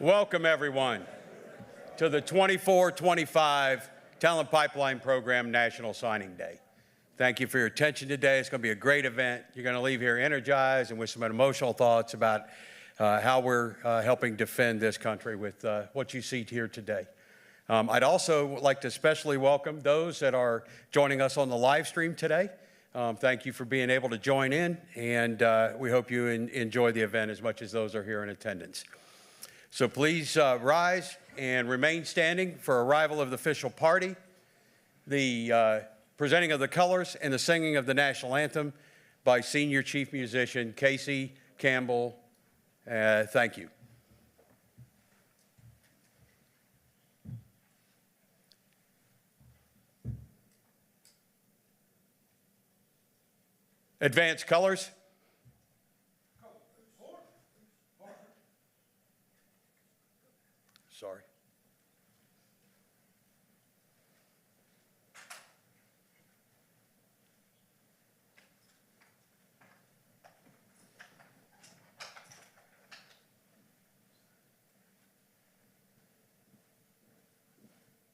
Welcome, everyone, to the 24-25 Talent Pipeline Program National Signing Day. Thank you for your attention today. It's going to be a great event. You're going to leave here energized and with some emotional thoughts about how we're helping defend this country with what you see here today. I'd also like to especially welcome those that are joining us on the live stream today. Thank you for being able to join in, and we hope you enjoy the event as much as those are here in attendance. So please rise and remain standing for arrival of the official party, the presenting of the colors, and the singing of the national anthem by Senior Chief Musician Casey Campbell. Thank you. Advance colors. Sorry.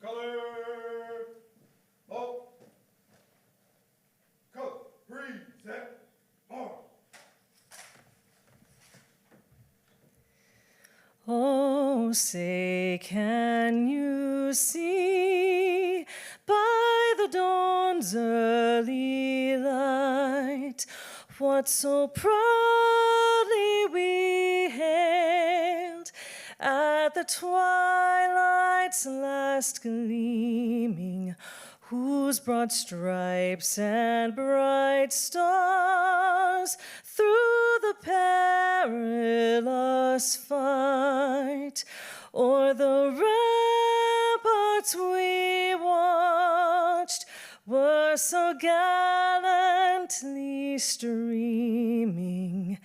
Color. Oh. Color. Present. On. Oh, say, can you see by the dawn's early light what so proudly we hailed at the twilight's last gleaming, whose broad stripes and bright stars through the perilous fight o'er the ramparts we watched were so gallantly streaming,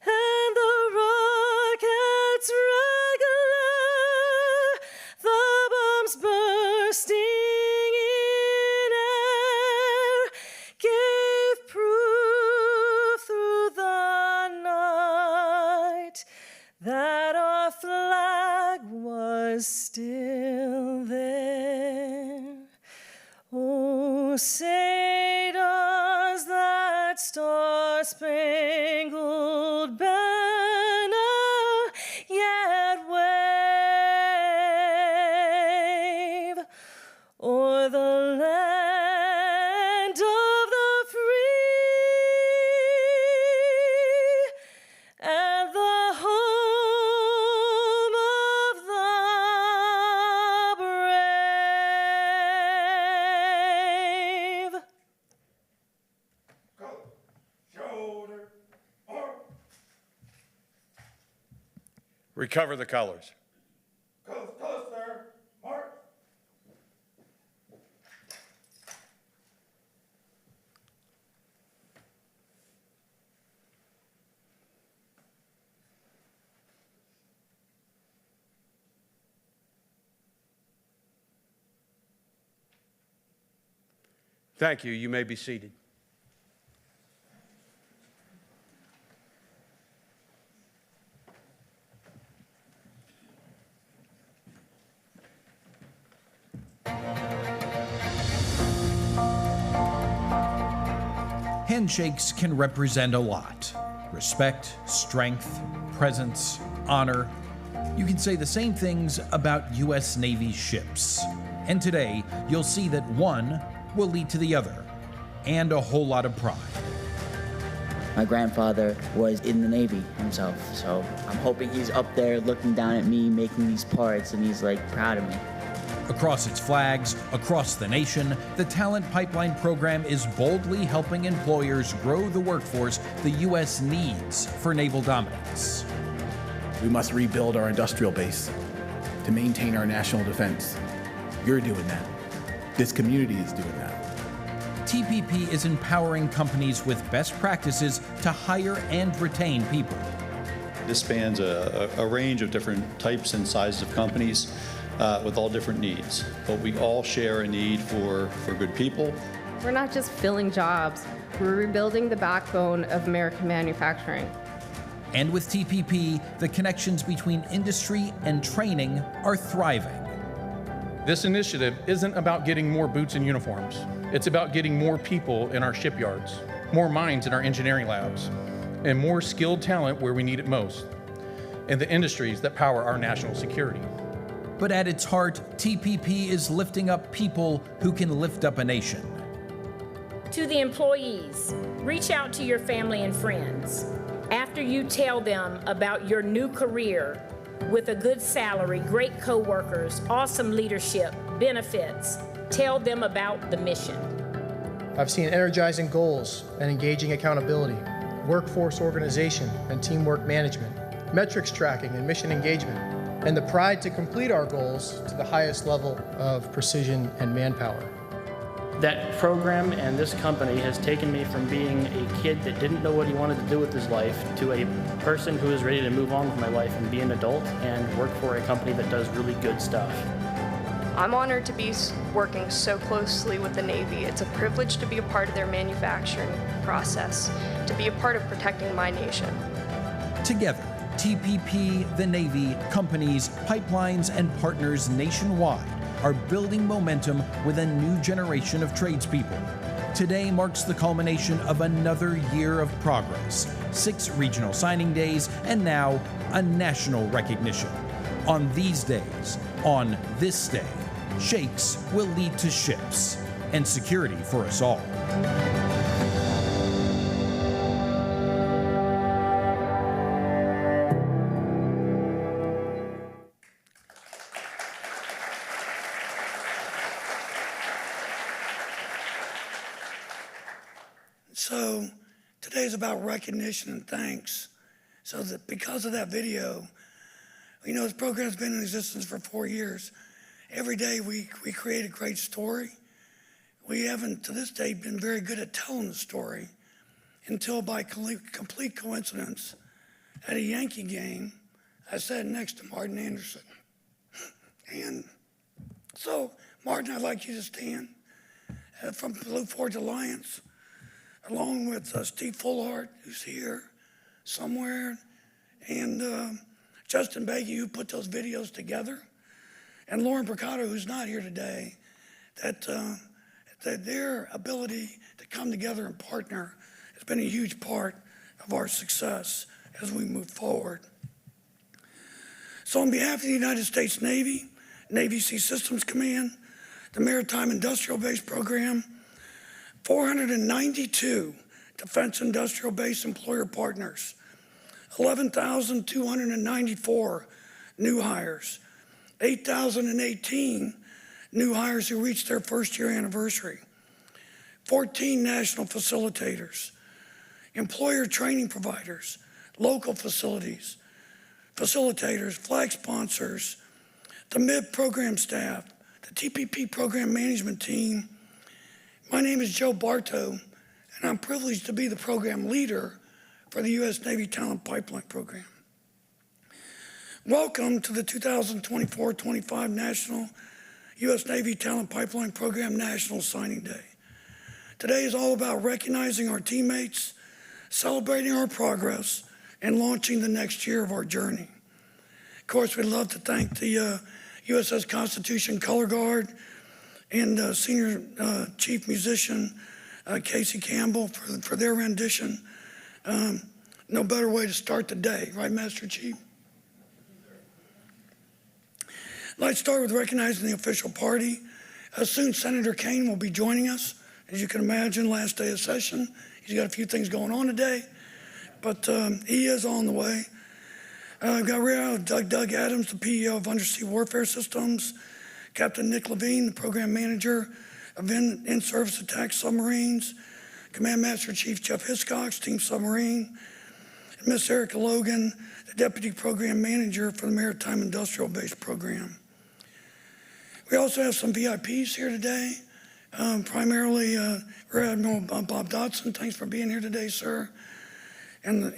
and the rockets regular, the bombs bursting in air, gave proof through the night that our flag was still there. Oh, say does that star-spangled banner yet wave o'er the land of the free and the home of the brave? Color. Shoulder. Arm. Recover the colors. Colors, colors, sir. March. Thank you. You may be seated. Handshakes can represent a lot. Respect, strength, presence, honor. You can say the same things about U.S. Navy ships. And today, you'll see that one will lead to the other, and a whole lot of pride. My grandfather was in the Navy himself, so I'm hoping he's up there looking down at me making these parts and he's like proud of me. Across its flags, across the nation, the Talent Pipeline program is boldly helping employers grow the workforce the U.S. needs for naval dominance. We must rebuild our industrial base to maintain our national defense. You're doing that. This community is doing that. TPP is empowering companies with best practices to hire and retain people. This spans a range of different types and sizes of companies with all different needs, but we all share a need for good people. We're not just filling jobs, we're rebuilding the backbone of American manufacturing. And with TPP, the connections between industry and training are thriving. This initiative isn't about getting more boots and uniforms. It's about getting more people in our shipyards, more minds in our engineering labs, and more skilled talent where we need it most, in the industries that power our national security. But at its heart, TPP is lifting up people who can lift up a nation. To the employees, reach out to your family and friends. After you tell them about your new career with a good salary, great coworkers, awesome leadership, benefits, tell them about the mission. I've seen energizing goals and engaging accountability, workforce organization and teamwork management, metrics tracking and mission engagement, and the pride to complete our goals to the highest level of precision and manpower. That program and this company has taken me from being a kid that didn't know what he wanted to do with his life to a person who is ready to move on with my life and be an adult and work for a company that does really good stuff. I'm honored to be working so closely with the Navy. It's a privilege to be a part of their manufacturing process, to be a part of protecting my nation. Together, TPP, the Navy, companies, pipelines, and partners nationwide are building momentum with a new generation of tradespeople. Today marks the culmination of another year of progress, 6 regional signing days, and now a national recognition. On these days, on this day, shakes will lead to ships and security for us all. So today's about recognition and thanks. So that because of that video, this program's been in existence for 4 years. Every day we create a great story. We haven't, to this day, been very good at telling the story until by complete coincidence, at a Yankee game, I sat next to Martin Anderson. And so, Martin, I'd like you to stand from Blue Forge Alliance, along with Steve Fullhart, who's here somewhere, and Justin Beggy, who put those videos together, and Lauren Bricado, who's not here today, that their ability to come together and partner has been a huge part of our success as we move forward. So on behalf of the United States Navy, Navy Sea Systems Command, the Maritime Industrial Base Program, 492 Defense Industrial Base employer partners, 11,294 new hires, 8,018 new hires who reached their first-year anniversary, 14 national facilitators, employer training providers, local facilities, facilitators, flag sponsors, the MIB program staff, the TPP program management team. My name is Joe Bartow, and I'm privileged to be the program leader for the U.S. Navy Talent Pipeline Program. Welcome to the 2024-25 National U.S. Navy Talent Pipeline Program National Signing Day. Today is all about recognizing our teammates, celebrating our progress, and launching the next year of our journey. Of course, we'd love to thank the USS Constitution Color Guard and Senior Chief Musician Casey Campbell for their rendition. No better way to start the day, right, Master Chief? I'd like to start with recognizing the official party. Soon Senator Kaine will be joining us. As you can imagine, last day of session. He's got a few things going on today, but he is on the way. I've got Rear Doug Adams, the PEO of Undersea Warfare Systems, Captain Nick Levine, the Program Manager of In-Service Attack Submarines, Command Master Chief Jeff Hiscox, Team Submarine, and Miss Erica Logan, the Deputy Program Manager for the Maritime Industrial Base Program. We also have some VIPs here today, primarily Rear Admiral Bob Dodson. Thanks for being here today, sir. And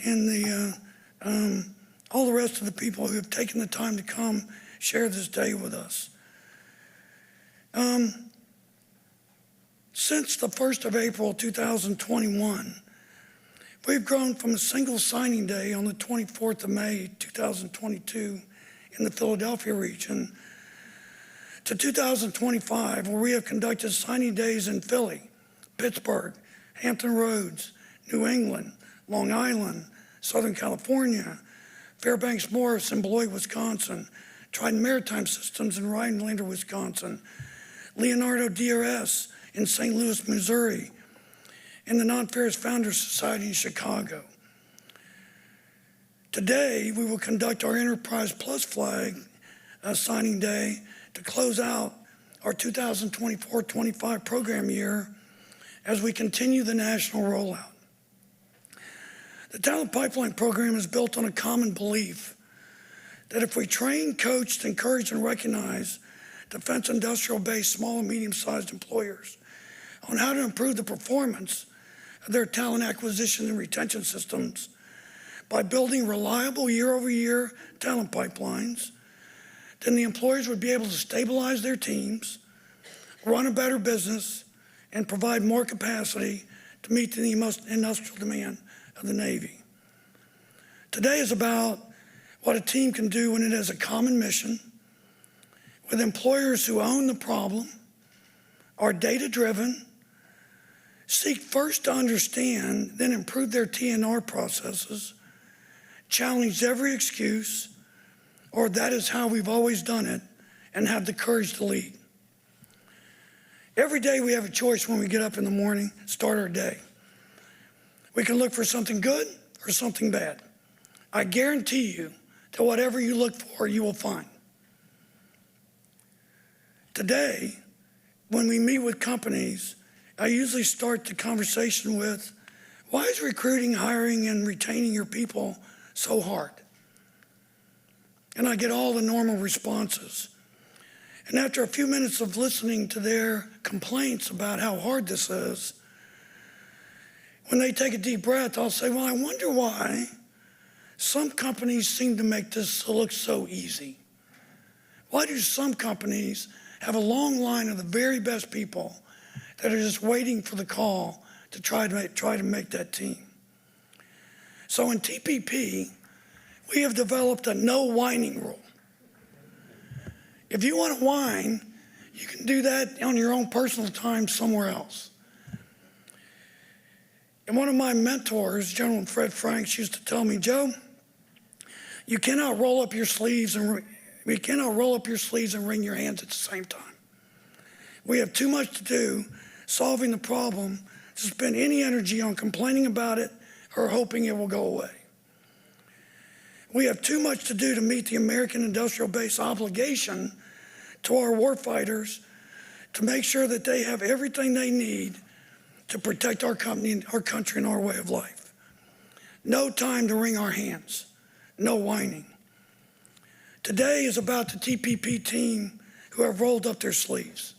all the rest of the people who have taken the time to come share this day with us. Since the 1st of April 2021, we've grown from a single signing day on the 24th of May 2022 in the Philadelphia region to 2025, where we have conducted signing days in Philly, Pittsburgh, Hampton Roads, New England, Long Island, Southern California, Fairbanks Morris, and Beloit, Wisconsin, Trident Maritime Systems in Rhinelander, Wisconsin, Leonardo DRS in St. Louis, Missouri, and the Non-Ferrous Founders Society in Chicago. Today, we will conduct our Enterprise Plus flag signing day to close out our 2024-25 program year as we continue the national rollout. The Talent Pipeline program is built on a common belief that if we train, coach, encourage, and recognize defense industrial-based small and medium-sized employers on how to improve the performance of their talent acquisition and retention systems by building reliable year-over-year talent pipelines, then the employers would be able to stabilize their teams, run a better business, and provide more capacity to meet the most industrial demand of the Navy. Today is about what a team can do when it has a common mission, with employers who own the problem, are data-driven, seek first to understand, then improve their T&R processes, challenge every excuse, or that is how we've always done it, and have the courage to lead. Every day we have a choice when we get up in the morning, start our day. We can look for something good or something bad. I guarantee you that whatever you look for, you will find. Today, when we meet with companies, I usually start the conversation with, why is recruiting, hiring, and retaining your people so hard? And I get all the normal responses. And after a few minutes of listening to their complaints about how hard this is, when they take a deep breath, I'll say, well, I wonder why some companies seem to make this look so easy. Why do some companies have a long line of the very best people that are just waiting for the call to try to make that team? So in TPP, we have developed a no whining rule. If you want to whine, you can do that on your own personal time somewhere else. And one of my mentors, General Fred Franks, used to tell me, Joe, you cannot roll up your sleeves and wring your hands at the same time. We have too much to do solving the problem to spend any energy on complaining about it or hoping it will go away. We have too much to do to meet the American industrial base obligation to our warfighters to make sure that they have everything they need to protect our country and our way of life. No time to wring our hands, no whining. Today is about the TPP team who have rolled up their sleeves.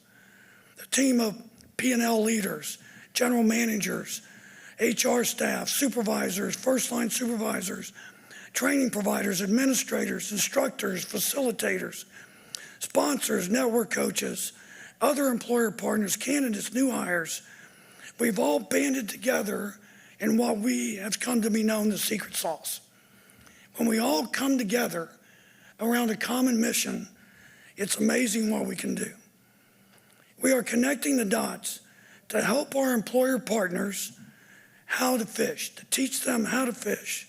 The team of P&L leaders, general managers, HR staff, supervisors, first-line supervisors, training providers, administrators, instructors, facilitators, sponsors, network coaches, other employer partners, candidates, new hires. We've all banded together in what we have come to be known as secret sauce. When we all come together around a common mission, it's amazing what we can do. We are connecting the dots to help our employer partners how to fish, to teach them how to fish.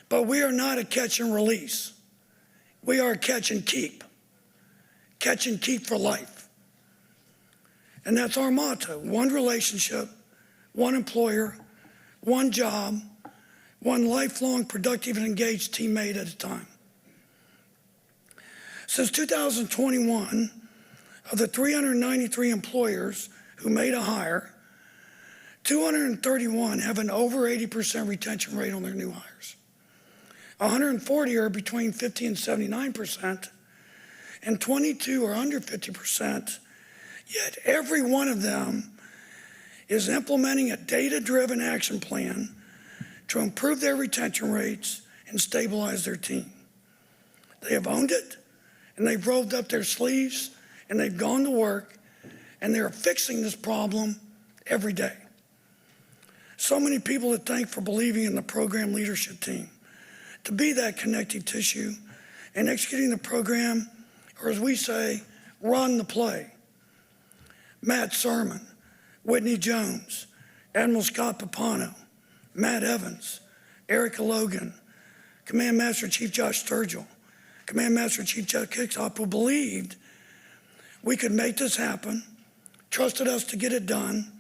But we are not a catch and release. We are a catch and keep for life. And that's our motto: one relationship, one employer, one job, one lifelong productive and engaged teammate at a time. Since 2021, of the 393 employers who made a hire, 231 have an over 80% retention rate on their new hires. 140 are between 50 and 79%, and 22 are under 50%, yet every one of them is implementing a data-driven action plan to improve their retention rates and stabilize their team. They have owned it, and they've rolled up their sleeves, and they've gone to work, and they're fixing this problem every day. So many people to thank for believing in the program leadership team to be that connective tissue and executing the program, or as we say, run the play. Matt Surman, Whitney Jones, Admiral Scott Papano, Matt Evans, Erica Logan, Command Master Chief Josh Sturgill, Command Master Chief Jeff Kickstop, who believed we could make this happen, trusted us to get it done,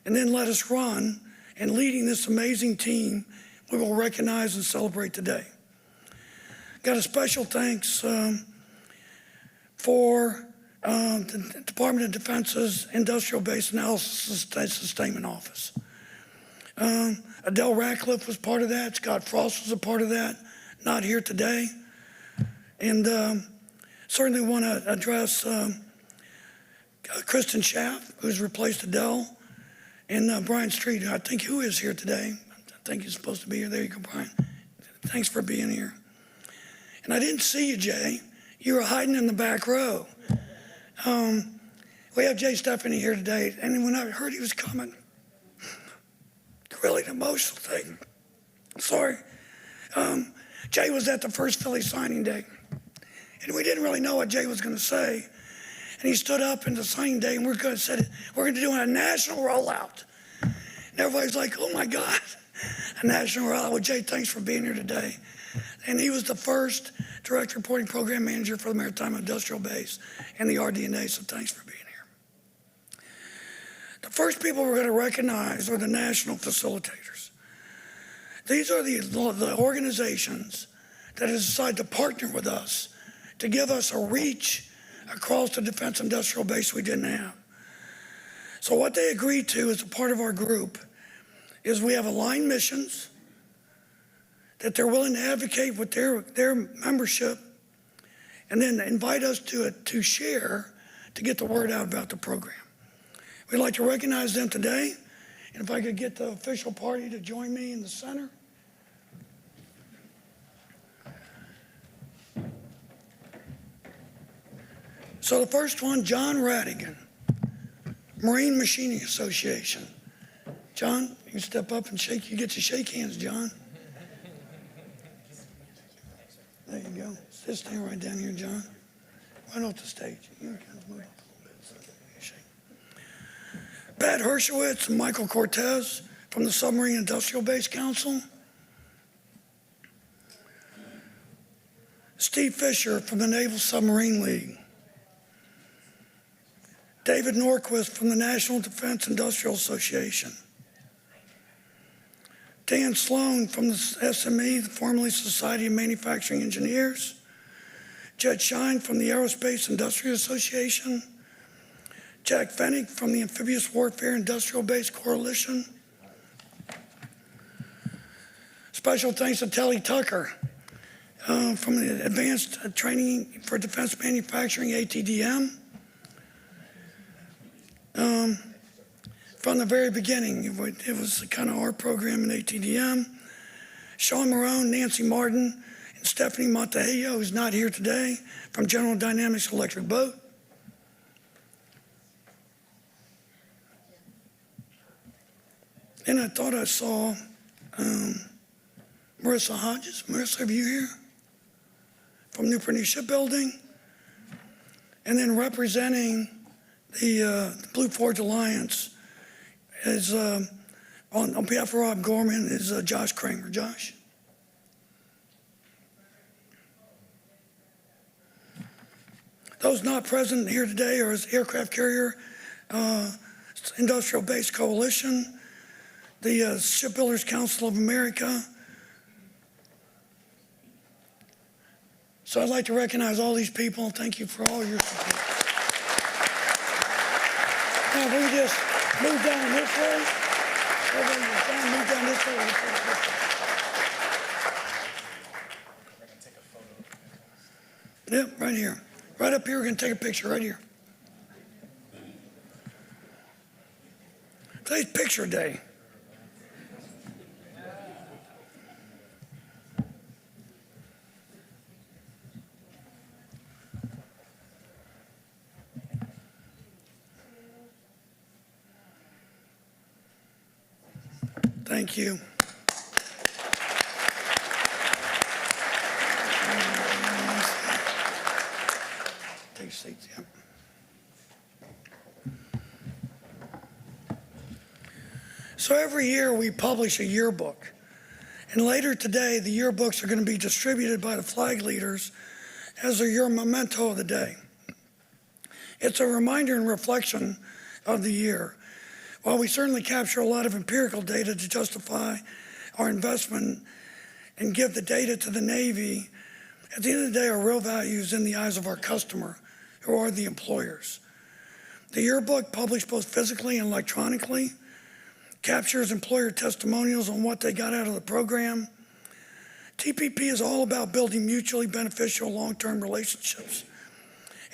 and then let us run, and leading this amazing team we will recognize and celebrate today. Got a special thanks for the Department of Defense's Industrial Base Analysis and Sustainment Office. Adele Ratcliffe was part of that. Scott Frost was a part of that, not here today. And certainly want to address Kristen Schaff, who's replaced Adele, and Brian Street, I think who is here today. I think he's supposed to be here. There you go, Brian. Thanks for being here. And I didn't see you, Jay. You were hiding in the back row. We have Jay Stephanie here today, and when I heard he was coming, really an emotional thing. Sorry. Jay was at the first Philly signing day, and we didn't really know what Jay was going to say. And he stood up in the signing day, and we're going to do a national rollout. And everybody's like, oh my God, a national rollout. Well, Jay, thanks for being here today. And he was the first direct reporting program manager for the Maritime Industrial Base and the RD&A, so thanks for being here. The first people we're going to recognize are the national facilitators. These are the organizations that have decided to partner with us to give us a reach across the defense industrial base we didn't have. So what they agreed to as a part of our group is we have aligned missions, that they're willing to advocate with their membership, and then invite us to share, to get the word out about the program. We'd like to recognize them today, and if I could get the official party to join me in the center. So the first one, John Radigan, Marine Machining Association. John, you can step up and shake. You get to shake hands, John. There you go. Just stand right down here, John. Right off the stage. You can move up a little bit. So shake. Pat Hershowitz and Michael Cortez from the Submarine Industrial Base Council. Steve Fisher from the Naval Submarine League. David Norquist from the National Defense Industrial Association. Dan Sloan from the SME, formerly Society of Manufacturing Engineers. Jed Shine from the Aerospace Industrial Association. Jack Fennick from the Amphibious Warfare Industrial Base Coalition. Special thanks to Telly Tucker from the Advanced Training for Defense Manufacturing, ATDM. From the very beginning, it was kind of our program in ATDM. Sean Marone, Nancy Martin, and Stephanie Montejo, who's not here today, from General Dynamics Electric Boat. And I thought I saw Marissa Hodges. Marissa, are you here? From Newport News Shipbuilding. And then representing the Blue Forge Alliance is, on behalf of Rob Gorman, is Josh Kramer. Josh? Those not present here today are Aircraft Carrier Industrial Base Coalition, the Shipbuilders Council of America. So I'd like to recognize all these people. Thank you for all your support. Now, we just move down this way. Move down this way. Yep, right here. Right up here, we're going to take a picture right here. Today's picture day. Thank you. Take seats, yeah. So every year we publish a yearbook. And later today, the yearbooks are going to be distributed by the flag leaders as your memento of the day. It's a reminder and reflection of the year. While we certainly capture a lot of empirical data to justify our investment and give the data to the Navy, at the end of the day, our real value is in the eyes of our customer, who are the employers. The yearbook, published both physically and electronically, captures employer testimonials on what they got out of the program. TPP is all about building mutually beneficial long-term relationships.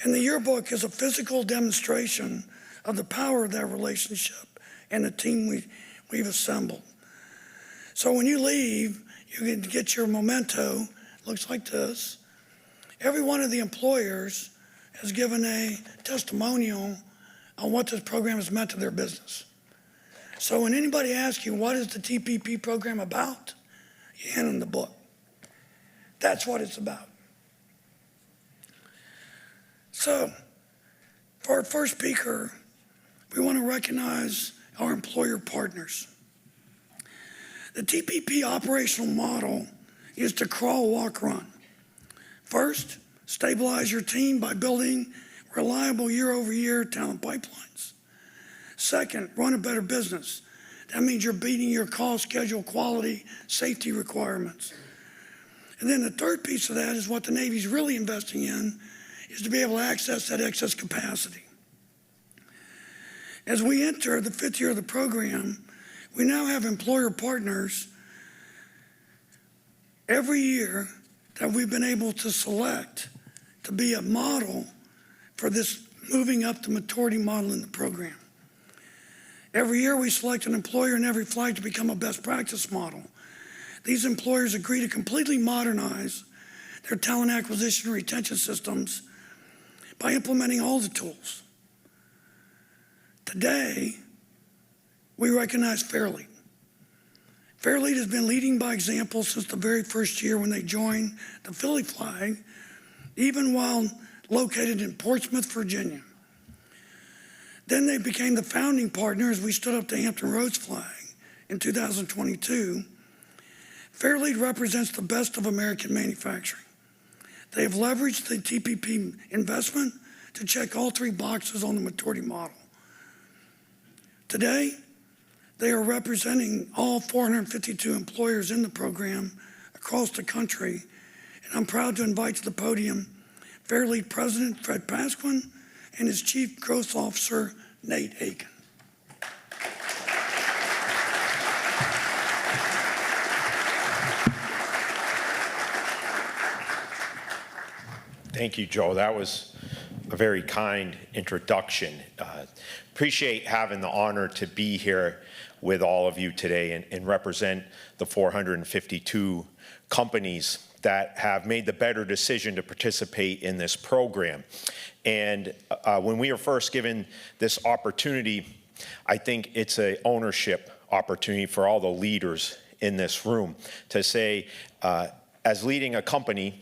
And the yearbook is a physical demonstration of the power of that relationship and the team we've assembled. So when you leave, you can get your memento. Looks like this. Every one of the employers has given a testimonial on what this program has meant to their business. So when anybody asks you, what is the TPP program about? You hand them the book. That's what it's about. So for our first speaker, we want to recognize our employer partners. The TPP operational model is to crawl, walk, run. First, stabilize your team by building reliable year-over-year talent pipelines. Second, run a better business. That means you're beating your cost, schedule, quality, safety requirements. And then the third piece of that is what the Navy's really investing in, is to be able to access that excess capacity. As we enter the 5th year of the program, we now have employer partners every year that we've been able to select to be a model for this moving up to maturity model in the program. Every year we select an employer in every flight to become a best practice model. These employers agree to completely modernize their talent acquisition and retention systems by implementing all the tools. Today, we recognize Fairlead. Fairlead has been leading by example since the very first year when they joined the Philly flag, even while located in Portsmouth, Virginia. Then they became the founding partner as we stood up the Hampton Roads flag in 2022. Fairlead represents the best of American manufacturing. They have leveraged the TPP investment to check all 3 boxes on the maturity model. Today, they are representing all 452 employers in the program across the country, and I'm proud to invite to the podium Fairlead President Fred Pasquin and his Chief Growth Officer, Nate Aiken. Thank you, Joe. That was a very kind introduction. Appreciate having the honor to be here with all of you today and represent the 452 companies that have made the better decision to participate in this program. And when we were first given this opportunity, I think it's an ownership opportunity for all the leaders in this room to say, as leading a company,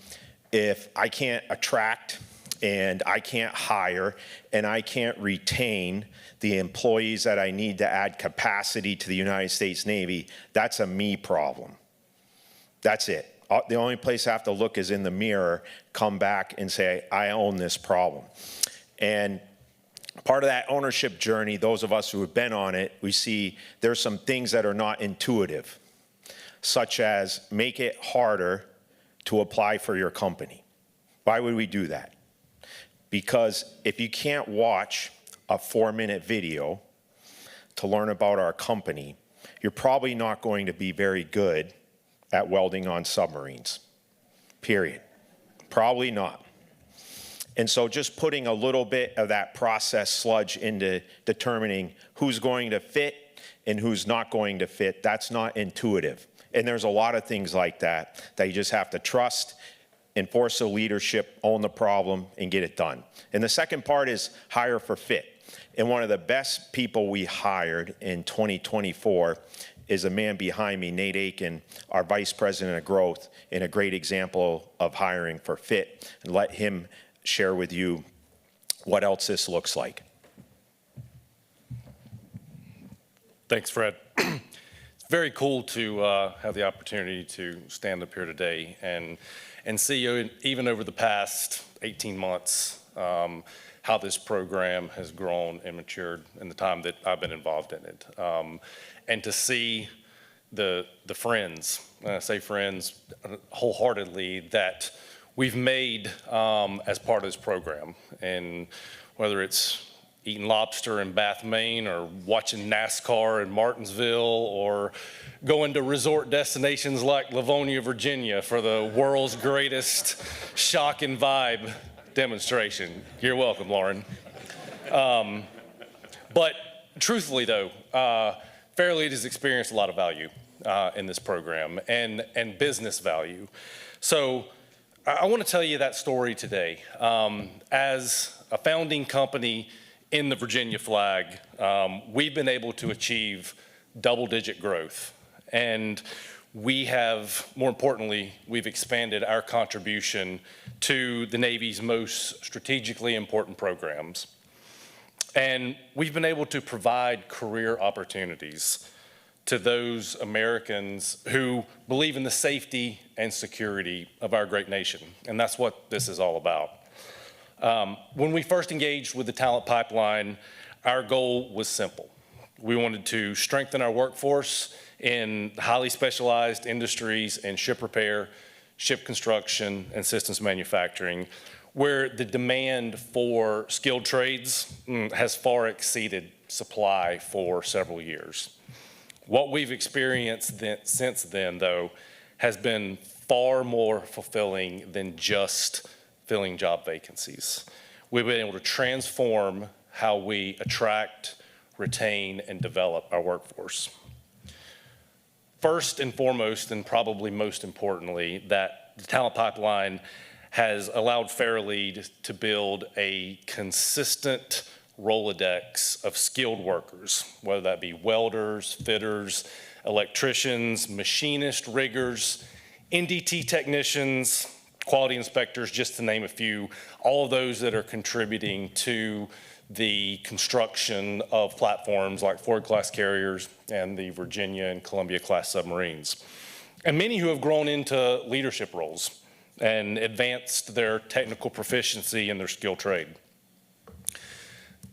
if I can't attract and I can't hire and I can't retain the employees that I need to add capacity to the United States Navy, that's a me problem. That's it. The only place I have to look is in the mirror, come back and say, I own this problem. And part of that ownership journey, those of us who have been on it, we see there's some things that are not intuitive, such as make it harder to apply for your company. Why would we do that? Because if you can't watch a 4-minute video to learn about our company, you're probably not going to be very good at welding on submarines, period. Probably not. And so just putting a little bit of that process sludge into determining who's going to fit and who's not going to fit, that's not intuitive. And there's a lot of things like that you just have to trust, enforce the leadership, own the problem, and get it done. And the second part is hire for fit. And one of the best people we hired in 2024 is a man behind me, Nate Aiken, our Vice President of Growth, and a great example of hiring for fit. And let him share with you what else this looks like. Thanks, Fred. It's very cool to have the opportunity to stand up here today and and see, even over the past 18 months, how this program has grown and matured in the time that I've been involved in it. And to see the friends, and I say friends wholeheartedly, that we've made as part of this program. And whether it's eating lobster in Bath, Maine, or watching NASCAR in Martinsville, or going to resort destinations like Livonia, Virginia for the world's greatest shock and vibe demonstration. You're welcome, Lauren. But truthfully though, Fairlead has experienced a lot of value in this program and business value. So I want to tell you that story today. As a founding company in the Virginia flag, we've been able to achieve double-digit growth. And we have, more importantly, we've expanded our contribution to the Navy's most strategically important programs. And we've been able to provide career opportunities to those Americans who believe in the safety and security of our great nation. And that's what this is all about. When we first engaged with the talent pipeline, our goal was simple. We wanted to strengthen our workforce in highly specialized industries in ship repair, ship construction, and systems manufacturing, where the demand for skilled trades has far exceeded supply for several years. What we've experienced since then, though, has been far more fulfilling than just filling job vacancies. We've been able to transform how we attract, retain, and develop our workforce. First and foremost, and probably most importantly, that the talent pipeline has allowed Fairlead to build a consistent Rolodex of skilled workers, whether that be welders, fitters, electricians, machinists, riggers, NDT technicians, quality inspectors, just to name a few, all of those that are contributing to the construction of platforms like Ford-class carriers and the Virginia and Columbia-class submarines. And many who have grown into leadership roles and advanced their technical proficiency in their skilled trade.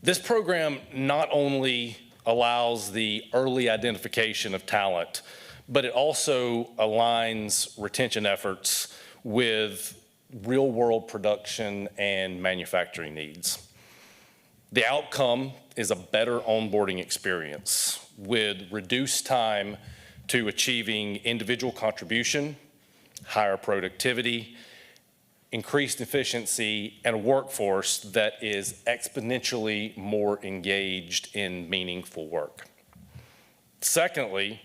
This program not only allows the early identification of talent, but it also aligns retention efforts with real-world production and manufacturing needs. The outcome is a better onboarding experience with reduced time to achieving individual contribution, higher productivity, increased efficiency, and a workforce that is exponentially more engaged in meaningful work. Secondly,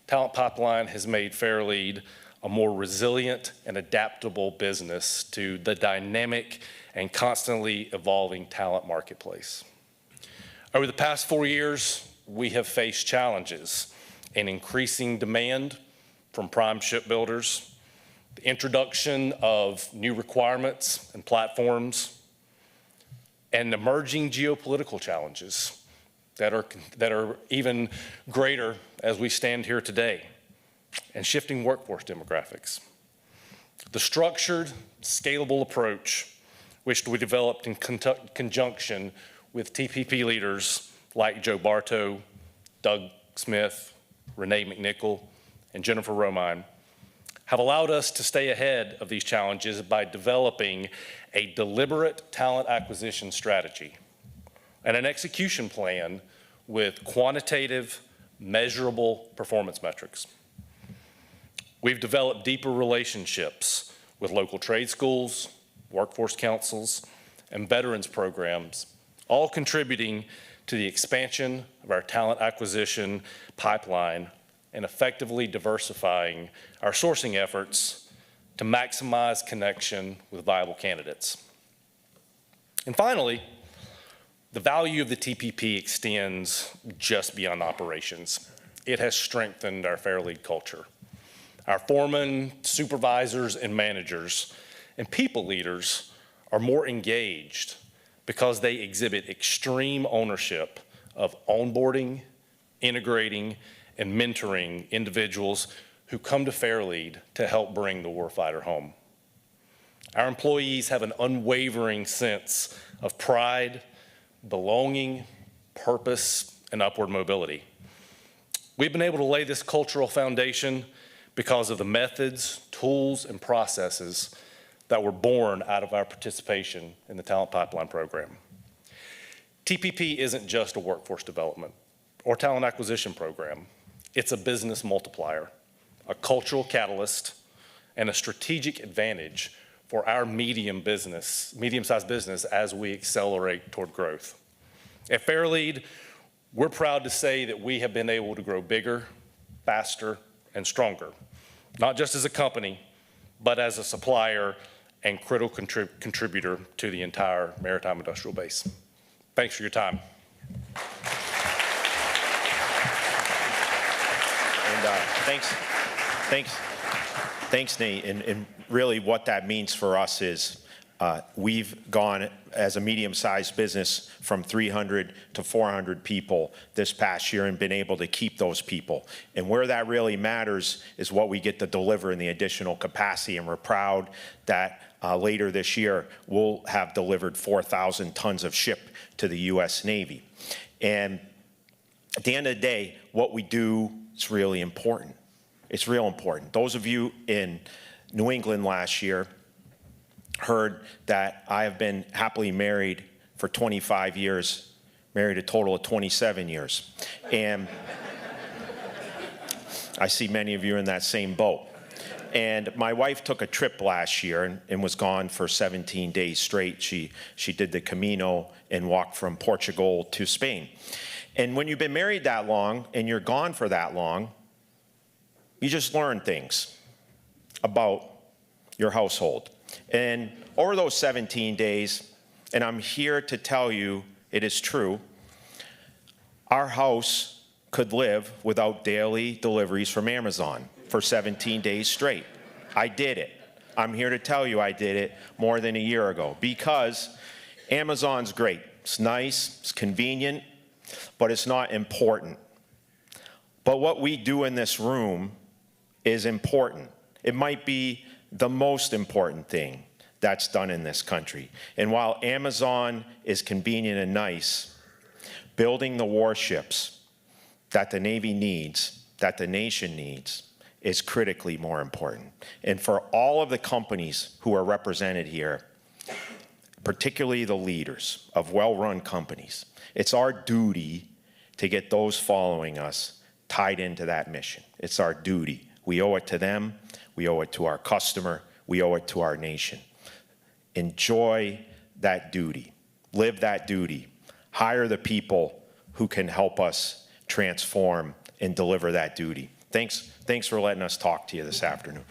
Talent Pipeline has made Fairlead a more resilient and adaptable business to the dynamic and constantly evolving talent marketplace. Over the past 4 years, we have faced challenges in increasing demand from prime shipbuilders, the introduction of new requirements and platforms, and emerging geopolitical challenges that are even greater as we stand here today, and shifting workforce demographics. The structured, scalable approach which we developed in conjunction with TPP leaders like Joe Bartow, Doug Smith, Renee McNichol, and Jennifer Romine have allowed us to stay ahead of these challenges by developing a deliberate talent acquisition strategy and an execution plan with quantitative, measurable performance metrics. We've developed deeper relationships with local trade schools, workforce councils, and veterans programs, all contributing to the expansion of our talent acquisition pipeline and effectively diversifying our sourcing efforts to maximize connection with viable candidates. And finally, the value of the TPP extends just beyond operations. It has strengthened our Fairlead culture. Our foremen, supervisors, and managers and people leaders are more engaged because they exhibit extreme ownership of onboarding, integrating, and mentoring individuals who come to Fairlead to help bring the warfighter home. Our employees have an unwavering sense of pride, belonging, purpose, and upward mobility. We've been able to lay this cultural foundation because of the methods, tools, and processes that were born out of our participation in the Talent Pipeline program. TPP isn't just a workforce development or talent acquisition program. It's a business multiplier, a cultural catalyst, and a strategic advantage for our medium-sized business as we accelerate toward growth. At Fairlead, we're proud to say that we have been able to grow bigger, faster, and stronger, not just as a company, but as a supplier and critical contributor to the entire maritime industrial base. Thanks for your time. And thanks, Nate. And really what that means for us is we've gone as a medium-sized business from 300 to 400 people this past year and been able to keep those people. And where that really matters is what we get to deliver in the additional capacity. And we're proud that later this year, we'll have delivered 4,000 tons of ship to the U.S. Navy. And at the end of the day, what we do is really important. It's real important. Those of you in New England last year heard that I have been happily married for 25 years, married a total of 27 years. And I see many of you in that same boat. And my wife took a trip last year and was gone for 17 days straight. She did the Camino and walked from Portugal to Spain. And when you've been married that long and you're gone for that long, you just learn things about your household. And over those 17 days, and I'm here to tell you it is true, our house could live without daily deliveries from Amazon for 17 days straight. I did it. I'm here to tell you I did it more than a year ago because Amazon's great. It's nice, it's convenient, but it's not important. But what we do in this room is important. It might be the most important thing that's done in this country. And while Amazon is convenient and nice, building the warships that the Navy needs, that the nation needs, is critically more important. And for all of the companies who are represented here, particularly the leaders of well-run companies, it's our duty to get those following us tied into that mission. It's our duty. We owe it to them. We owe it to our customer. We owe it to our nation. Enjoy that duty. Live that duty. Hire the people who can help us transform and deliver that duty. Thanks for letting us talk to you this afternoon.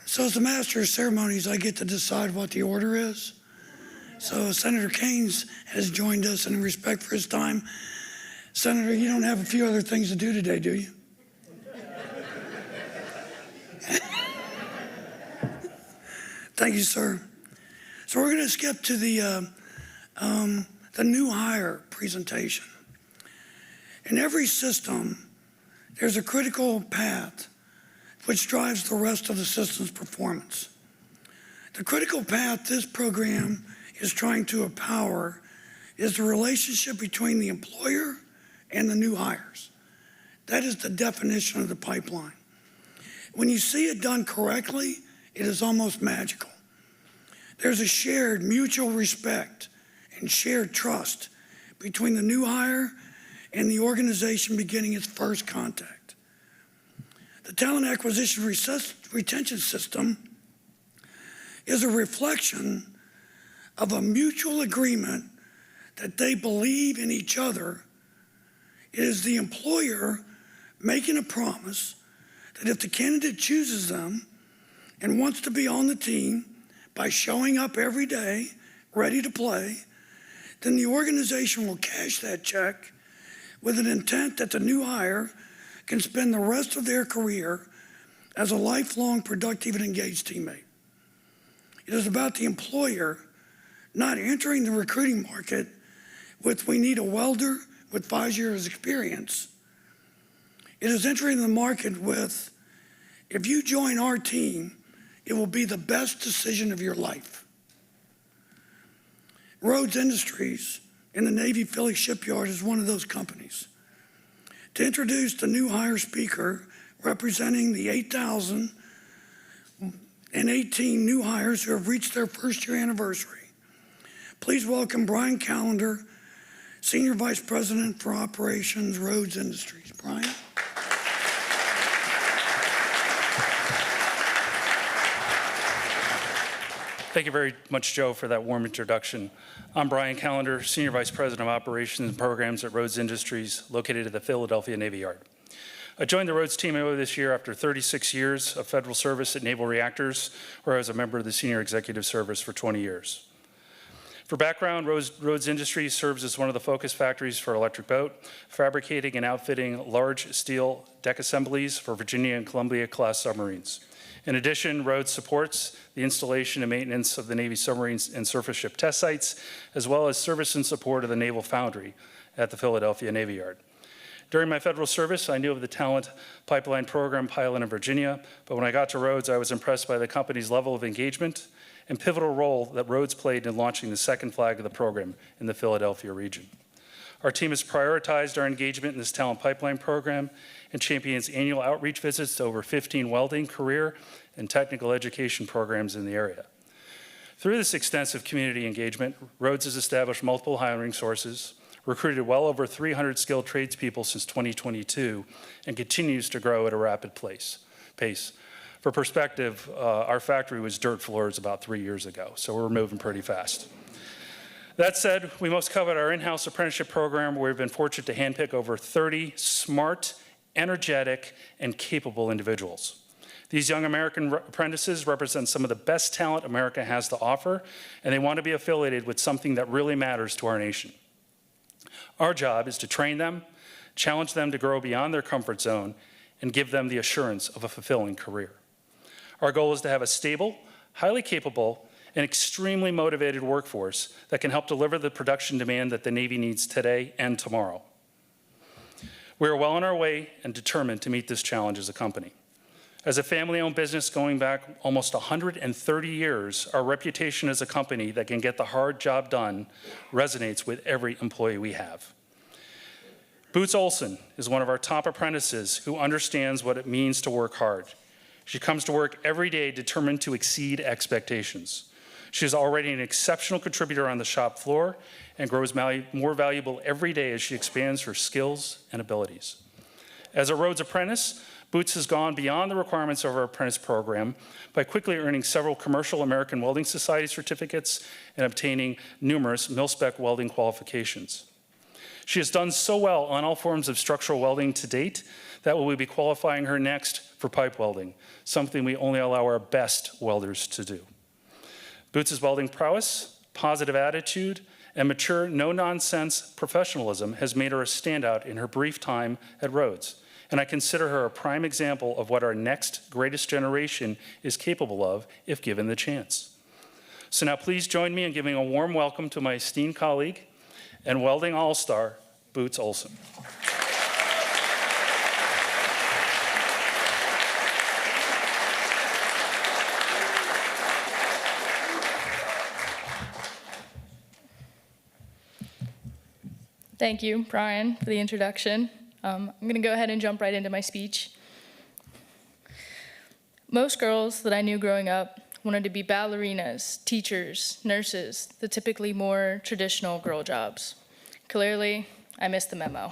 So as the master of ceremonies, I get to decide what the order is. So Senator Kaine has joined us, and in respect for his time, Senator, you don't have a few other things to do today, do you? Thank you, sir. So we're going to skip to the new hire presentation. In every system, there's a critical path which drives the rest of the system's performance. The critical path this program is trying to empower is the relationship between the employer and the new hires. That is the definition of the pipeline. When you see it done correctly, it is almost magical. There's a shared mutual respect and shared trust between the new hire and the organization beginning its first contact. The talent acquisition retention system is a reflection of a mutual agreement that they believe in each other. It is the employer making a promise that if the candidate chooses them and wants to be on the team by showing up every day, ready to play, then the organization will cash that check with an intent that the new hire can spend the rest of their career as a lifelong productive and engaged teammate. It is about the employer not entering the recruiting market with "we need a welder, with 5 years experience. It is entering the market with, if you join our team, it will be the best decision of your life. Rhodes Industries in the Navy Philly Shipyard is one of those companies. To introduce the new hire speaker representing the 8,018 new hires who have reached their first year anniversary, please welcome Brian Callender, Senior Vice President for Operations, Rhodes Industries. Brian. Thank you very much, Joe, for that warm introduction. I'm Brian Callender, Senior Vice President of Operations and Programs at Rhodes Industries, located at the Philadelphia Navy Yard. I joined the Rhodes team earlier this year after 36 years of federal service at Naval Reactors, where I was a member of the Senior Executive Service for 20 years. For background, Rhodes Industries serves as one of the focus factories for Electric Boat, fabricating and outfitting large steel deck assemblies for Virginia and Columbia class submarines. In addition, Rhodes supports the installation and maintenance of the Navy submarines and surface ship test sites, as well as service and support of the Naval Foundry at the Philadelphia Navy Yard. During my federal service, I knew of the Talent Pipeline Program pilot in Virginia, but when I got to Rhodes, I was impressed by the company's level of engagement and pivotal role that Rhodes played in launching the second flag of the program in the Philadelphia region. Our team has prioritized our engagement in this Talent Pipeline Program and champions annual outreach visits to over 15 welding, career, and technical education programs in the area. Through this extensive community engagement, Rhodes has established multiple hiring sources, recruited well over 300 skilled tradespeople since 2022, and continues to grow at a rapid pace. For perspective, our factory was dirt floors about 3 years ago, so we're moving pretty fast. That said, we most covet our in-house apprenticeship program, where we've been fortunate to handpick over 30 smart, energetic, and capable individuals. These young American apprentices represent some of the best talent America has to offer, and they want to be affiliated with something that really matters to our nation. Our job is to train them, challenge them to grow beyond their comfort zone, and give them the assurance of a fulfilling career. Our goal is to have a stable, highly capable, and extremely motivated workforce that can help deliver the production demand that the Navy needs today and tomorrow. We are well on our way and determined to meet this challenge as a company. As a family-owned business going back almost 130 years, our reputation as a company that can get the hard job done resonates with every employee we have. Boots Olson is one of our top apprentices who understands what it means to work hard. She comes to work every day determined to exceed expectations. She is already an exceptional contributor on the shop floor and grows more valuable every day as she expands her skills and abilities. As a Rhodes apprentice, Boots has gone beyond the requirements of our apprentice program by quickly earning several commercial American Welding Society certificates and obtaining numerous mil-spec welding qualifications. She has done so well on all forms of structural welding to date that we will be qualifying her next for pipe welding, something we only allow our best welders to do. Boots' welding prowess, positive attitude, and mature, no-nonsense professionalism has made her a standout in her brief time at Rhodes, and I consider her a prime example of what our next greatest generation is capable of if given the chance. So now please join me in giving a warm welcome to my esteemed colleague and welding all-star, Boots Olson. Thank you, Brian, for the introduction. I'm going to go ahead and jump right into my speech. Most girls that I knew growing up wanted to be ballerinas, teachers, nurses, the typically more traditional girl jobs. Clearly, I missed the memo.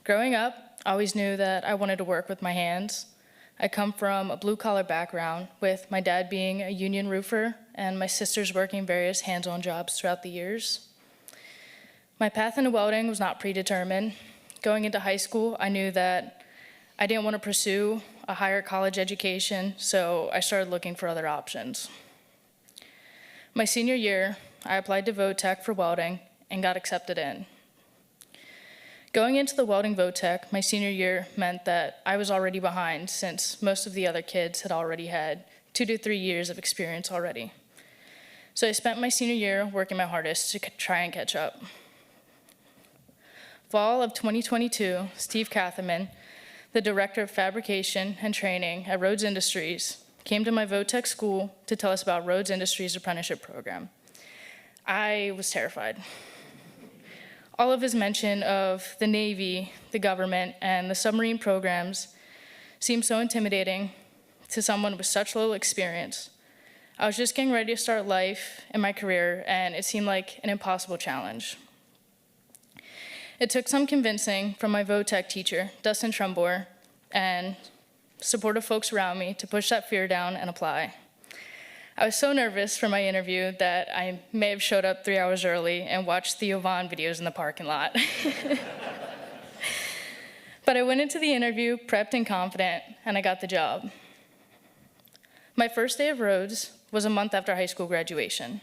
Growing up, I always knew that I wanted to work with my hands. I come from a blue-collar background, with my dad being a union roofer and my sisters working various hands-on jobs throughout the years. My path into welding was not predetermined. Going into high school, I knew that I didn't want to pursue a higher college education, so I started looking for other options. My senior year, I applied to VOTEC for welding and got accepted in. Going into the welding VOTEC my senior year meant that I was already behind, since most of the other kids had already had 2 to 3 years of experience already. So I spent my senior year working my hardest to try and catch up. fall of 2022, Steve Catherman, the Director of Fabrication and Training at Rhodes Industries, came to my VOTEC school to tell us about Rhodes Industries Apprenticeship Program. I was terrified. All of his mention of the Navy, the government, and the submarine programs seemed so intimidating to someone with such little experience. I was just getting ready to start life and my career, and it seemed like an impossible challenge. It took some convincing from my VOTEC teacher, Dustin Trumbore, and supportive folks around me to push that fear down and apply. I was so nervous for my interview that I may have showed up 3 hours early and watched the Yvonne videos in the parking lot. But I went into the interview prepped and confident, and I got the job. My first day of Rhodes was a month after high school graduation.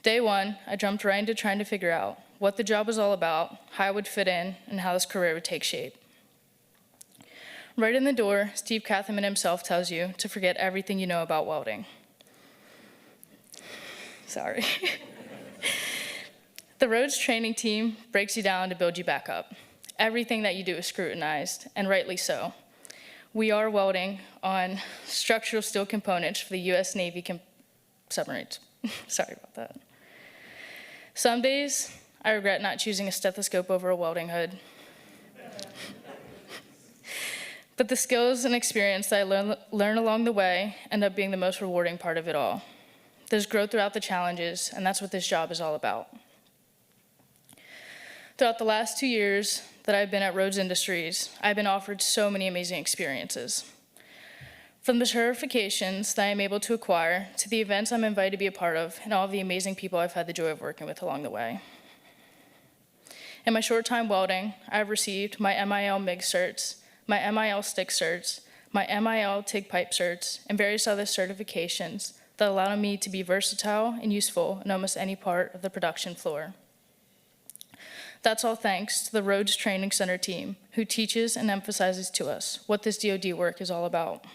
Day one, I jumped right into trying to figure out what the job was all about, how I would fit in, and how this career would take shape. Right in the door, Steve Catherman himself tells you to forget everything you know about welding. Sorry. The Rhodes training team breaks you down to build you back up. Everything that you do is scrutinized, and rightly so. We are welding on structural steel components for the U.S. Navy submarines. Sorry about that. Some days, I regret not choosing a stethoscope over a welding hood. But the skills and experience that I learn along the way end up being the most rewarding part of it all. There's growth throughout the challenges, and that's what this job is all about. Throughout the last 2 years that I've been at Rhodes Industries, I've been offered so many amazing experiences. From the certifications that I'm able to acquire to the events I'm invited to be a part of and all of the amazing people I've had the joy of working with along the way. In my short time welding, I've received my MIL MIG certs, my MIL stick certs, my MIL TIG pipe certs, and various other certifications that allow me to be versatile and useful in almost any part of the production floor. That's all thanks to the Rhodes Training Center team, who teaches and emphasizes to us what this DoD work is all about.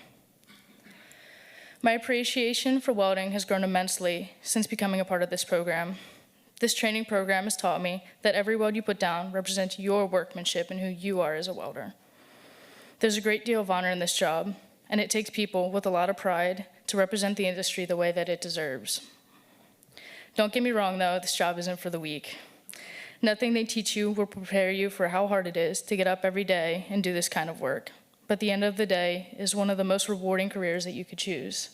My appreciation for welding has grown immensely since becoming a part of this program. This training program has taught me that every weld you put down represents your workmanship and who you are as a welder. There's a great deal of honor in this job, and it takes people with a lot of pride to represent the industry the way that it deserves. Don't get me wrong, though, this job isn't for the weak. Nothing they teach you will prepare you for how hard it is to get up every day and do this kind of work. But at the end of the day is one of the most rewarding careers that you could choose.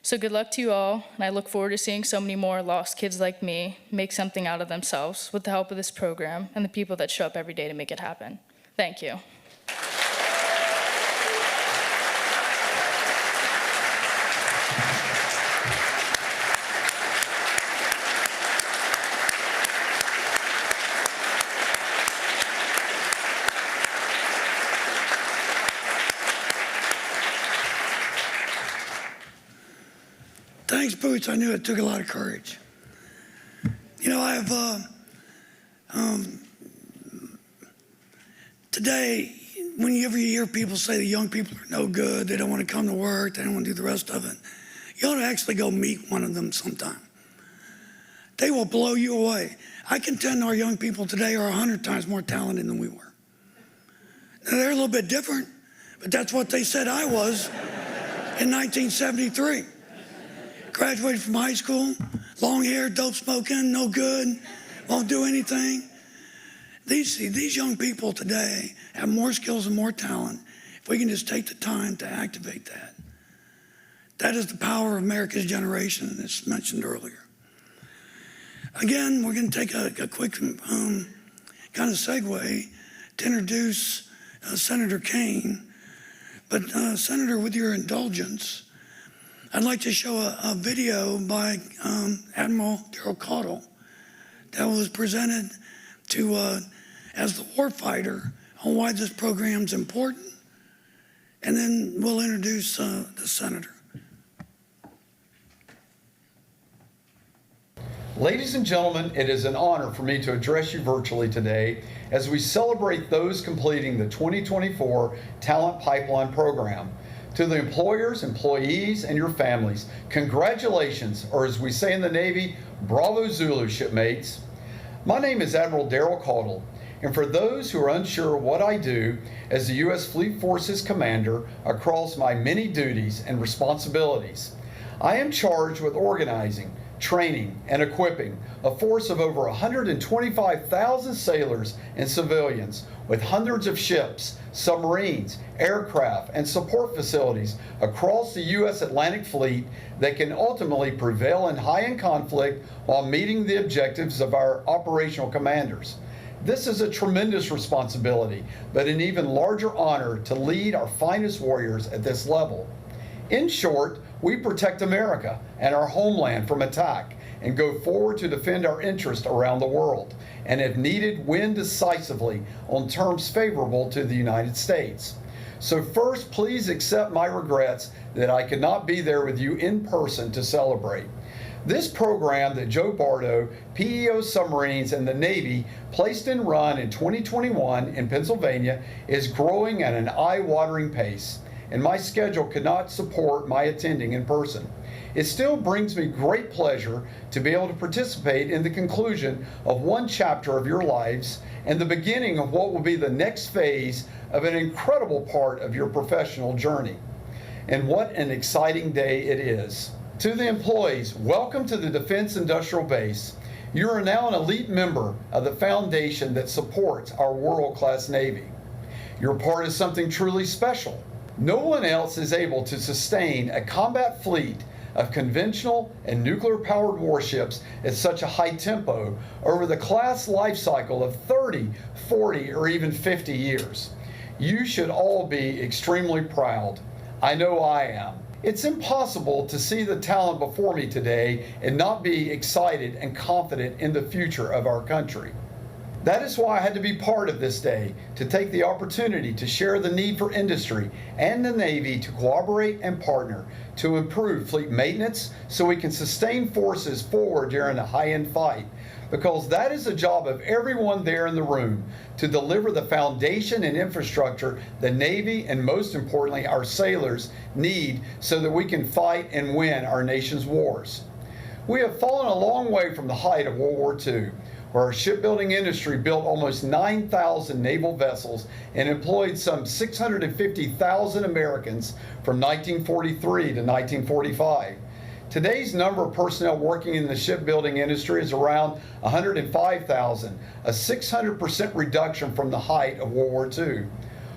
So good luck to you all, and I look forward to seeing so many more lost kids like me make something out of themselves with the help of this program and the people that show up every day to make it happen. Thank you. Thanks, Boots. I knew it took a lot of courage. You know, I've, today, whenever you hear people say the young people are no good, they don't want to come to work, they don't want to do the rest of it, you ought to actually go meet one of them sometime. They will blow you away. I contend our young people today are 100 times more talented than we were. Now, they're a little bit different, but that's what they said I was in 1973. Graduated from high school, long hair, dope smoking, no good, won't do anything. These young people today have more skills and more talent if we can just take the time to activate that. That is the power of America's generation, as mentioned earlier. Again, we're going to take a quick kind of segue to introduce Senator Kaine. But Senator, with your indulgence, I'd like to show a video by Admiral Codle that was presented to as the warfighter on why this program's important, and then we'll introduce the senator. Ladies and gentlemen, it is an honor for me to address you virtually today as we celebrate those completing the 2024 Talent Pipeline Program. To the employers, employees, and your families, congratulations, or as we say in the Navy, bravo Zulu, shipmates. My name is Admiral Codle, and for those who are unsure what I do as the U.S. Fleet Forces Commander across my many duties and responsibilities, I am charged with organizing, training, and equipping a force of over 125,000 sailors and civilians with hundreds of ships, submarines, aircraft, and support facilities across the U.S. Atlantic Fleet that can ultimately prevail in high-end conflict while meeting the objectives of our operational commanders. This is a tremendous responsibility, but an even larger honor to lead our finest warriors at this level. In short, we protect America and our homeland from attack and go forward to defend our interests around the world, and if needed, win decisively on terms favorable to the United States. So first, please accept my regrets that I could not be there with you in person to celebrate. This program that Joe Bardo, PEO Submarines, and the Navy placed and run in 2021 in Pennsylvania is growing at an eye-watering pace, and my schedule could not support my attending in person. It still brings me great pleasure to be able to participate in the conclusion of one chapter of your lives and the beginning of what will be the next phase of an incredible part of your professional journey. And what an exciting day it is. To the employees, welcome to the Defense Industrial Base. You are now an elite member of the foundation that supports our world-class Navy. You're part of something truly special. No one else is able to sustain a combat fleet of conventional and nuclear-powered warships at such a high tempo over the class life cycle of 30, 40, or even 50 years. You should all be extremely proud. I know I am. It's impossible to see the talent before me today and not be excited and confident in the future of our country. That is why I had to be part of this day, to take the opportunity to share the need for industry and the Navy to cooperate and partner to improve fleet maintenance so we can sustain forces forward during a high-end fight. Because that is the job of everyone there in the room, to deliver the foundation and infrastructure the Navy and most importantly our sailors need so that we can fight and win our nation's wars. We have fallen a long way from the height of World War II, where our shipbuilding industry built almost 9,000 naval vessels and employed some 650,000 Americans from 1943 to 1945. Today's number of personnel working in the shipbuilding industry is around 105,000, a 600% reduction from the height of World War II.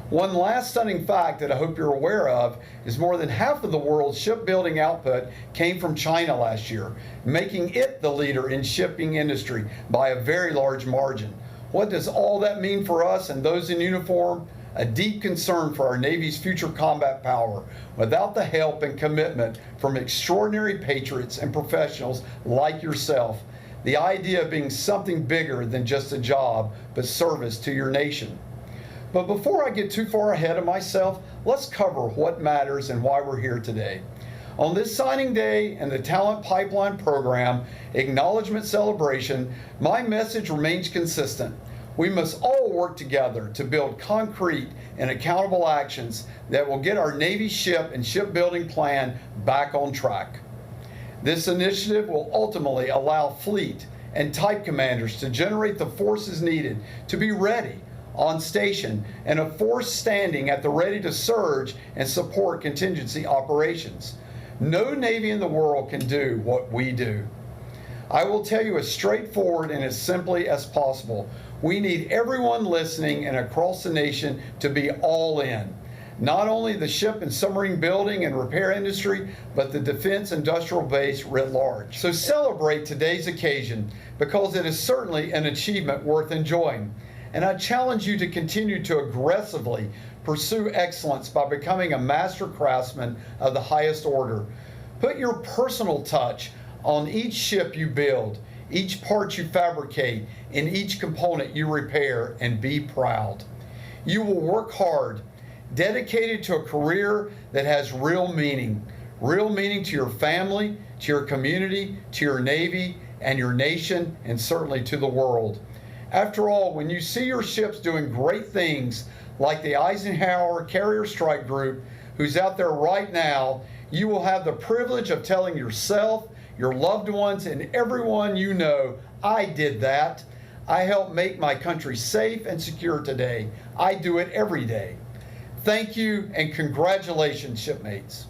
One last stunning fact that I hope you're aware of is more than half of the world's shipbuilding output came from China last year, making it the leader in shipping industry by a very large margin. What does all that mean for us and those in uniform? A deep concern for our Navy's future combat power. Without the help and commitment from extraordinary patriots and professionals like yourself, the idea of being something bigger than just a job, but service to your nation. But before I get too far ahead of myself, let's cover what matters and why we're here today. On this signing day and the Talent Pipeline Program Acknowledgement Celebration, my message remains consistent. We must all work together to build concrete and accountable actions that will get our Navy ship and shipbuilding plan back on track. This initiative will ultimately allow fleet and type commanders to generate the forces needed to be ready, on station, and a force standing at the ready to surge and support contingency operations. No Navy in the world can do what we do. I will tell you as straightforward and as simply as possible. We need everyone listening and across the nation to be all in. Not only the ship and submarine building and repair industry, but the defense industrial base writ large. So celebrate today's occasion because it is certainly an achievement worth enjoying. And I challenge you to continue to aggressively pursue excellence by becoming a master craftsman of the highest order. Put your personal touch on each ship you build, each part you fabricate, and each component you repair, and be proud. You will work hard, dedicated to a career that has real meaning to your family, to your community, to your Navy, and your nation, and certainly to the world. After all, when you see your ships doing great things like the Eisenhower Carrier Strike Group, who's out there right now, you will have the privilege of telling yourself, your loved ones, and everyone you know, I did that. I help make my country safe and secure today. I do it every day. Thank you and congratulations, shipmates.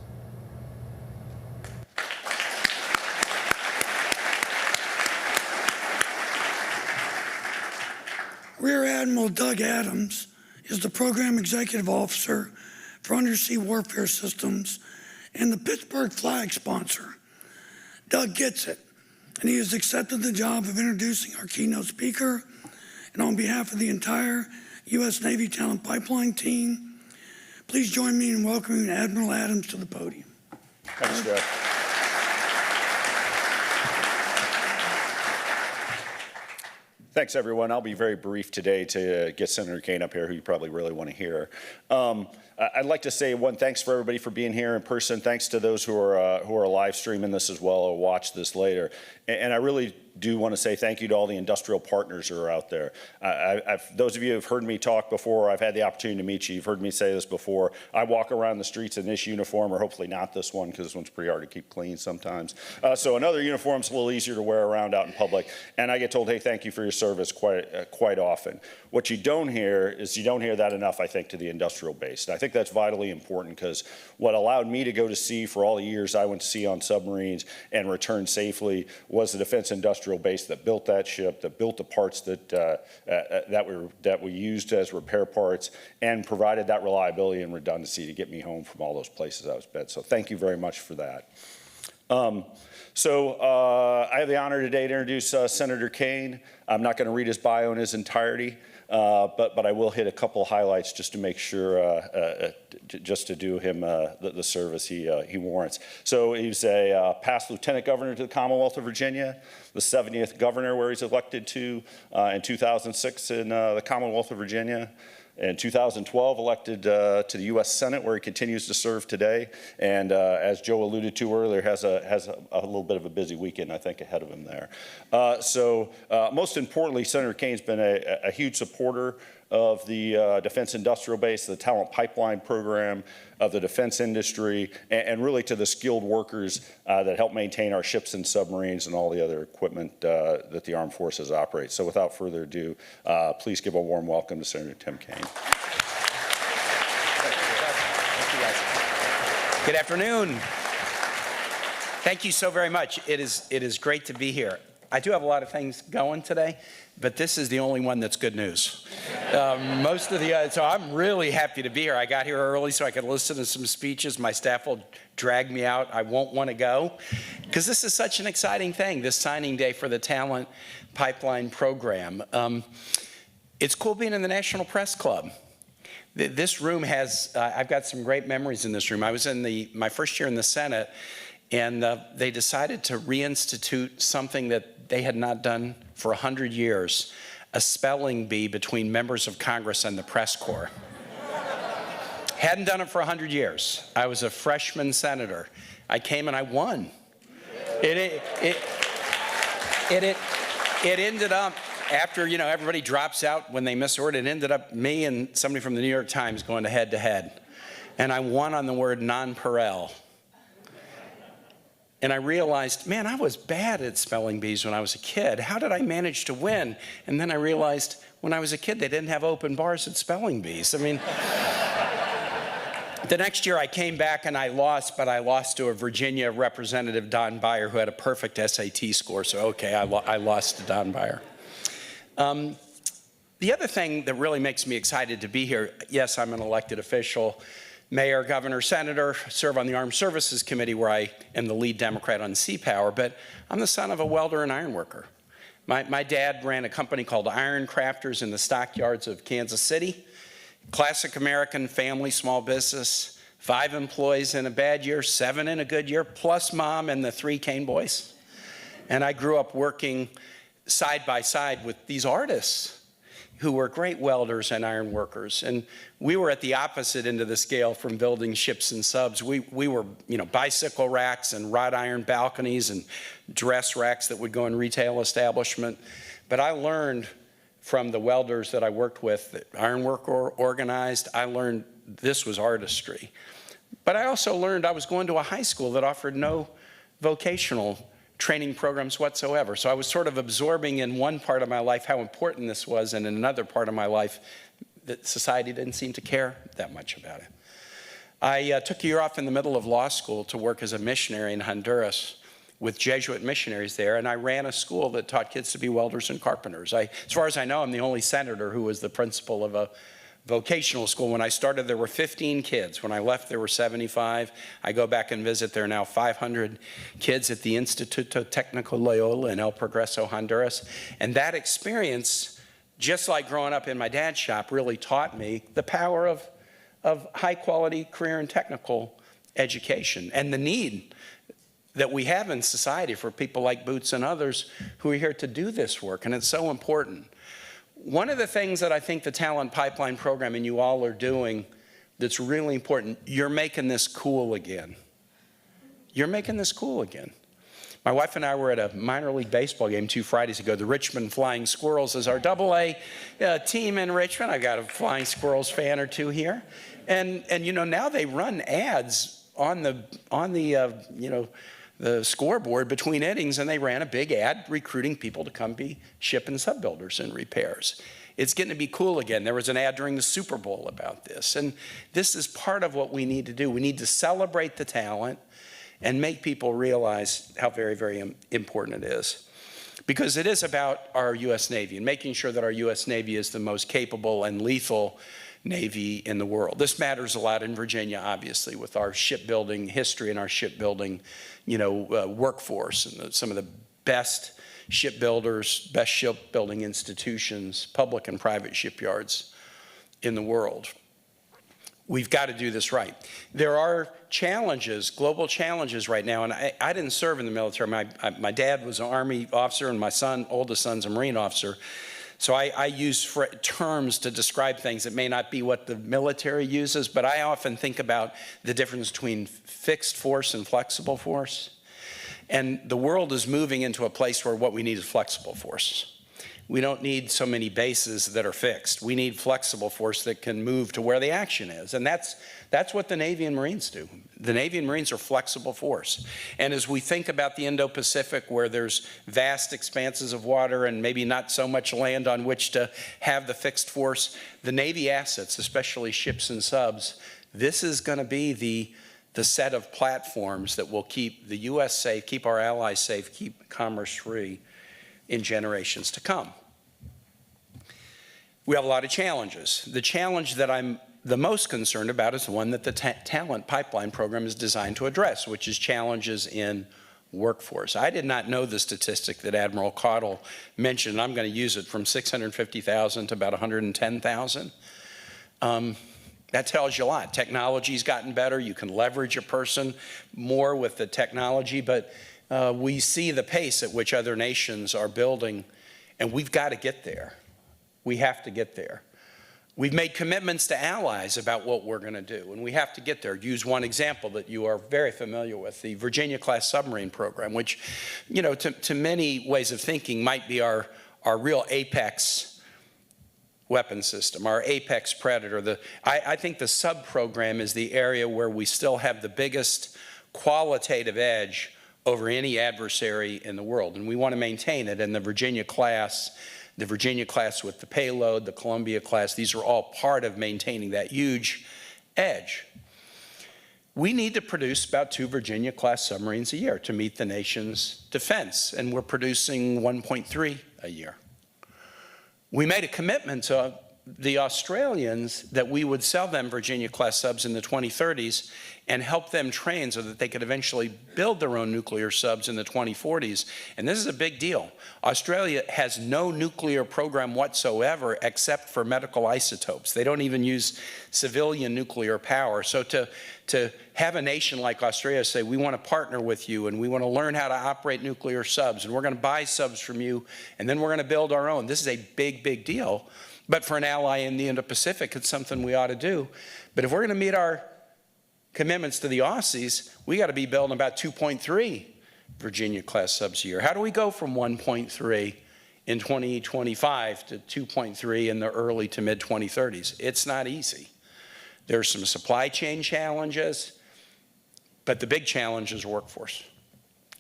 Rear Admiral Doug Adams is the Program Executive Officer for Undersea Warfare Systems and the Pittsburgh flag sponsor. Doug gets it, and he has accepted the job of introducing our keynote speaker. And on behalf of the entire U.S. Navy Talent Pipeline team, please join me in welcoming Admiral Adams to the podium. Thanks, Joe. Thanks, everyone. I'll be very brief today to get Senator Kaine up here, who you probably really want to hear. I'd like to say thanks for everybody for being here in person. Thanks to those who are live streaming this as well or watch this later. And I really do want to say thank you to all the industrial partners who are out there. Those of you who have heard me talk before, I've had the opportunity to meet you. You've heard me say this before. I walk around the streets in this uniform, or hopefully not this one, because this one's pretty hard to keep clean sometimes. So another uniform's a little easier to wear around out in public. And I get told, hey, thank you for your service quite often. What you don't hear is you don't hear that enough, I think, to the industrial base. And I think that's vitally important, because what allowed me to go to sea for all the years I went to sea on submarines and return safely was the defense industrial base that built that ship, that built the parts that we used as repair parts, and provided that reliability and redundancy to get me home from all those places I was bed. So thank you very much for that. I have the honor today to introduce Senator Kaine. I'm not going to read his bio in his entirety, but I will hit a couple highlights just to make sure, just to do him the service he warrants. So he's a past lieutenant governor to the Commonwealth of Virginia, the 70th governor where he's elected to in 2006 in the Commonwealth of Virginia. In 2012, elected to the U.S. Senate, where he continues to serve today. And as Joe alluded to earlier, has a little bit of a busy weekend, I think, ahead of him there. Most importantly, Senator Kaine's been a huge supporter of the defense industrial base, the talent pipeline program, of the defense industry, and really to the skilled workers that help maintain our ships and submarines and all the other equipment that the armed forces operate. So without further ado, please give a warm welcome to Senator Tim Kaine. Thank you, guys. Good afternoon. Thank you so very much. It is great to be here. I do have a lot of things going today, but this is the only one that's good news. So I'm really happy to be here. I got here early so I could listen to some speeches. My staff will drag me out. I won't want to go, because this is such an exciting thing, this signing day for the Talent Pipeline Program. It's cool being in the National Press Club. This room has, I've got some great memories in this room. I was in my first year in the Senate, and they decided to reinstitute something that they had not done for 100 years, a spelling bee between members of Congress and the press corps. Hadn't done it for 100 years. I was a freshman senator. I came and I won. It ended up, after everybody drops out when they miss a word, it ended up me and somebody from the New York Times going head to head. And I won on the word nonpareil. And I realized, man, I was bad at spelling bees when I was a kid. How did I manage to win? And then I realized when I was a kid, they didn't have open bars at spelling bees. I mean, the next year I came back and I lost, but I lost to a Virginia representative, Don Beyer, who had a perfect SAT score. So, okay, I lost to Don Beyer. The other thing that really makes me excited to be here, yes, I'm an elected official, mayor, governor, senator, serve on the Armed Services Committee where I am the lead Democrat on sea power, but I'm the son of a welder and iron worker. My dad ran a company called Iron Crafters in the stockyards of Kansas City. Classic American family small business, 5 employees in a bad year, 7 in a good year, plus mom and the 3 Kaine boys. And I grew up working side by side with these artists who were great welders and iron workers. And we were at the opposite end of the scale from building ships and subs. We were, bicycle racks and wrought iron balconies and dress racks that would go in retail establishment. But I learned from the welders that I worked with that ironwork organized. I learned this was artistry. But I also learned I was going to a high school that offered no vocational training programs whatsoever. So I was sort of absorbing in one part of my life how important this was, and in another part of my life that society didn't seem to care that much about it. I took a year off in the middle of law school to work as a missionary in Honduras with Jesuit missionaries there, and I ran a school that taught kids to be welders and carpenters. As far as I know, I'm the only senator who was the principal of a vocational school. When I started, there were 15 kids. When I left, there were 75. I go back and visit. There are now 500 kids at the Instituto Técnico Loyola in El Progreso, Honduras. And that experience, just like growing up in my dad's shop, really taught me the power of high-quality career and technical education and the need that we have in society for people like Boots and others who are here to do this work, and it's so important. One of the things that I think the Talent Pipeline program and you all are doing that's really important, you're making this cool again. You're making this cool again. My wife and I were at a minor league baseball game 2 Fridays ago. The Richmond Flying Squirrels is our AA team in Richmond. I've got a Flying Squirrels fan or two here. And you know, now they run ads on the scoreboard between innings, and they ran a big ad recruiting people to come be ship and sub builders and repairs. It's getting to be cool again. There was an ad during the Super Bowl about this. And this is part of what we need to do. We need to celebrate the talent and make people realize how very, very important it is. Because it is about our U.S. Navy and making sure that our U.S. Navy is the most capable and lethal Navy in the world. This matters a lot in Virginia, obviously, with our shipbuilding history and our shipbuilding, workforce and some of the best shipbuilders, best shipbuilding institutions, public and private shipyards in the world. We've got to do this right. There are challenges, global challenges right now, and I didn't serve in the military. My dad was an Army officer, and my oldest son's a Marine officer. So I use terms to describe things that may not be what the military uses, but I often think about the difference between fixed force and flexible force. And the world is moving into a place where what we need is flexible force. We don't need so many bases that are fixed. We need flexible force that can move to where the action is. And that's what the Navy and Marines do. The Navy and Marines are flexible force. And as we think about the Indo-Pacific, where there's vast expanses of water and maybe not so much land on which to have the fixed force, the Navy assets, especially ships and subs, this is going to be the set of platforms that will keep the U.S. safe, keep our allies safe, keep commerce free in generations to come. We have a lot of challenges. The challenge that I'm the most concerned about is the one that the Talent Pipeline program is designed to address, which is challenges in workforce. I did not know the statistic that Admiral Codle mentioned. I'm going to use it from 650,000 to about 110,000. That tells you a lot. Technology's gotten better. You can leverage a person more with the technology, but we see the pace at which other nations are building, and we've got to get there. We have to get there. We've made commitments to allies about what we're going to do, and we have to get there. Use one example that you are very familiar with, the Virginia-class submarine program, which, to many ways of thinking might be our real apex weapon system, our apex predator. I think the sub-program is the area where we still have the biggest qualitative edge over any adversary in the world, and we want to maintain it. And the Virginia class with the payload, the Columbia class, these are all part of maintaining that huge edge. We need to produce about 2 Virginia-class submarines a year to meet the nation's defense, and we're producing 1.3 a year. We made a commitment to the Australians that we would sell them Virginia-class subs in the 2030s and help them train so that they could eventually build their own nuclear subs in the 2040s. And this is a big deal. Australia has no nuclear program whatsoever except for medical isotopes. They don't even use civilian nuclear power. So to have a nation like Australia say, we want to partner with you and we want to learn how to operate nuclear subs and we're going to buy subs from you and then we're going to build our own. This is a big, big deal. But for an ally in the Indo-Pacific, it's something we ought to do. But if we're going to meet our commitments to the Aussies, we got to be building about 2.3 Virginia-class subs a year. How do we go from 1.3 in 2025 to 2.3 in the early to mid-2030s? It's not easy. There's some supply chain challenges, but the big challenge is workforce.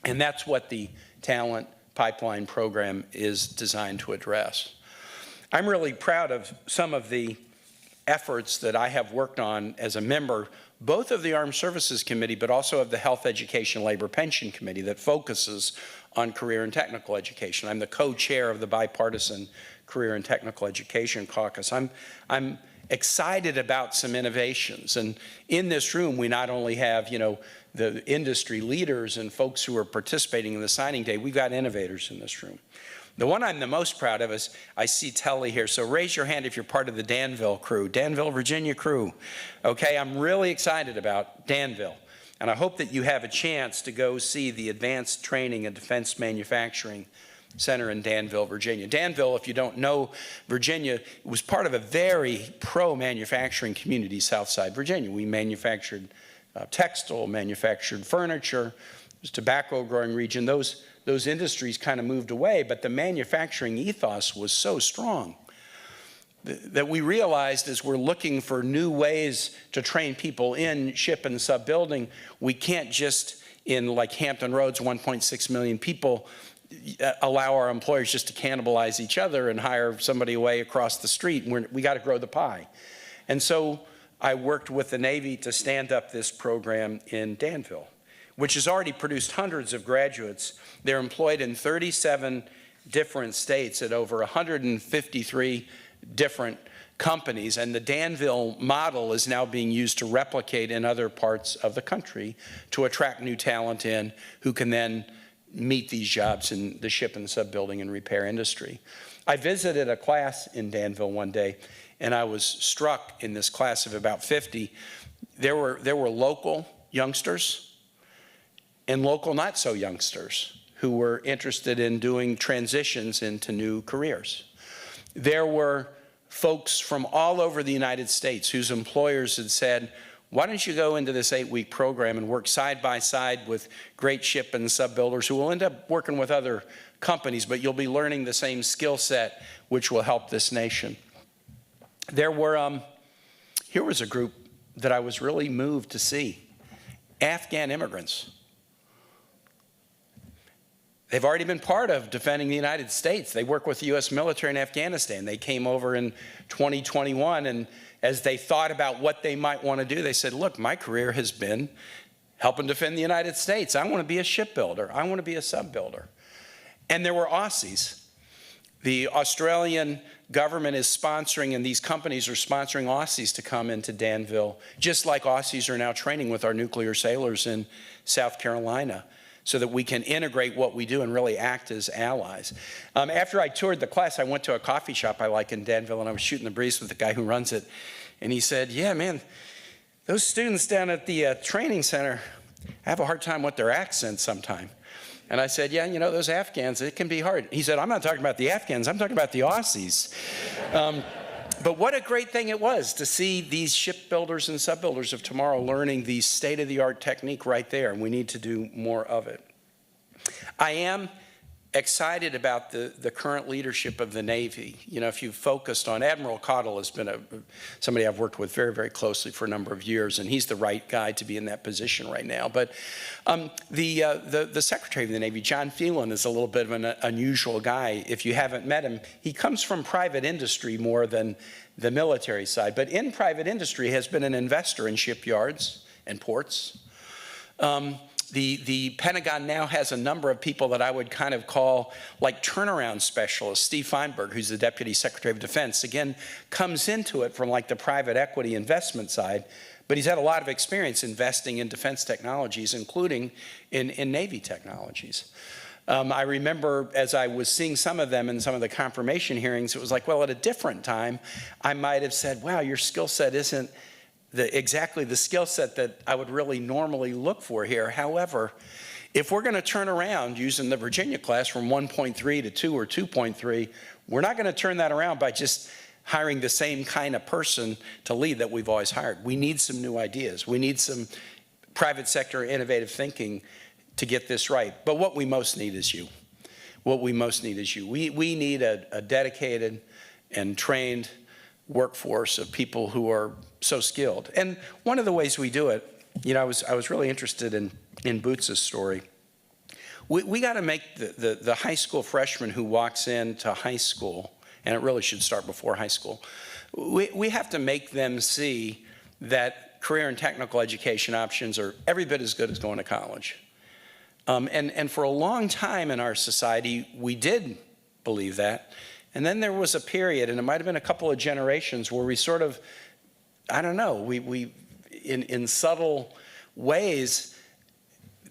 And that's what the Talent Pipeline program is designed to address. I'm really proud of some of the efforts that I have worked on as a member, both of the Armed Services Committee, but also of the Health, Education, Labor, Pension Committee that focuses on career and technical education. I'm the co-chair of the bipartisan Career and Technical Education Caucus. I'm excited about some innovations. And in this room, we not only have, the industry leaders and folks who are participating in the signing day, we've got innovators in this room. The one I'm the most proud of is, I see Telly here, so raise your hand if you're part of the Danville crew, Danville, Virginia crew. Okay, I'm really excited about Danville. And I hope that you have a chance to go see the Advanced Training and Defense Manufacturing Center in Danville, Virginia. Danville, if you don't know Virginia, was part of a very pro-manufacturing community, Southside Virginia. We manufactured textile, manufactured furniture. It was a tobacco growing region. Those industries kind of moved away, but the manufacturing ethos was so strong that we realized as we're looking for new ways to train people in ship and sub building, we can't just, in like Hampton Roads, 1.6 million people, allow our employers just to cannibalize each other and hire somebody away across the street. We got to grow the pie. And so I worked with the Navy to stand up this program in Danville, which has already produced hundreds of graduates. They're employed in 37 different states at over 153 different companies, and the Danville model is now being used to replicate in other parts of the country to attract new talent in who can then meet these jobs in the ship and sub building and repair industry. I visited a class in Danville one day, and I was struck in this class of about 50. There were local youngsters and local not so youngsters who were interested in doing transitions into new careers. There were folks from all over the United States whose employers had said, why don't you go into this 8-week program and work side by side with great ship and sub builders who will end up working with other companies, but you'll be learning the same skill set which will help this nation. There were, here was a group that I was really moved to see, Afghan immigrants. They've already been part of defending the United States. They work with the US military in Afghanistan. They came over in 2021, and as they thought about what they might want to do, they said, look, my career has been helping defend the United States. I want to be a shipbuilder. I want to be a sub builder. And there were Aussies. The Australian government is sponsoring, and these companies are sponsoring Aussies to come into Danville, just like Aussies are now training with our nuclear sailors in South Carolina, so that we can integrate what we do and really act as allies. After I toured the class, I went to a coffee shop I like in Danville, and I was shooting the breeze with the guy who runs it. And he said, yeah, man, those students down at the training center, I have a hard time with their accents sometimes. And I said, yeah, those Afghans, it can be hard. He said, I'm not talking about the Afghans, I'm talking about the Aussies. But what a great thing it was to see these shipbuilders and sub-builders of tomorrow learning the state-of-the-art technique right there, and we need to do more of it. I am excited about the current leadership of the Navy. If you've focused on, Admiral Codle has been somebody I've worked with very, very closely for a number of years, and he's the right guy to be in that position right now. But the Secretary of the Navy, John Phelan, is a little bit of an unusual guy. If you haven't met him, he comes from private industry more than the military side, but in private industry has been an investor in shipyards and ports. The Pentagon now has a number of people that I would kind of call like turnaround specialists. Steve Feinberg, who's the Deputy Secretary of Defense, again, comes into it from like the private equity investment side, but he's had a lot of experience investing in defense technologies, including in Navy technologies. I remember as I was seeing some of them in some of the confirmation hearings, it was like, well, at a different time, I might have said, wow, your skill set isn't exactly the skill set that I would really normally look for here. However, if we're going to turn around using the Virginia class from 1.3 to 2 or 2.3, we're not going to turn that around by just hiring the same kind of person to lead that we've always hired. We need some new ideas. We need some private sector innovative thinking to get this right. But what we most need is you. What we most need is you. We need a dedicated and trained workforce of people who are so skilled. And one of the ways we do it, I was really interested in Boots' story. We got to make the high school freshman who walks into high school, and it really should start before high school, we have to make them see that career and technical education options are every bit as good as going to college. And for a long time in our society, we did believe that. And then there was a period, and it might have been a couple of generations, where we sort of, I don't know, we in subtle ways,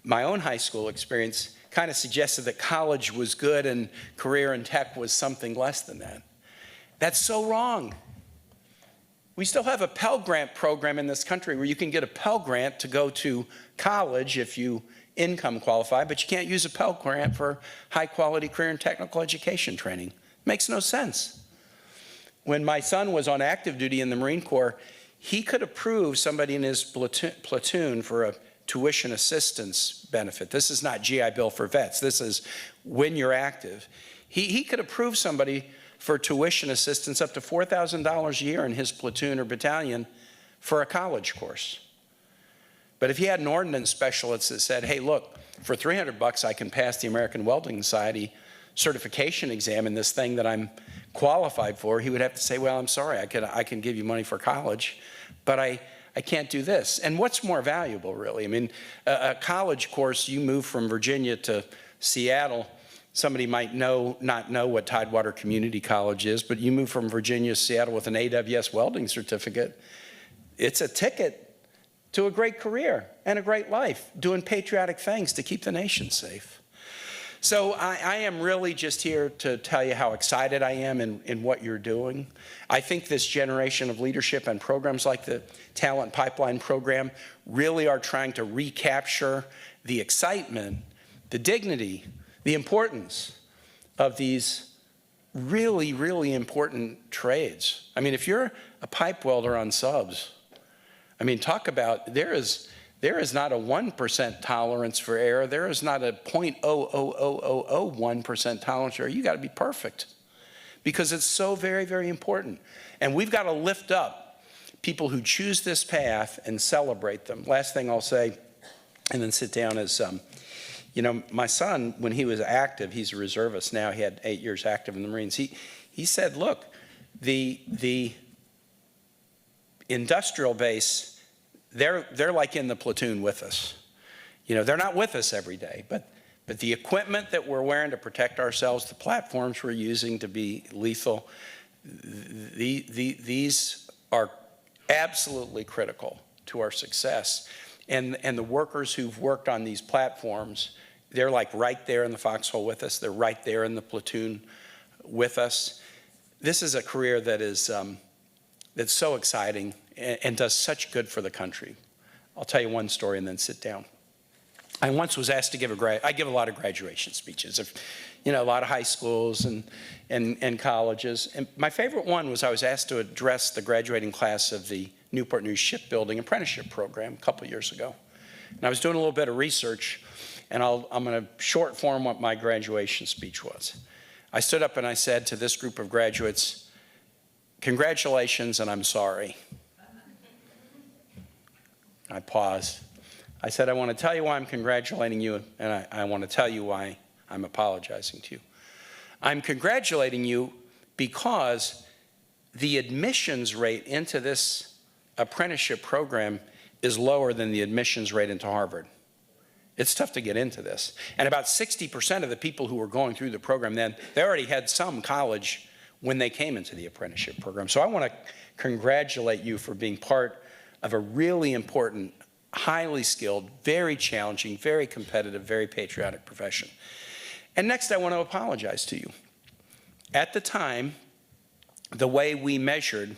my own high school experience kind of suggested that college was good and career and tech was something less than that. That's so wrong. We still have a Pell Grant program in this country where you can get a Pell Grant to go to college if you income qualify, but you can't use a Pell Grant for high quality career and technical education training. Makes no sense. When my son was on active duty in the Marine Corps, he could approve somebody in his platoon for a tuition assistance benefit. This is not GI Bill for vets. This is when you're active. He could approve somebody for tuition assistance up to $4,000 a year in his platoon or battalion for a college course. But if he had an ordnance specialist that said, hey, look, for $300 I can pass the American Welding Society certification exam in this thing that I'm qualified for, he would have to say, well, I'm sorry, I can give you money for college, but I can't do this. And what's more valuable, really? I mean, a college course, you move from Virginia to Seattle, somebody might not know what Tidewater Community College is, but you move from Virginia to Seattle with an AWS welding certificate, it's a ticket to a great career and a great life, doing patriotic things to keep the nation safe. So I am really just here to tell you how excited I am in what you're doing. I think this generation of leadership and programs like the Talent Pipeline program really are trying to recapture the excitement, the dignity, the importance of these really, really important trades. I mean, if you're a pipe welder on subs, I mean, talk about, there is not a 1% tolerance for error. There is not a 0.00001% tolerance for error. You got to be perfect because it's so very, very important. And we've got to lift up people who choose this path and celebrate them. Last thing I'll say, and then sit down, is, you know, my son, when he was active, he's a reservist now. He had 8 years active in the Marines. He said, look, the industrial base, they're like in the platoon with us. You know, they're not with us every day, but the equipment that we're wearing to protect ourselves, the platforms we're using to be lethal, these are absolutely critical to our success. And the workers who've worked on these platforms, they're like right there in the foxhole with us. They're right there in the platoon with us. This is a career that is that's so exciting and does such good for the country. I'll tell you one story and then sit down. I once was asked to give I give a lot of graduation speeches, you know, a lot of high schools and colleges. And my favorite one was I was asked to address the graduating class of the Newport News Shipbuilding Apprenticeship Program a couple years ago. And I was doing a little bit of research, and I'm going to short form what my graduation speech was. I stood up and I said to this group of graduates, congratulations, and I'm sorry. I paused. I said, I want to tell you why I'm congratulating you, and I want to tell you why I'm apologizing to you. I'm congratulating you because the admissions rate into this apprenticeship program is lower than the admissions rate into Harvard. It's tough to get into this. And about 60% of the people who were going through the program then, they already had some college when they came into the apprenticeship program. So I want to congratulate you for being part of a really important, highly skilled, very challenging, very competitive, very patriotic profession. And next, I want to apologize to you. At the time, the way we measured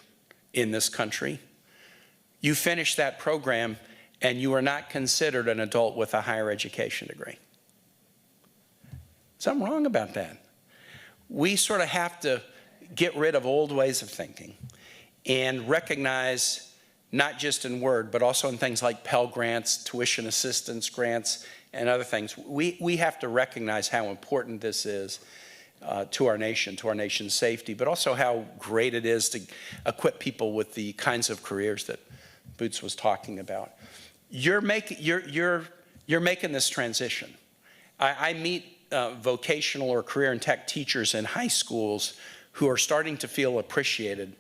in this country, you finished that program and you were not considered an adult with a higher education degree. Something wrong about that. We sort of have to get rid of old ways of thinking and recognize, not just in word, but also in things like Pell Grants, tuition assistance grants, and other things. We have to recognize how important this is to our nation, to our nation's safety, but also how great it is to equip people with the kinds of careers that Boots was talking about. You're making this transition. I meet vocational or career and tech teachers in high schools who are starting to feel appreciated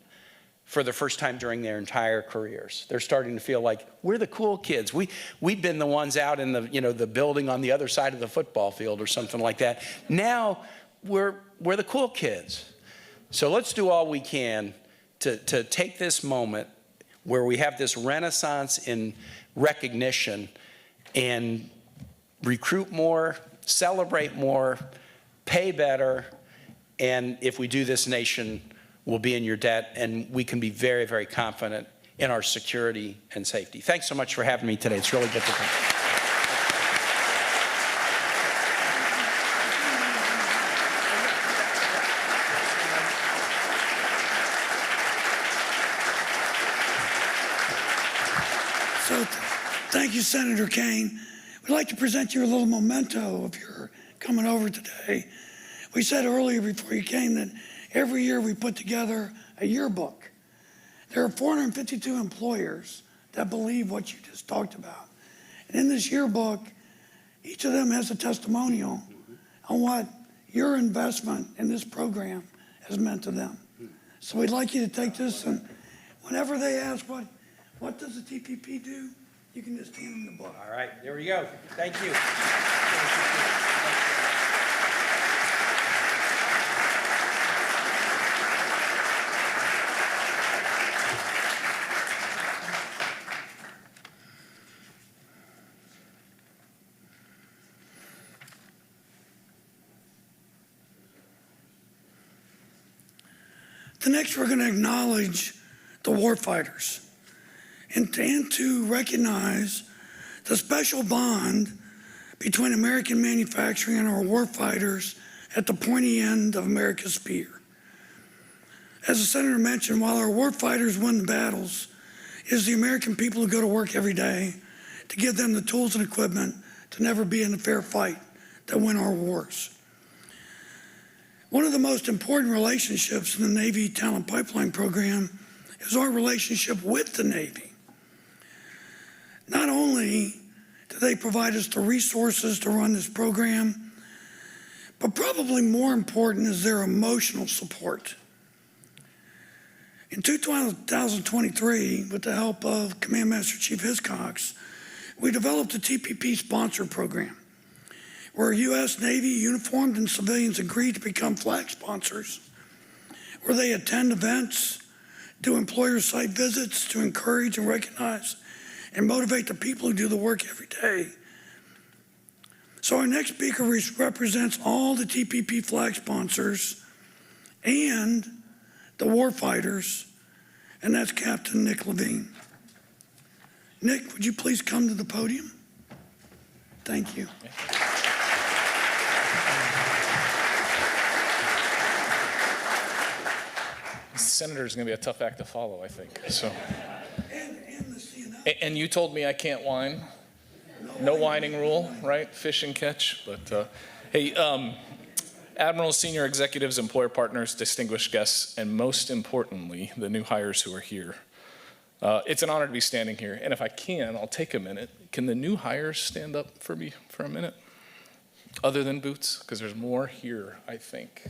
for the first time during their entire careers. They're starting to feel like, we're the cool kids. We've been the ones out in the building on the other side of the football field or something like that. Now we're the cool kids. So let's do all we can to take this moment where we have this renaissance in recognition and recruit more, celebrate more, pay better, and if we do, this nation will be in your debt, and we can be very, very confident in our security and safety. Thanks so much for having me today. It's really good to come. So thank you, Senator Kaine. We'd like to present you a little memento of your coming over today. We said earlier before you came that every year we put together a yearbook. There are 452 employers that believe what you just talked about. And in this yearbook, each of them has a testimonial on what your investment in this program has meant to them. So we'd like you to take this, and whenever they ask what does the TPP do, you can just hand them the book. All right, there we go. Thank you. Next, we're going to acknowledge the warfighters and to recognize the special bond between American manufacturing and our warfighters at the pointy end of America's spear. As the Senator mentioned, while our warfighters win the battles, it is the American people who go to work every day to give them the tools and equipment to never be in a fair fight that win our wars. One of the most important relationships in the Navy Talent Pipeline Program is our relationship with the Navy. Not only do they provide us the resources to run this program, but probably more important is their emotional support. In 2023, with the help of Command Master Chief Hiscox, we developed a TPP sponsor program, where U.S. Navy uniformed and civilians agreed to become flag sponsors, where they attend events, do employer site visits to encourage and recognize and motivate the people who do the work every day. So our next speaker represents all the TPP flag sponsors and the warfighters, and that's Captain Nick Levine. Nick, would you please come to the podium? Thank you. Senator is going to be a tough act to follow, I think. So, and you told me I can't whine. No whining rule, right? Fish and catch. But hey, Admiral, senior executives, employer partners, distinguished guests, and most importantly, the new hires who are here. It's an honor to be standing here. And if I can, I'll take a minute. Can the new hires stand up for me for a minute? Other than boots, because there's more here, I think.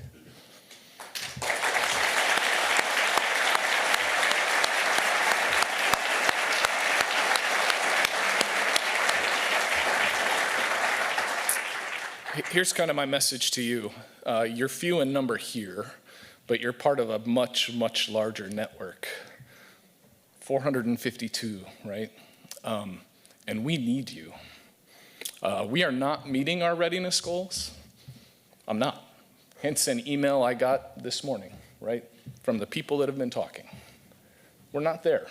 Here's kind of my message to you. You're few in number here, but you're part of a much, much larger network. 452, right? And we need you. We are not meeting our readiness goals. I'm not. Hence an email I got this morning, right? From the people that have been talking. We're not there,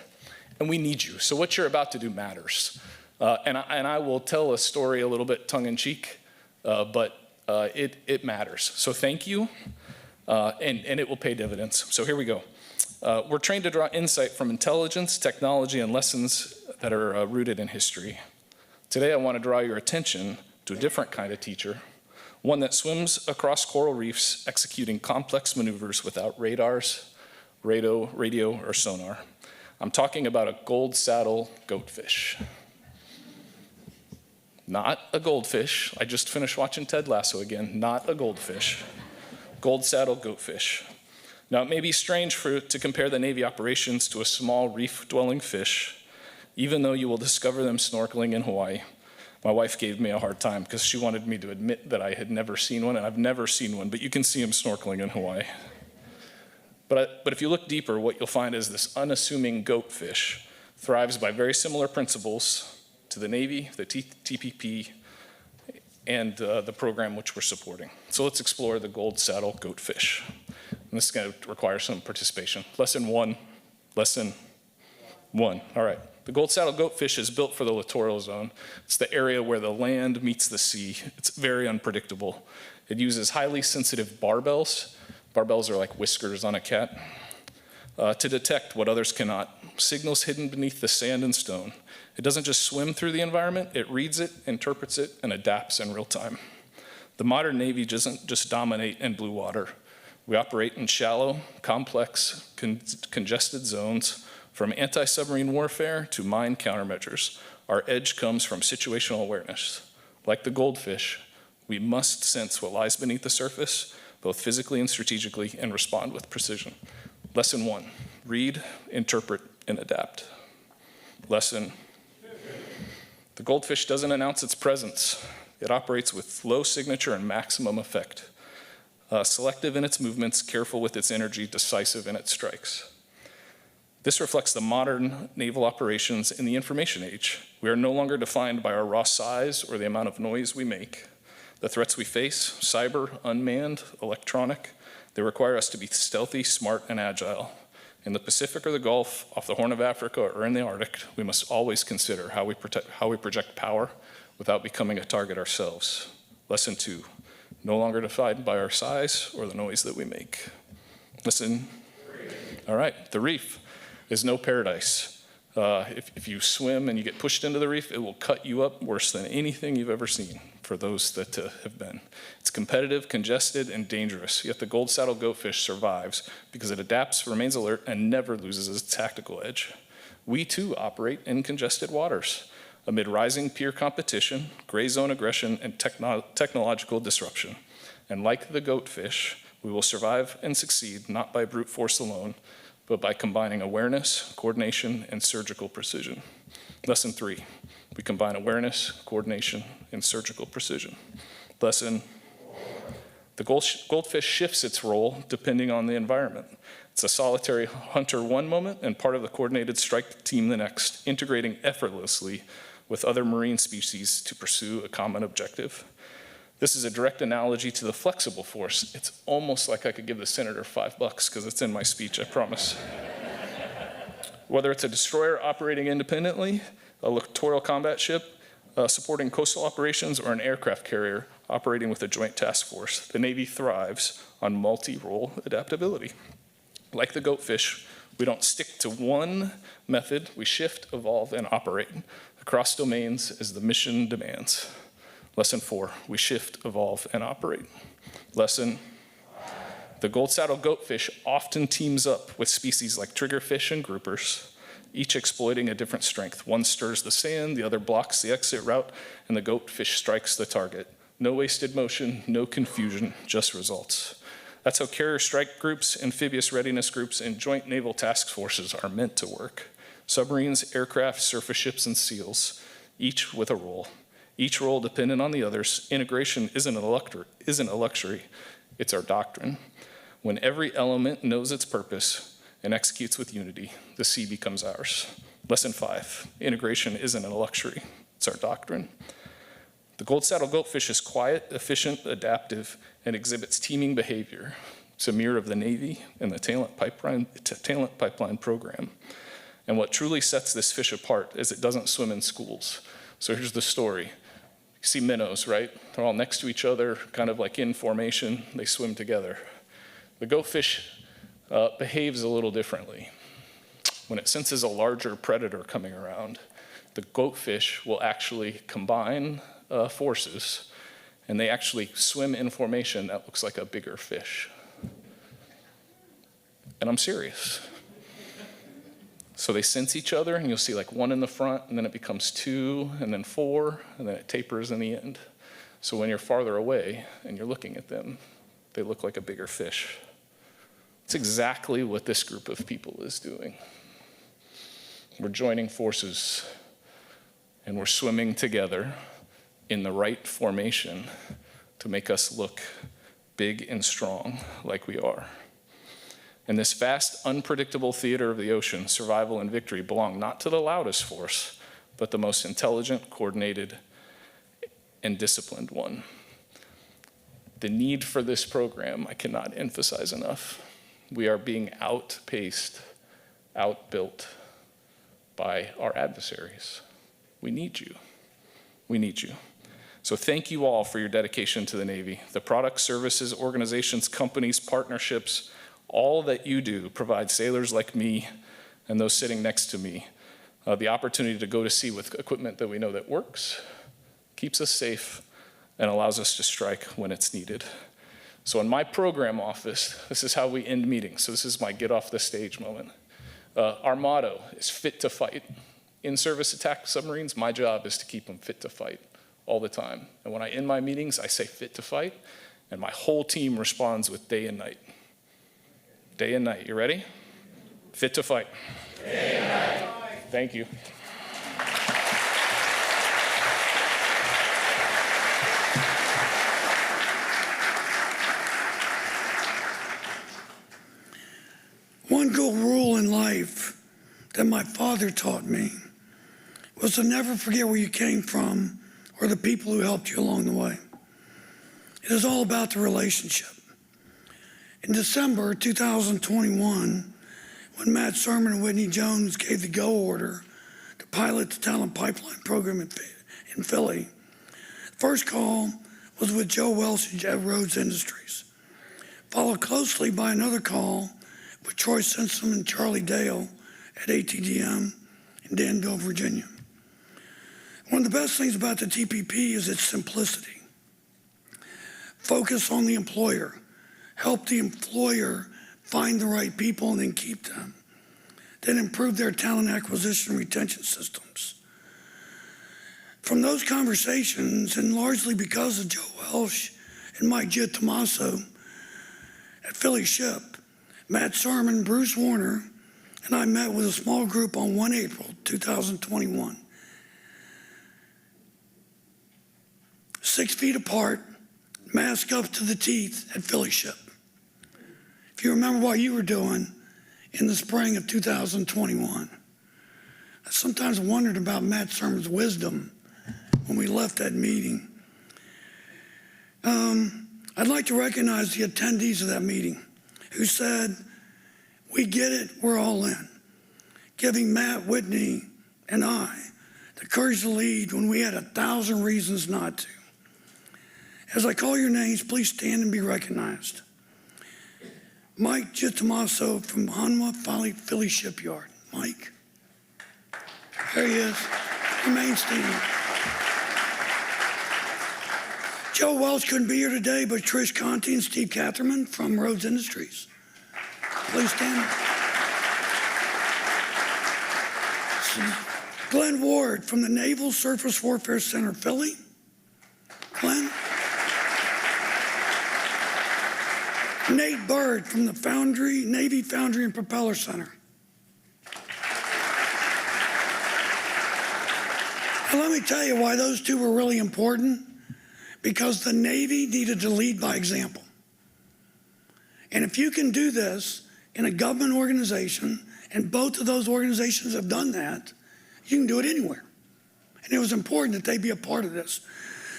and we need you. So what you're about to do matters. And I will tell a story a little bit tongue-in-cheek, but it matters. So thank you, and it will pay dividends. So here we go. We're trained to draw insight from intelligence, technology, and lessons that are rooted in history. Today I want to draw your attention to a different kind of teacher, one that swims across coral reefs executing complex maneuvers without radars, radio, or sonar. I'm talking about a gold saddle goatfish. Not a goldfish. I just finished watching Ted Lasso again. Not a goldfish. Gold saddle goatfish. Now, it may be strange to compare the Navy operations to a small reef-dwelling fish, even though you will discover them snorkeling in Hawaii. My wife gave me a hard time because she wanted me to admit that I had never seen one, and I've never seen one, but you can see them snorkeling in Hawaii. But if you look deeper, what you'll find is this unassuming goatfish thrives by very similar principles to the Navy, the TPP, and the program which we're supporting. So let's explore the gold saddle goatfish. And this is going to require some participation. Lesson one. All right. The gold saddle goatfish is built for the littoral zone. It's the area where the land meets the sea. It's very unpredictable. It uses highly sensitive barbells. Barbells are like whiskers on a cat, to detect what others cannot. Signals hidden beneath the sand and stone. It doesn't just swim through the environment, it reads it, interprets it, and adapts in real time. The modern Navy doesn't just dominate in blue water. We operate in shallow, complex, congested zones, from anti-submarine warfare to mine countermeasures. Our edge comes from situational awareness. Like the goldfish, we must sense what lies beneath the surface, both physically and strategically, and respond with precision. Lesson one, read, interpret, and adapt. Lesson, the goldfish doesn't announce its presence. It operates with low signature and maximum effect. Selective in its movements, careful with its energy, decisive in its strikes. This reflects the modern naval operations in the information age. We are no longer defined by our raw size or the amount of noise we make. The threats we face, cyber, unmanned, electronic, they require us to be stealthy, smart, and agile. In the Pacific or the Gulf, off the Horn of Africa, or in the Arctic, we must always consider how we project power without becoming a target ourselves. Lesson two, no longer defined by our size or the noise that we make. Listen. All right, the reef is no paradise. If you swim and you get pushed into the reef, it will cut you up worse than anything you've ever seen, for those that have been. It's competitive, congested, and dangerous, yet the gold saddle goatfish survives because it adapts, remains alert, and never loses its tactical edge. We too operate in congested waters, amid rising peer competition, gray zone aggression, and technological disruption. And like the goatfish, we will survive and succeed not by brute force alone, but by combining awareness, coordination, and surgical precision. Lesson three, we combine awareness, coordination, and surgical precision. Lesson, the goldfish shifts its role depending on the environment. It's a solitary hunter one moment and part of the coordinated strike team the next, integrating effortlessly with other marine species to pursue a common objective. This is a direct analogy to the flexible force. It's almost like I could give the senator $5 because it's in my speech, I promise. Whether it's a destroyer operating independently, a littoral combat ship supporting coastal operations, or an aircraft carrier operating with a joint task force, the Navy thrives on multi-role adaptability. Like the goatfish, we don't stick to one method. We shift, evolve, and operate across domains as the mission demands. Lesson four, we shift, evolve, and operate. Lesson, the gold saddle goatfish often teams up with species like triggerfish and groupers, each exploiting a different strength. One stirs the sand, the other blocks the exit route, and the goatfish strikes the target. No wasted motion, no confusion, just results. That's how carrier strike groups, amphibious readiness groups, and joint naval task forces are meant to work. Submarines, aircraft, surface ships, and SEALs, each with a role. Each role dependent on the others. Integration isn't a luxury, it's our doctrine. When every element knows its purpose and executes with unity, the sea becomes ours. Lesson five, integration isn't a luxury, it's our doctrine. The gold saddle goatfish is quiet, efficient, adaptive, and exhibits teaming behavior. It's a mirror of the Navy and the talent pipeline program. And what truly sets this fish apart is it doesn't swim in schools. So here's the story. You see minnows, right? They're all next to each other, kind of like in formation. They swim together. The goatfish behaves a little differently. When it senses a larger predator coming around, the goatfish will actually combine forces, and they actually swim in formation that looks like a bigger fish. And I'm serious. So they sense each other, and you'll see like one in the front, and then it becomes two, and then four, and then it tapers in the end. So when you're farther away and you're looking at them, they look like a bigger fish. It's exactly what this group of people is doing. We're joining forces, and we're swimming together in the right formation to make us look big and strong like we are. In this vast, unpredictable theater of the ocean, survival and victory belong not to the loudest force, but the most intelligent, coordinated, and disciplined one. The need for this program, I cannot emphasize enough. We are being outpaced, outbuilt by our adversaries. We need you. We need you. So thank you all for your dedication to the Navy. The products, services, organizations, companies, partnerships, all that you do provides sailors like me and those sitting next to me the opportunity to go to sea with equipment that we know that works, keeps us safe, and allows us to strike when it's needed. So in my program office, this is how we end meetings. So this is my get off the stage moment. Our motto is fit to fight. In-service attack submarines, my job is to keep them fit to fight all the time. And when I end my meetings, I say fit to fight, and my whole team responds with day and night. Day and night, you ready? Fit to fight. Day and night. Thank you. One good rule in life that my father taught me was to never forget where you came from or the people who helped you along the way. It is all about the relationship. In December 2021, when Matt Surman and Whitney Jones gave the go order to pilot the Talent Pipeline program in Philly, the first call was with Joe Welch at Rhodes Industries, followed closely by another call with Troy Simpson and Charlie Dale at ATDM in Danville, Virginia. One of the best things about the TPP is its simplicity. Focus on the employer. Help the employer find the right people and then keep them. Then improve their talent acquisition and retention systems. From those conversations, and largely because of Joe Welch and Mike Giattomaso at Philly Ship, Matt Surman, Bruce Warner, and I met with a small group on 1 April 2021. 6 feet apart, mask up to the teeth at Philly Ship. If you remember what you were doing in the spring of 2021, I sometimes wondered about Matt Surman's wisdom when we left that meeting. I'd like to recognize the attendees of that meeting who said, "We get it, we're all in," giving Matt, Whitney, and I the courage to lead when we had 1,000 reasons not to. As I call your names, please stand and be recognized. Mike Giattomaso from Hanwha Philly Shipyard. Mike. There he is. Remain standing. Joe Welch couldn't be here today, but Trish Conti and Steve Catherman from Rhodes Industries. Please stand. Glenn Ward from the Naval Surface Warfare Center, Philly. Glenn. Nate Bird from the Navy Foundry and Propeller Center. And let me tell you why those two were really important. Because the Navy needed to lead by example. And if you can do this in a government organization, and both of those organizations have done that, you can do it anywhere. And it was important that they be a part of this.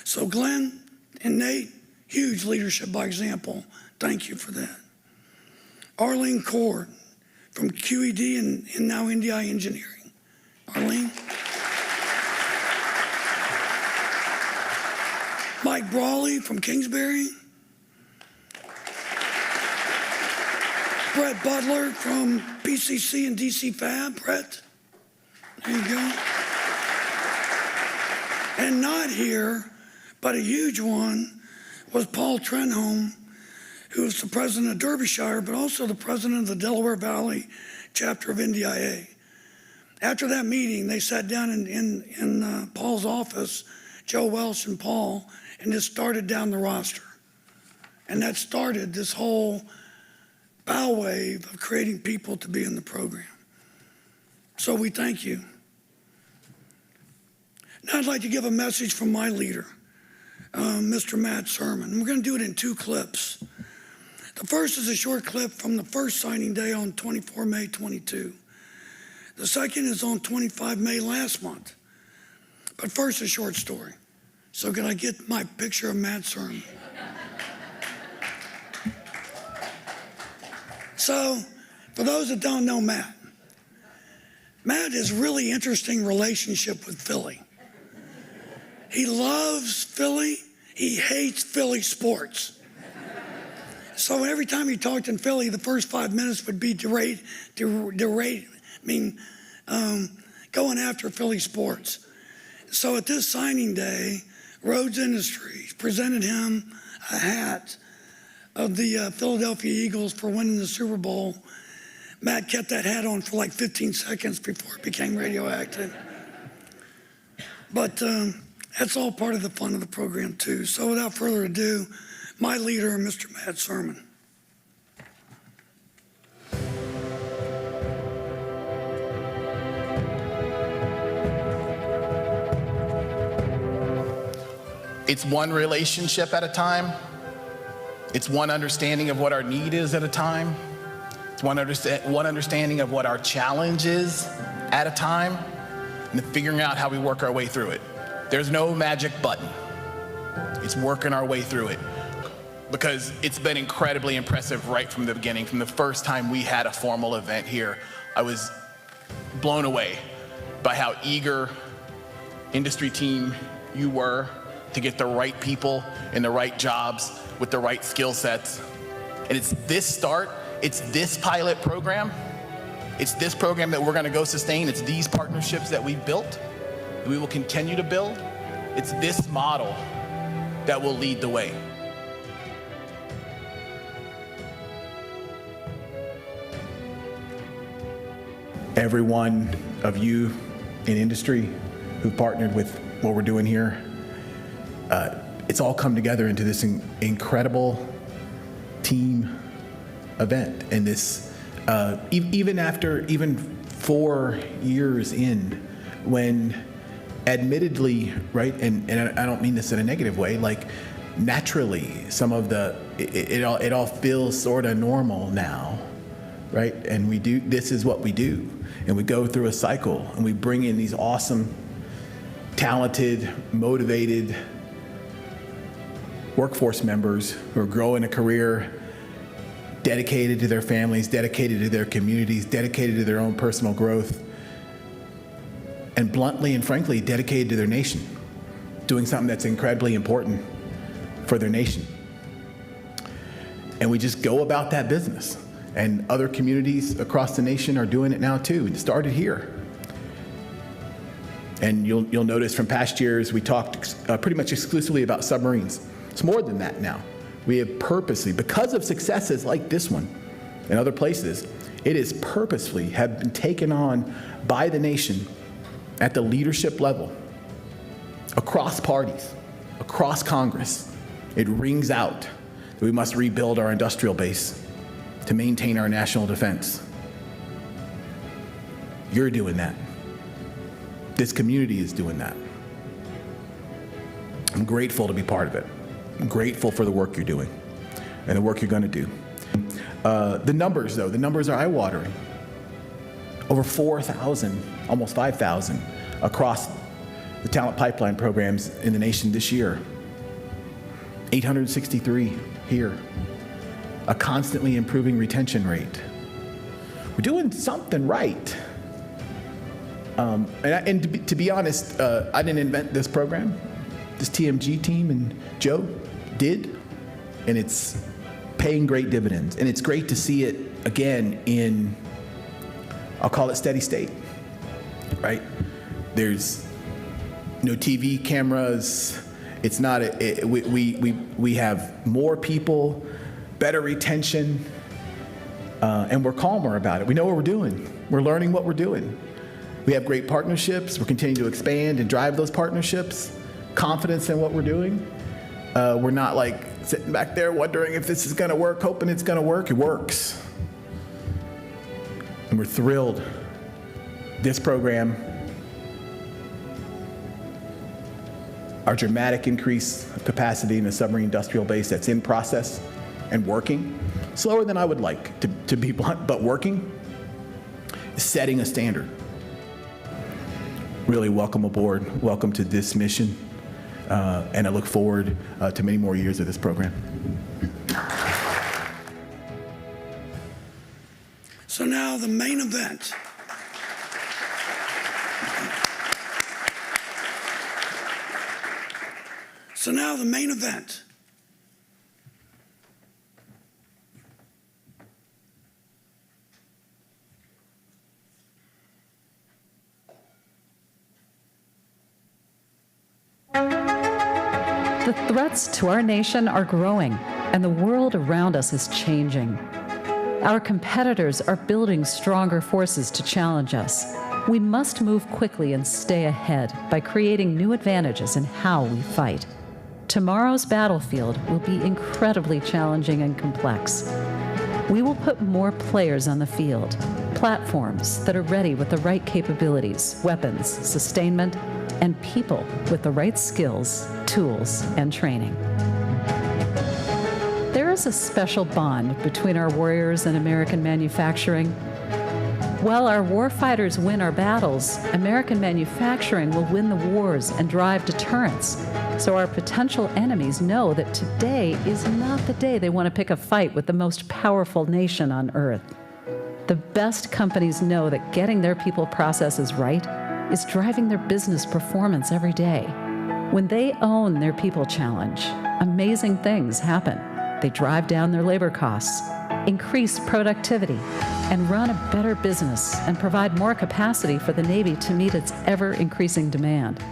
So Glenn and Nate, huge leadership by example. Thank you for that. Arlene Cord from QED and now NDI Engineering. Arlene. Mike Brawley from Kingsbury. Brett Butler from PCC and DC Fab. Brett, there you go. And not here, but a huge one, was Paul Trenholm, who was the president of Derbyshire, but also the president of the Delaware Valley chapter of NDIA. After that meeting, they sat down in Paul's office, Joe Welsh and Paul, and just started down the roster. And that started this whole bow wave of creating people to be in the program. So we thank you. Now I'd like to give a message from my leader, Mr. Matt Surman. We're going to do it in 2 clips. The first is a short clip from the first signing day on 24 May 22. The second is on 25 May last month. But first, a short story. So can I get my picture of Matt Surman? So, for those that don't know Matt has a really interesting relationship with Philly. He loves Philly. He hates Philly sports. So every time he talked in Philly, the first 5 minutes would be going after Philly sports. So at this signing day, Rhodes Industries presented him a hat of the Philadelphia Eagles for winning the Super Bowl. Matt kept that hat on for like 15 seconds before it became radioactive. But that's all part of the fun of the program too. So without further ado, my leader, Mr. Matt Surman. It's one relationship at a time. It's one understanding of what our need is at a time. It's one understanding of what our challenge is at a time, and then figuring out how we work our way through it. There's no magic button. It's working our way through it, because it's been incredibly impressive right from the beginning. From the first time we had a formal event here, I was blown away by how eager industry team you were to get the right people in the right jobs with the right skill sets. And it's this pilot program, it's this program that we're gonna go sustain. It's these partnerships that we've built, that we will continue to build. It's this model that will lead the way. Every one of you in industry who partnered with what we're doing here, it's all come together into this incredible team event. And this, even 4 years in, when admittedly, right, and I don't mean this in a negative way, like naturally some of it all feels sort of normal now, right? And this is what we do. And we go through a cycle and we bring in these awesome, talented, motivated workforce members who are growing a career, dedicated to their families, dedicated to their communities, dedicated to their own personal growth, and bluntly and frankly, dedicated to their nation, doing something that's incredibly important for their nation. And we just go about that business. And other communities across the nation are doing it now too. It started here. And you'll notice from past years, we talked pretty much exclusively about submarines. It's more than that now. We have purposely, because of successes like this one and other places, it is purposefully have been taken on by the nation at the leadership level, across parties, across Congress. It rings out that we must rebuild our industrial base to maintain our national defense. You're doing that. This community is doing that. I'm grateful to be part of it. I'm grateful for the work you're doing and the work you're going to do. The numbers, though, the numbers are eye-watering. Over 4,000, almost 5,000 across the talent pipeline programs in the nation this year. 863 here. A constantly improving retention rate. We're doing something right. And to be honest, I didn't invent this program. This TMG team and Joe did, and it's paying great dividends. And it's great to see it again in, I'll call it steady state, right? There's no TV cameras. It's not, we have more people, better retention, and we're calmer about it. We know what we're doing. We're learning what we're doing. We have great partnerships. We're continuing to expand and drive those partnerships. Confidence in what we're doing. We're not like sitting back there wondering if this is going to work, hoping it's going to work. It works. And we're thrilled. This program, our dramatic increase of capacity in the submarine industrial base that's in process and working, slower than I would like, to be blunt, but working, is setting a standard. Really welcome aboard. Welcome to this mission. And I look forward to many more years of this program. So now the main event. So now the main event. The threats to our nation are growing, and the world around us is changing. Our competitors are building stronger forces to challenge us. We must move quickly and stay ahead by creating new advantages in how we fight. Tomorrow's battlefield will be incredibly challenging and complex. We will put more players on the field, platforms that are ready with the right capabilities, weapons, sustainment, and people with the right skills, tools, and training. There is a special bond between our warriors and American manufacturing. While our warfighters win our battles, American manufacturing will win the wars and drive deterrence. So our potential enemies know that today is not the day they want to pick a fight with the most powerful nation on earth. The best companies know that getting their people processes right is driving their business performance every day. When they own their people challenge, amazing things happen. They drive down their labor costs, increase productivity, and run a better business and provide more capacity for the Navy to meet its ever-increasing demand.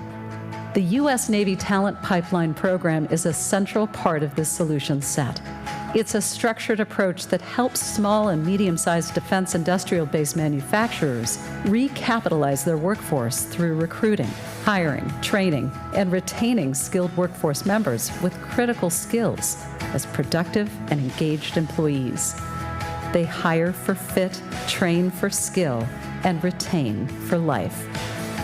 The U.S. Navy Talent Pipeline Program is a central part of this solution set. It's a structured approach that helps small and medium-sized defense industrial-based manufacturers recapitalize their workforce through recruiting, hiring, training, and retaining skilled workforce members with critical skills as productive and engaged employees. They hire for fit, train for skill, and retain for life.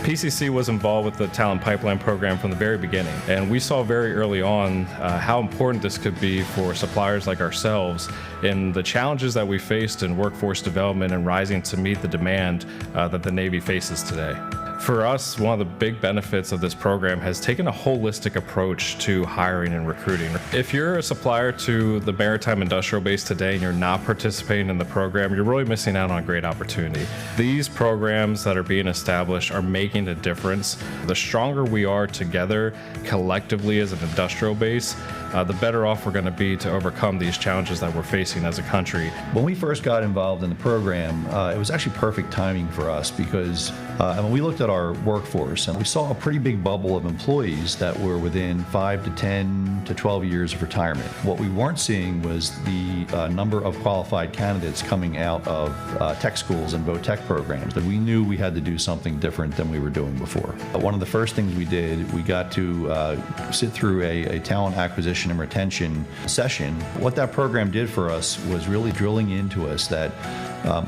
PCC was involved with the Talent Pipeline program from the very beginning, and we saw very early on how important this could be for suppliers like ourselves in the challenges that we faced in workforce development and rising to meet the demand that the Navy faces today. For us, one of the big benefits of this program has taken a holistic approach to hiring and recruiting. If you're a supplier to the maritime industrial base today and you're not participating in the program, you're really missing out on a great opportunity. These programs that are being established are making a difference. The stronger we are together collectively as an industrial base, the better off we're going to be to overcome these challenges that we're facing as a country. When we first got involved in the program, it was actually perfect timing for us because when we looked at our workforce and we saw a pretty big bubble of employees that were within 5 to 10 to 12 years of retirement. What we weren't seeing was the number of qualified candidates coming out of tech schools and vo-tech programs. And we knew we had to do something different than we were doing before. One of the first things we did, we got to sit through a talent acquisition and retention session. What that program did for us was really drilling into us that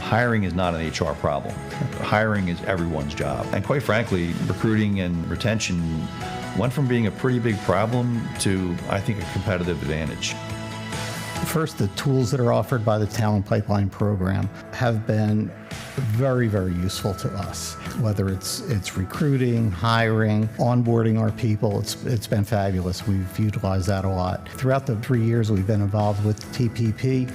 hiring is not an HR problem. Hiring is everyone's job. And quite frankly, recruiting and retention went from being a pretty big problem to, I think, a competitive advantage. First, the tools that are offered by the Talent Pipeline program have been very, very useful to us. Whether it's recruiting, hiring, onboarding our people, it's been fabulous. We've utilized that a lot. Throughout the 3 years we've been involved with TPP,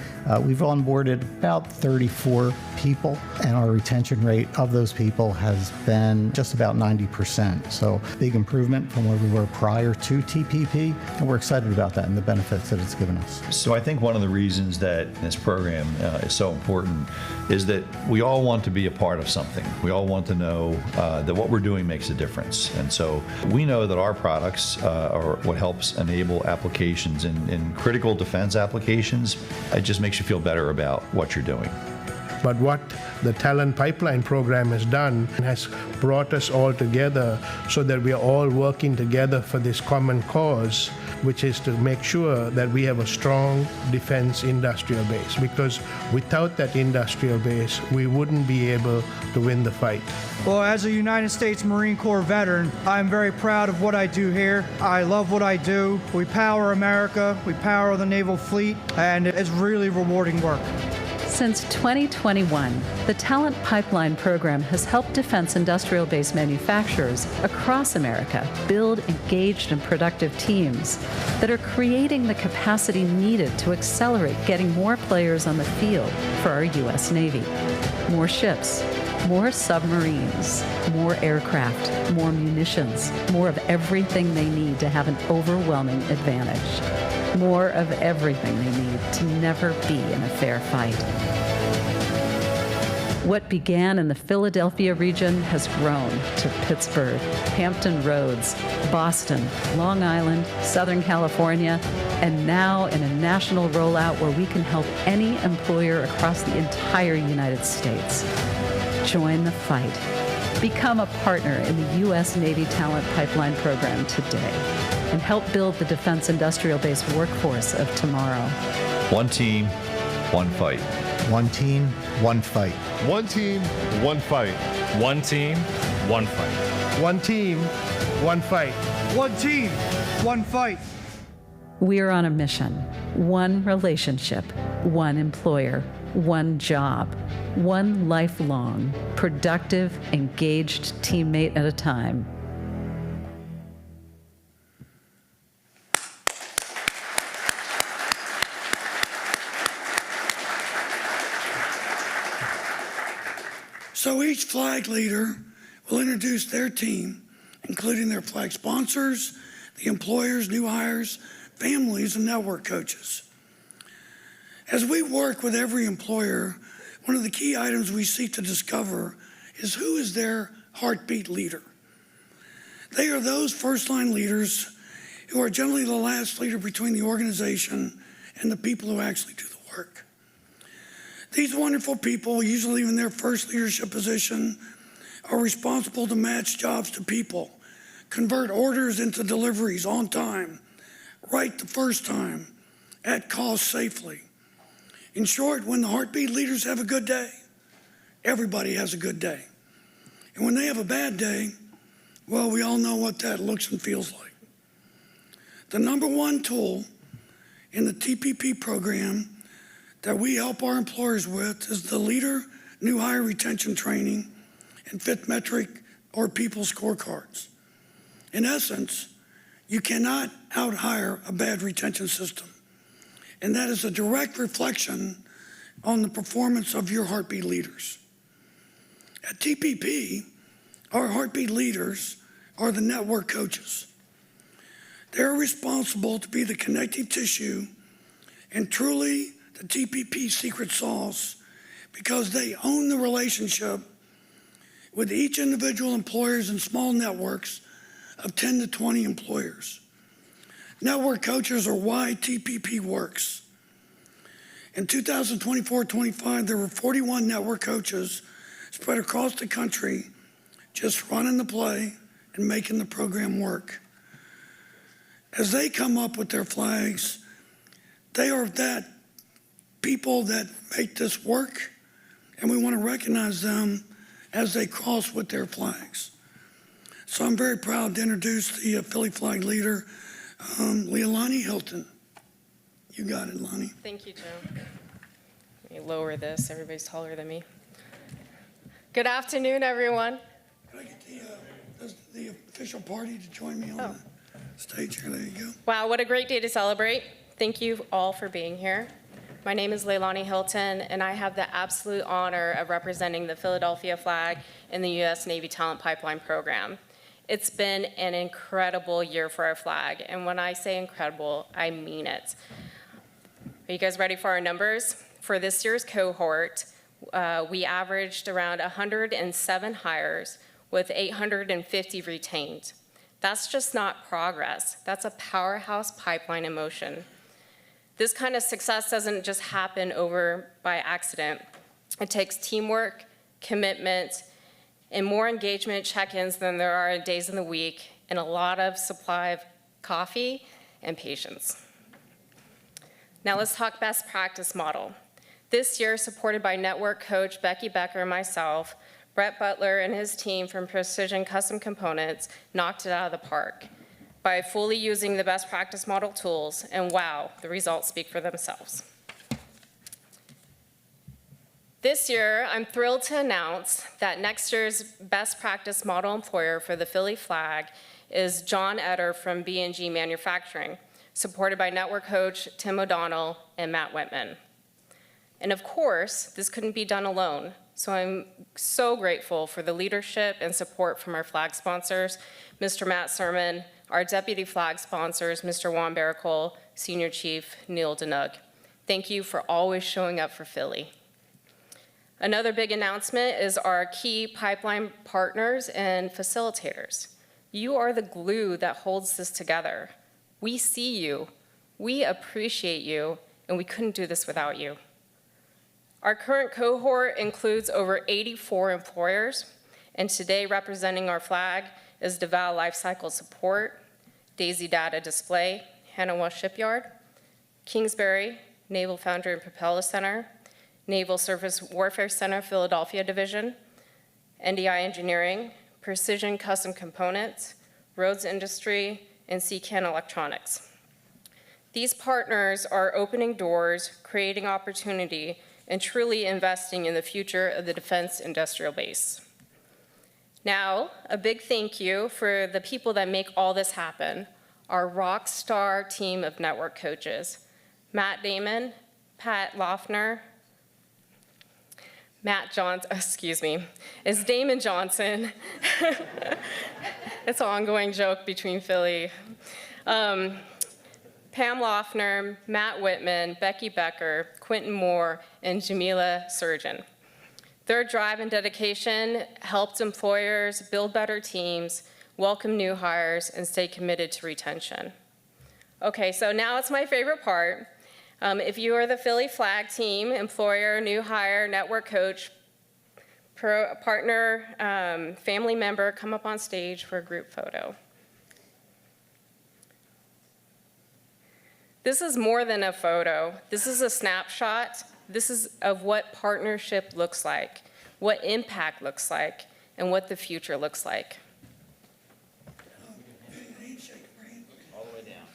we've onboarded about 34 people, and our retention rate of those people has been just about 90%. So big improvement from where we were prior to TPP, and we're excited about that and the benefits that it's given us. So I think one of the reasons that this program is so important is that we all want to be a part of something. We all want to know that what we're doing makes a difference. And so we know that our products are what helps enable applications in critical defense applications. It just makes you feel better about what you're doing. But what the Talent Pipeline program has done has brought us all together so that we are all working together for this common cause, which is to make sure that we have a strong defense industrial base. Because without that industrial base, we wouldn't be able to win the fight. Well, as a United States Marine Corps veteran, I'm very proud of what I do here. I love what I do. We power America, we power the naval fleet, and it's really rewarding work. Since 2021, the Talent Pipeline program has helped defense industrial base manufacturers across America build engaged and productive teams that are creating the capacity needed to accelerate getting more players on the field for our U.S. Navy. More ships, more submarines, more aircraft, more munitions, more of everything they need to have an overwhelming advantage. More of everything they need to never be in a fair fight. What began in the Philadelphia region has grown to Pittsburgh, Hampton Roads, Boston, Long Island, Southern California, and now in a national rollout where we can help any employer across the entire United States. Join the fight. Become a partner in the U.S. Navy Talent Pipeline program today and help build the defense industrial base workforce of tomorrow. One team, one fight. One team, one fight. One team, one fight. One team, one fight. One team, one fight. One team, one fight. We're on a mission. One relationship, one employer, one job, one lifelong, productive, engaged teammate at a time. So each flag leader will introduce their team, including their flag sponsors, the employers, new hires, families, and network coaches. As we work with every employer, one of the key items we seek to discover is who is their heartbeat leader. They are those first-line leaders who are generally the last leader between the organization and the people who actually do the work. These wonderful people, usually in their first leadership position, are responsible to match jobs to people, convert orders into deliveries on time, right the first time, at cost safely. In short, when the heartbeat leaders have a good day, everybody has a good day. And when they have a bad day, well, we all know what that looks and feels like. The number one tool in the TPP program that we help our employers with is the leader new hire retention training and fit metric or people scorecards. In essence, you cannot out-hire a bad retention system. And that is a direct reflection on the performance of your heartbeat leaders. At TPP, our heartbeat leaders are the network coaches. They're responsible to be the connective tissue and truly the TPP secret sauce because they own the relationship with each individual employers and small networks of 10 to 20 employers. Network coaches are why TPP works. In 2024-25, there were 41 network coaches spread across the country just running the play and making the program work. As they come up with their flags, they are that people that make this work, and we want to recognize them as they cross with their flags. So I'm very proud to introduce the Philly flag leader, Leilani Hilton. You got it, Lonnie. Thank you, Joe. Let me lower this. Everybody's taller than me. Good afternoon, everyone. Can I get the official party to join me on the stage here? There you go. Wow, what a great day to celebrate. Thank you all for being here. My name is Leilani Hilton, and I have the absolute honor of representing the Philadelphia flag in the U.S. Navy Talent Pipeline program. It's been an incredible year for our flag, and when I say incredible, I mean it. Are you guys ready for our numbers? For this year's cohort, we averaged around 107 hires with 850 retained. That's just not progress. That's a powerhouse pipeline in motion. This kind of success doesn't just happen over by accident. It takes teamwork, commitment, and more engagement check-ins than there are days in the week, and a lot of supply of coffee and patience. Now let's talk best practice model. This year, supported by network coach Becky Becker and myself, Brett Butler and his team from Precision Custom Components knocked it out of the park by fully using the best practice model tools, and wow, the results speak for themselves. This year, I'm thrilled to announce that next year's best practice model employer for the Philly flag is John Etter from B&G Manufacturing, supported by network coach Tim O'Donnell and Matt Whitman. And of course, this couldn't be done alone, so I'm so grateful for the leadership and support from our flag sponsors, Mr. Matt Surman, our deputy flag sponsors, Mr. Juan Baracol, Senior Chief Neil Denug. Thank you for always showing up for Philly. Another big announcement is our key pipeline partners and facilitators. You are the glue that holds this together. We see you, we appreciate you, and we couldn't do this without you. Our current cohort includes over 84 employers, and today representing our flag is DeVal Lifecycle Support, Daisy Data Display, Hanawa Shipyard, Kingsbury, Naval Foundry and Propeller Center, Naval Surface Warfare Center, Philadelphia Division, NDI Engineering, Precision Custom Components, Rhodes Industry, and CCAN Electronics. These partners are opening doors, creating opportunity, and truly investing in the future of the defense industrial base. Now, a big thank you for the people that make all this happen, our rock star team of network coaches, Matt Damon, Pat Loeffner, it's Damon Johnson. It's an ongoing joke between Philly. Pam Loeffner, Matt Whitman, Becky Becker, Quentin Moore, and Jamila Surgeon. Their drive and dedication helped employers build better teams, welcome new hires, and stay committed to retention. Okay, so now it's my favorite part. If you are the Philly flag team, employer, new hire, network coach, partner, family member, come up on stage for a group photo. This is more than a photo. This is a snapshot. This is of what partnership looks like, what impact looks like, and what the future looks like. All the way down.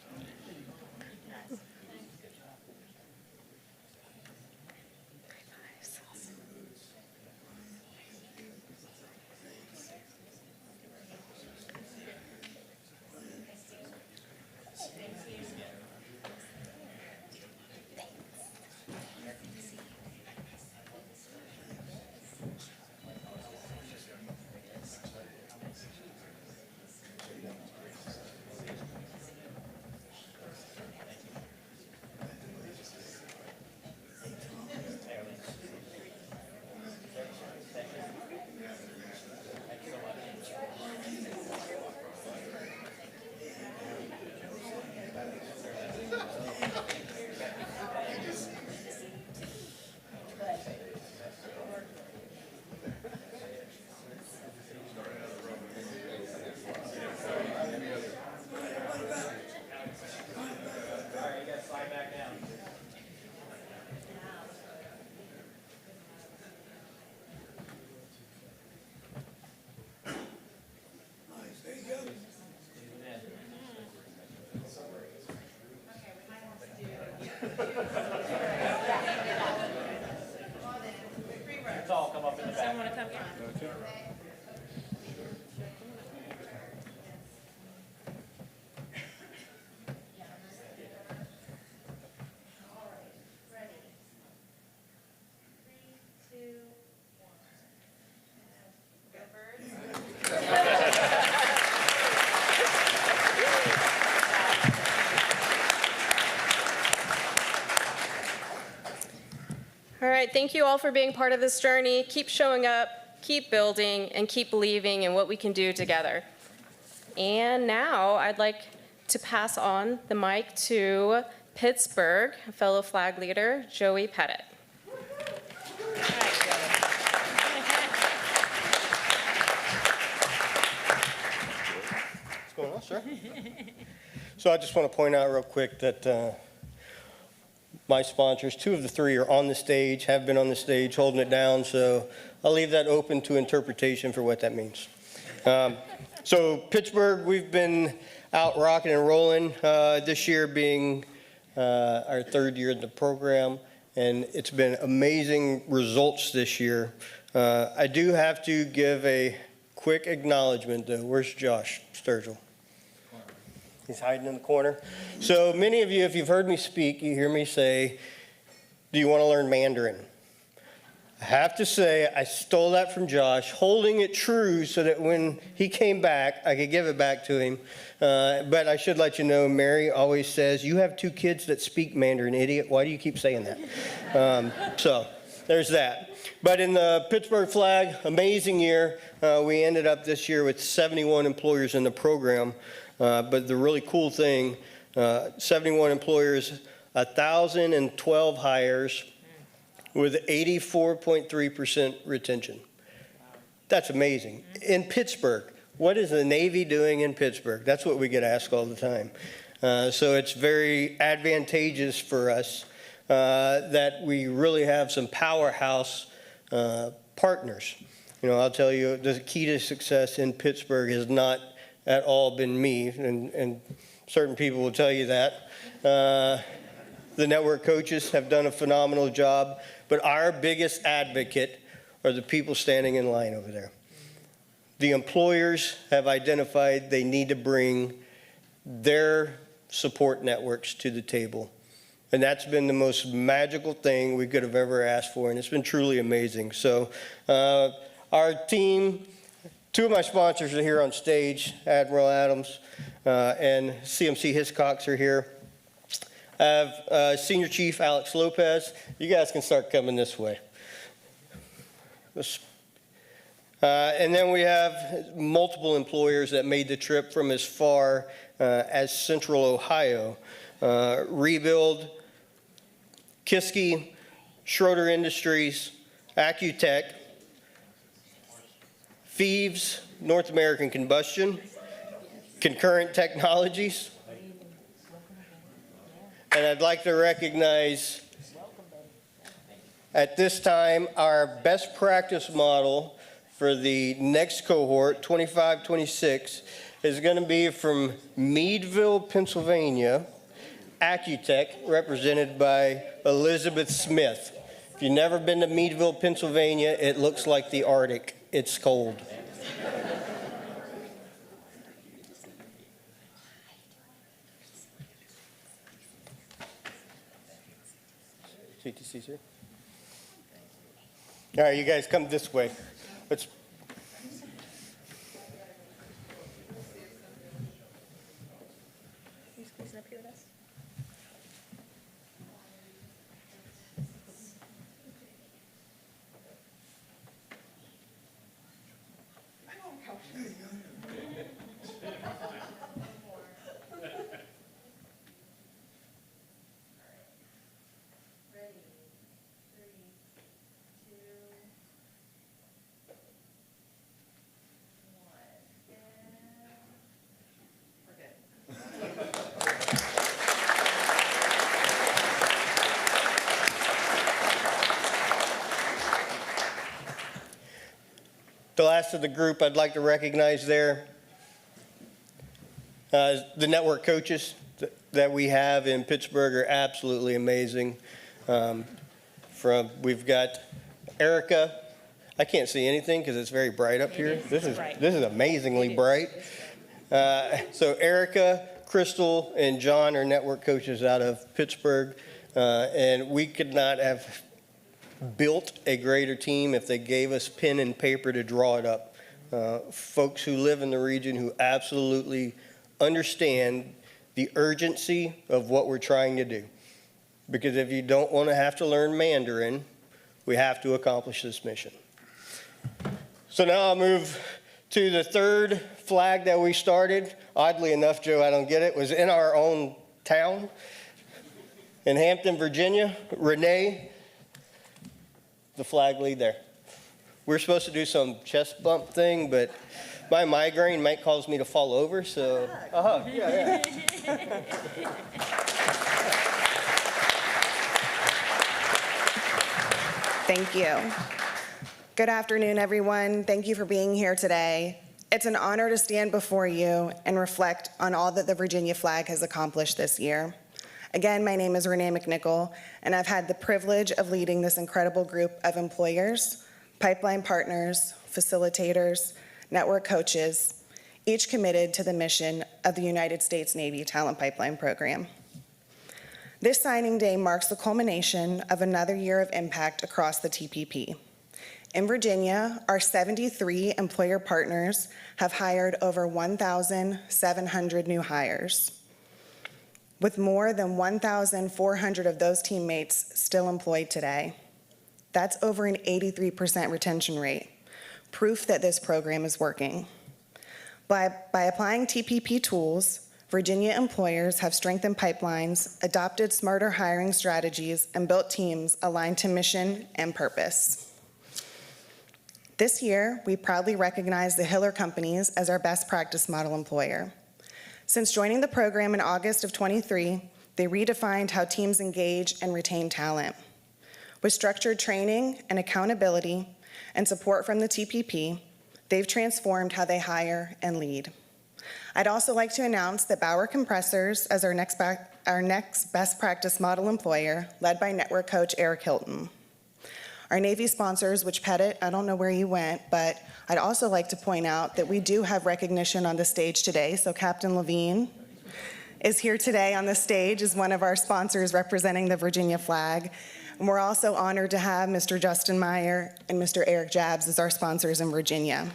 Tall, come up in the back. Someone to come here. All right, thank you all for being part of this journey. Keep showing up, keep building, and keep believing in what we can do together. And now I'd like to pass on the mic to Pittsburgh, fellow flag leader, Joey Pettit. All right. going on, sir? So I just want to point out real quick that my sponsors, 2 of the 3 are on the stage, have been on the stage holding it down, so I'll leave that open to interpretation for what that means. So Pittsburgh, we've been out rocking and rolling, this year being our 3rd year in the program, and it's been amazing results this year. I do have to give a quick acknowledgement though. Where's Josh Sturgill? He's hiding in the corner. So many of you, if you've heard me speak, you hear me say, do you want to learn Mandarin? I have to say, I stole that from Josh, holding it true so that when he came back, I could give it back to him. But I should let you know, Mary always says, you have 2 kids that speak Mandarin, idiot. Why do you keep saying that? So there's that. But in the Pittsburgh flag, amazing year. We ended up this year with 71 employers in the program. But the really cool thing, 71 employers, 1,012 hires, with 84.3% retention. That's amazing. In Pittsburgh, what is the Navy doing in Pittsburgh? That's what we get asked all the time. So it's very advantageous for us that we really have some powerhouse partners. You know, I'll tell you, the key to success in Pittsburgh has not at all been me, and certain people will tell you that. The network coaches have done a phenomenal job, but our biggest advocate are the people standing in line over there. The employers have identified they need to bring their support networks to the table. And that's been the most magical thing we could have ever asked for, and it's been truly amazing. So our team, 2 of my sponsors are here on stage, Admiral Adams and CMC Hiscox are here. I have Senior Chief Alex Lopez. You guys can start coming this way. And then we have multiple employers that made the trip from as far as Central Ohio. Rebuild, Kiski, Schroeder Industries, Accutech, Thieves, North American Combustion, Concurrent Technologies. And I'd like to recognize at this time our best practice model for the next cohort, 25-26, is going to be from Meadville, Pennsylvania, Accutech, represented by Elizabeth Smith. If you've never been to Meadville, Pennsylvania, it looks like the Arctic. It's cold. CTC's here. All right, you guys come this way. Let's. He's up here with us. The last of the group I'd like to recognize there, the network coaches that we have in Pittsburgh are absolutely amazing. We've got Erica. I can't see anything because it's very bright up here. This is amazingly bright. So Erica, Crystal, and John are network coaches out of Pittsburgh, and we could not have built a greater team if they gave us pen and paper to draw it up. Folks who live in the region who absolutely understand the urgency of what we're trying to do. Because if you don't want to have to learn Mandarin, we have to accomplish this mission. So now I'll move to the 3rd flag that we started. Oddly enough, Joe, I don't get it, was in our own town in Hampton, Virginia. Renee, the flag lead there. We're supposed to do some chest bump thing, but My migraine might cause me to fall over, so. Yeah. Thank you. Good afternoon, everyone. Thank you for being here today. It's an honor to stand before you and reflect on all that the Virginia flag has accomplished this year. Again, my name is Renee McNichol, and I've had the privilege of leading this incredible group of employers, pipeline partners, facilitators, network coaches, each committed to the mission of the United States Navy Talent Pipeline Program. This signing day marks the culmination of another year of impact across the TPP. In Virginia, our 73 employer partners have hired over 1,700 new hires, with more than 1,400 of those teammates still employed today. That's over an 83% retention rate, proof that this program is working. By applying TPP tools, Virginia employers have strengthened pipelines, adopted smarter hiring strategies, and built teams aligned to mission and purpose. This year, we proudly recognize the Hiller Companies as our best practice model employer. Since joining the program in August of '23, they redefined how teams engage and retain talent. With structured training and accountability and support from the TPP, they've transformed how they hire and lead. I'd also like to announce that Bauer Compressors as our next best practice model employer, led by network coach Eric Hilton. Our Navy sponsors, which Pettit, I don't know where you went, but I'd also like to point out that we do have recognition on the stage today. So Captain Levine is here today on the stage as one of our sponsors representing the Virginia flag. And we're also honored to have Mr. Justin Meyer and Mr. Eric Jabs as our sponsors in Virginia.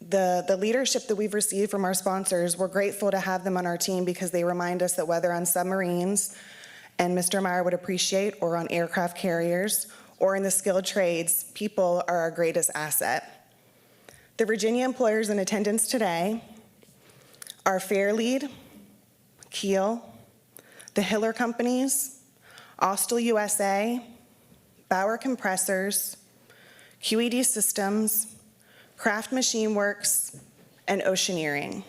The leadership that we've received from our sponsors, we're grateful to have them on our team because they remind us that whether on submarines, and Mr. Meyer would appreciate, or on aircraft carriers, or in the skilled trades, people are our greatest asset. The Virginia employers in attendance today are Fairlead, Keel, the Hiller Companies, Austal USA, Bauer Compressors, QED Systems, Craft Machine Works, and Oceaneering.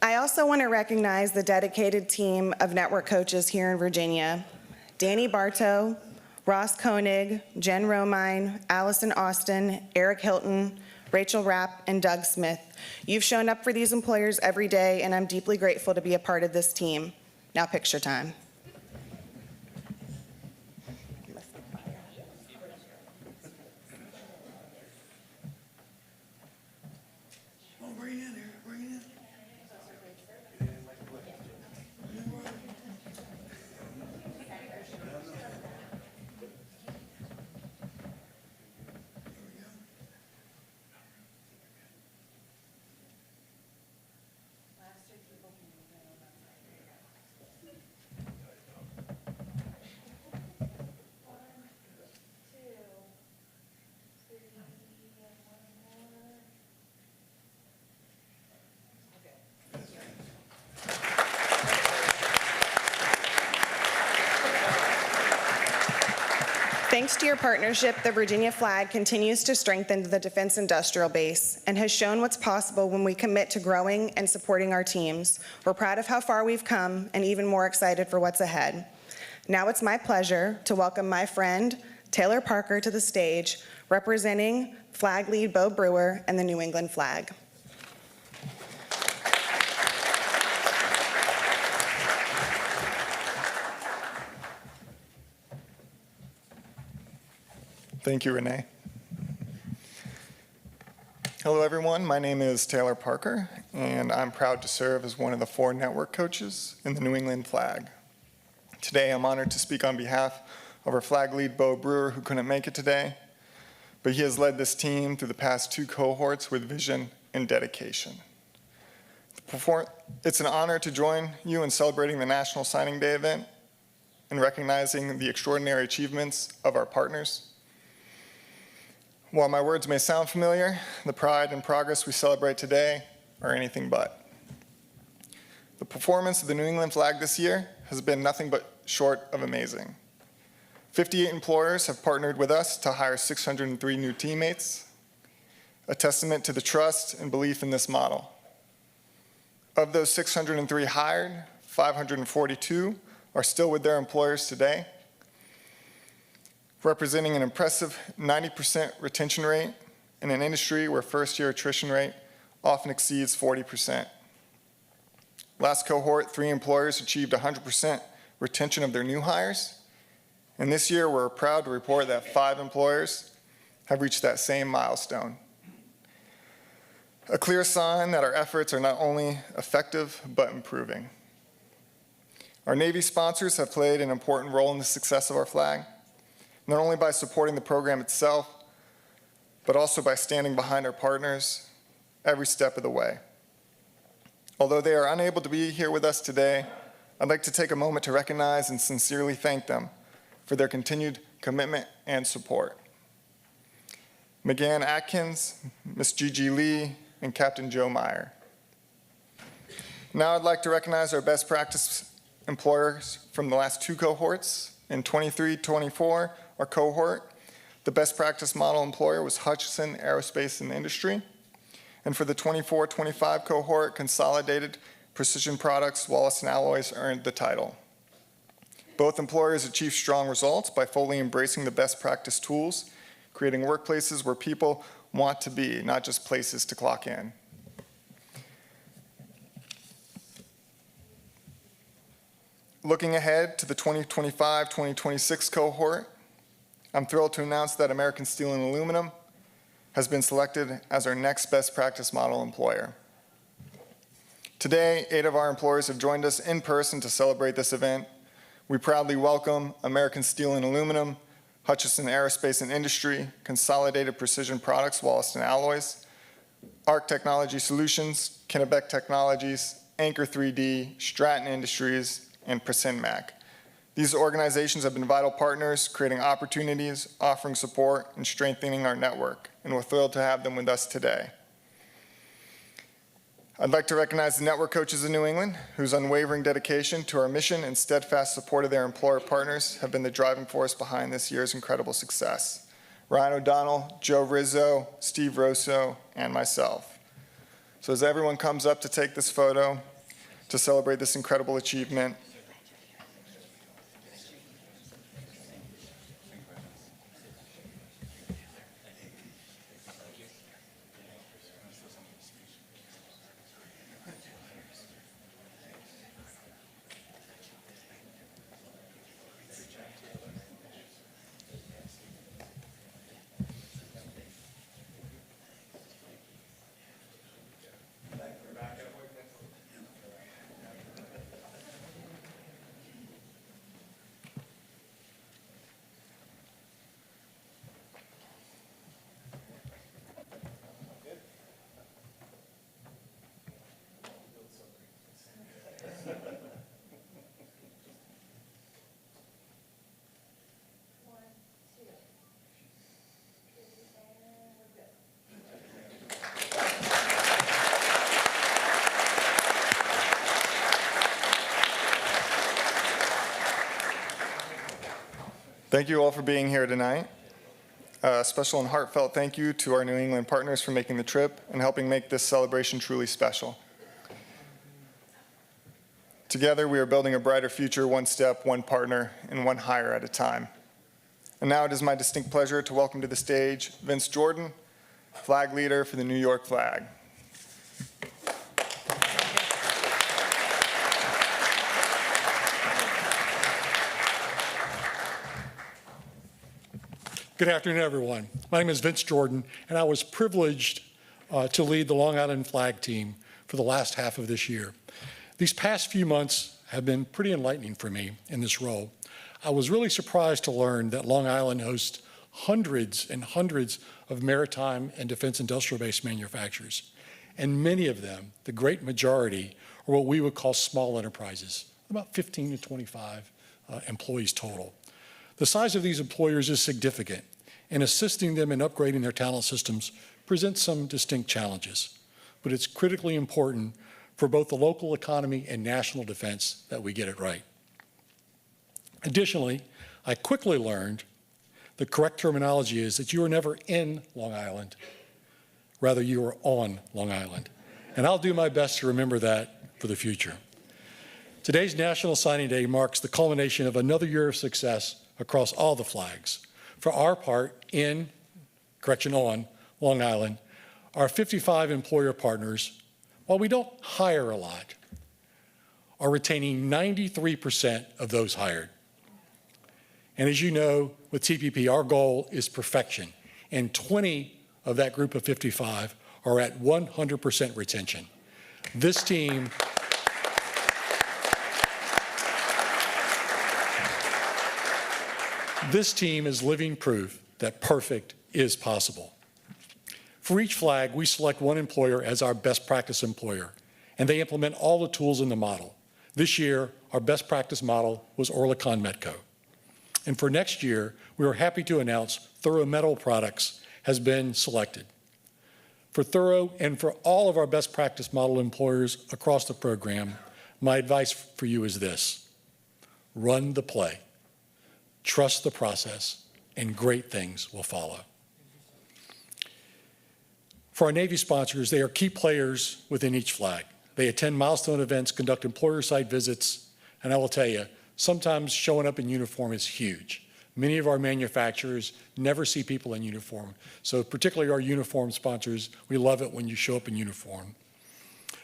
I also want to recognize the dedicated team of network coaches here in Virginia. Danny Bartow, Ross Koenig, Jen Romine, Allison Austin, Eric Hilton, Rachel Rapp, and Doug Smith. You've shown up for these employers every day, and I'm deeply grateful to be a part of this team. Now picture time. Thanks to your partnership, the Virginia flag continues to strengthen the defense industrial base and has shown what's possible when we commit to growing and supporting our teams. We're proud of how far we've come and even more excited for what's ahead. Now it's my pleasure to welcome my friend, Taylor Parker, to the stage, representing flag lead Bo Brewer and the New England flag. Thank you, Renee. Hello, everyone. My name is Taylor Parker, and I'm proud to serve as one of the 4 network coaches in the New England flag. Today, I'm honored to speak on behalf of our flag lead, Bo Brewer, who couldn't make it today, but he has led this team through the past 2 cohorts with vision and dedication. It's an honor to join you in celebrating the National Signing Day event and recognizing the extraordinary achievements of our partners. While my words may sound familiar, the pride and progress we celebrate today are anything but. The performance of the New England flag this year has been nothing but short of amazing. 58 employers have partnered with us to hire 603 new teammates, a testament to the trust and belief in this model. Of those 603 hired, 542 are still with their employers today, representing an impressive 90% retention rate in an industry where first-year attrition rate often exceeds 40%. Last cohort, 3 employers achieved 100% retention of their new hires, and this year we're proud to report that 5 employers have reached that same milestone. A clear sign that our efforts are not only effective, but improving. Our Navy sponsors have played an important role in the success of our flag, not only by supporting the program itself, but also by standing behind our partners every step of the way. Although they are unable to be here with us today, I'd like to take a moment to recognize and sincerely thank them for their continued commitment and support. McGann Atkins, Ms. Gigi Lee, and Captain Joe Meyer. Now I'd like to recognize our best practice employers from the last 2 cohorts. In 23-24, our cohort, the best practice model employer was Hutchison Aerospace and Industry. And for the 24-25 cohort, Consolidated Precision Products, Wallace & Alloys earned the title. Both employers achieved strong results by fully embracing the best practice tools, creating workplaces where people want to be, not just places to clock in. Looking ahead to the 2025-2026 cohort, I'm thrilled to announce that American Steel and Aluminum has been selected as our next best practice model employer. Today, 8 of our employers have joined us in person to celebrate this event. We proudly welcome American Steel and Aluminum, Hutchison Aerospace and Industry, Consolidated Precision Products, Wallace & Alloys, ARC Technology Solutions, Kennebec Technologies, Anchor 3D, Stratton Industries, and Precision-Mac. These organizations have been vital partners, creating opportunities, offering support, and strengthening our network, and we're thrilled to have them with us today. I'd like to recognize the Network Coaches of New England, whose unwavering dedication to our mission and steadfast support of their employer partners have been the driving force behind this year's incredible success. Ryan O'Donnell, Joe Rizzo, Steve Rosso, and myself. So as everyone comes up to take this photo to celebrate this incredible achievement, thank you all for being here tonight. A special and heartfelt thank you to our New England partners for making the trip and helping make this celebration truly special. Together, we are building a brighter future, one step, one partner, and one hire at a time. And now it is my distinct pleasure to welcome to the stage Vince Jordan, flag leader for the New York flag. Good afternoon, everyone. My name is Vince Jordan, and I was privileged to lead the Long Island flag team for the last half of this year. These past few months have been pretty enlightening for me in this role. I was really surprised to learn that Long Island hosts hundreds and hundreds of maritime and defense industrial base manufacturers. And many of them, the great majority, are what we would call small enterprises, about 15 to 25 employees total. The size of these employers is significant, and assisting them in upgrading their talent systems presents some distinct challenges. But it's critically important for both the local economy and national defense that we get it right. Additionally, I quickly learned the correct terminology is that you are never in Long Island, rather you are on Long Island. And I'll do my best to remember that for the future. Today's National Signing Day marks the culmination of another year of success across all the flags. For our part, on Long Island, our 55 employer partners, while we don't hire a lot, are retaining 93% of those hired. And as you know, with TPP, our goal is perfection, and 20 of that group of 55 are at 100% retention. This team is living proof that perfect is possible. For each flag, we select one employer as our best practice employer, and they implement all the tools in the model. This year, our best practice model was Oerlikon Metco. And for next year, we are happy to announce Thorough Metal Products has been selected. For Thorough and for all of our best practice model employers across the program, my advice for you is this: run the play, trust the process, and great things will follow. For our Navy sponsors, they are key players within each flag. They attend milestone events, conduct employer site visits, and I will tell you, sometimes showing up in uniform is huge. Many of our manufacturers never see people in uniform, so particularly our uniform sponsors, we love it when you show up in uniform.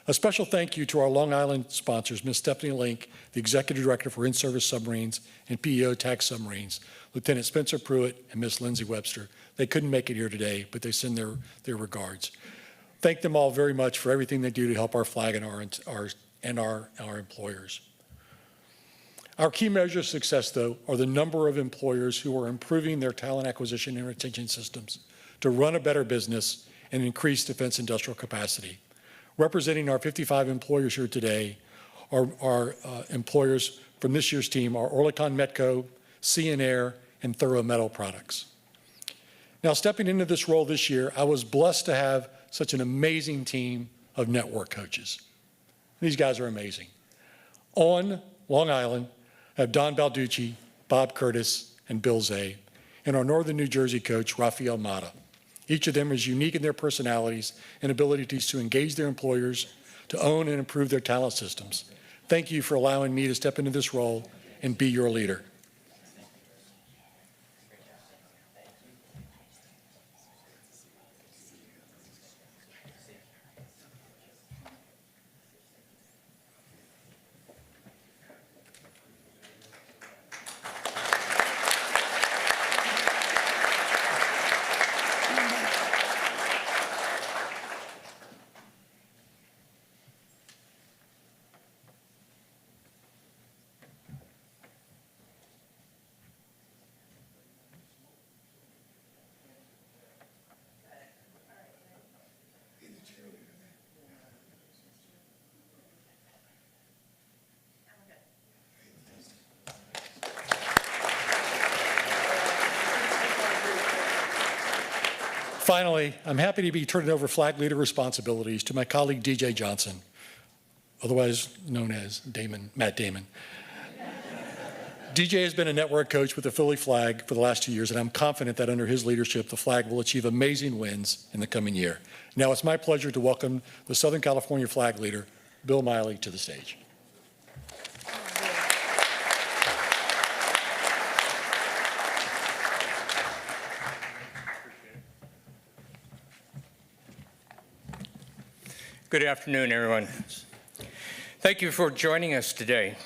A special thank you to our Long Island sponsors, Ms. Stephanie Link, the Executive Director for In-Service Submarines and PEO TAC Submarines, Lieutenant Spencer Pruitt, and Ms. Lindsay Webster. They couldn't make it here today, but they send their regards. Thank them all very much for everything they do to help our flag and our employers. Our key measure of success, though, are the number of employers who are improving their talent acquisition and retention systems to run a better business and increase defense industrial capacity. Representing our 55 employers here today are employers from this year's team are Oerlikon Metco, Sea and Air, and Thorough Metal Products. Now, stepping into this role this year, I was blessed to have such an amazing team of network coaches. These guys are amazing. On Long Island, I have Don Balducci, Bob Curtis, and Bill Zay, and our Northern New Jersey coach, Rafael Mata. Each of them is unique in their personalities and abilities to engage their employers, to own and improve their talent systems. Thank you for allowing me to step into this role and be your leader. Finally, I'm happy to be turning over flag leader responsibilities to my colleague, DJ Johnson, otherwise known as Matt Damon. DJ has been a network coach with the Philly flag for the last 2 years, and I'm confident that under his leadership, the flag will achieve amazing wins in the coming year. Now it's my pleasure to welcome the Southern California flag leader, Bill Miley, to the stage. Good afternoon, everyone. Thank you for joining us today.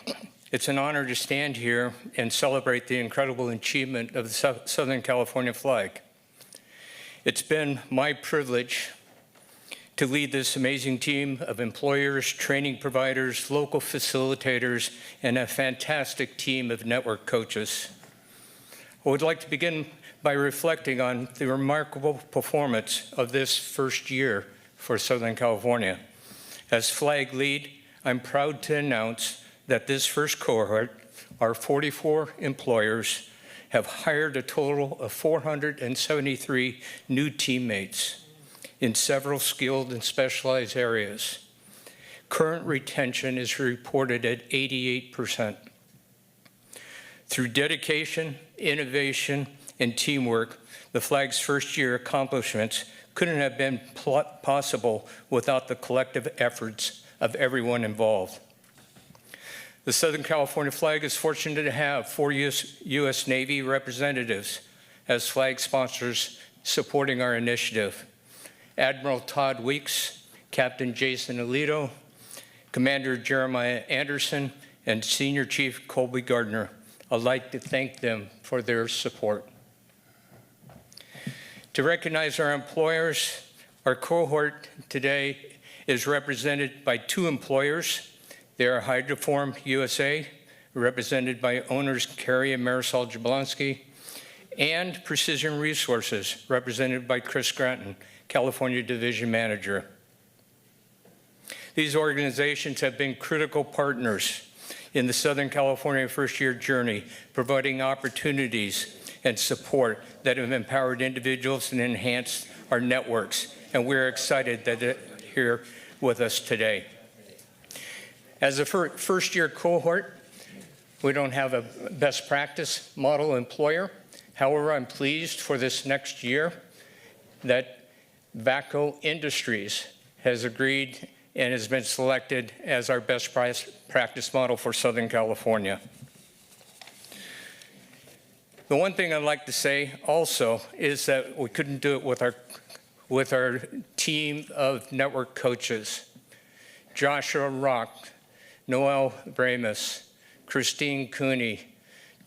It's an honor to stand here and celebrate the incredible achievement of the Southern California flag. It's been my privilege to lead this amazing team of employers, training providers, local facilitators, and a fantastic team of network coaches. I would like to begin by reflecting on the remarkable performance of this first year for Southern California. As flag lead, I'm proud to announce that this first cohort, our 44 employers, have hired a total of 473 new teammates in several skilled and specialized areas. Current retention is reported at 88%. Through dedication, innovation, and teamwork, the flag's first year accomplishments couldn't have been possible without the collective efforts of everyone involved. The Southern California flag is fortunate to have 4 U.S. Navy representatives as flag sponsors supporting our initiative. Admiral Todd Weeks, Captain Jason Alito, Commander Jeremiah Anderson, and Senior Chief Colby Gardner. I'd like to thank them for their support. To recognize our employers, our cohort today is represented by 2 employers. They are Hydroform USA, represented by owners Carrie and Marisol Jablonski, and Precision Resources, represented by Chris Granton, California Division Manager. These organizations have been critical partners in the Southern California first-year journey, providing opportunities and support that have empowered individuals and enhanced our networks, and we're excited that they're here with us today. As a first-year cohort, we don't have a best practice model employer. However, I'm pleased for this next year that VACO Industries has agreed and has been selected as our best practice model for Southern California. The one thing I'd like to say also is that we couldn't do it with our team of network coaches. Joshua Rock, Noel Bramus, Christine Cooney,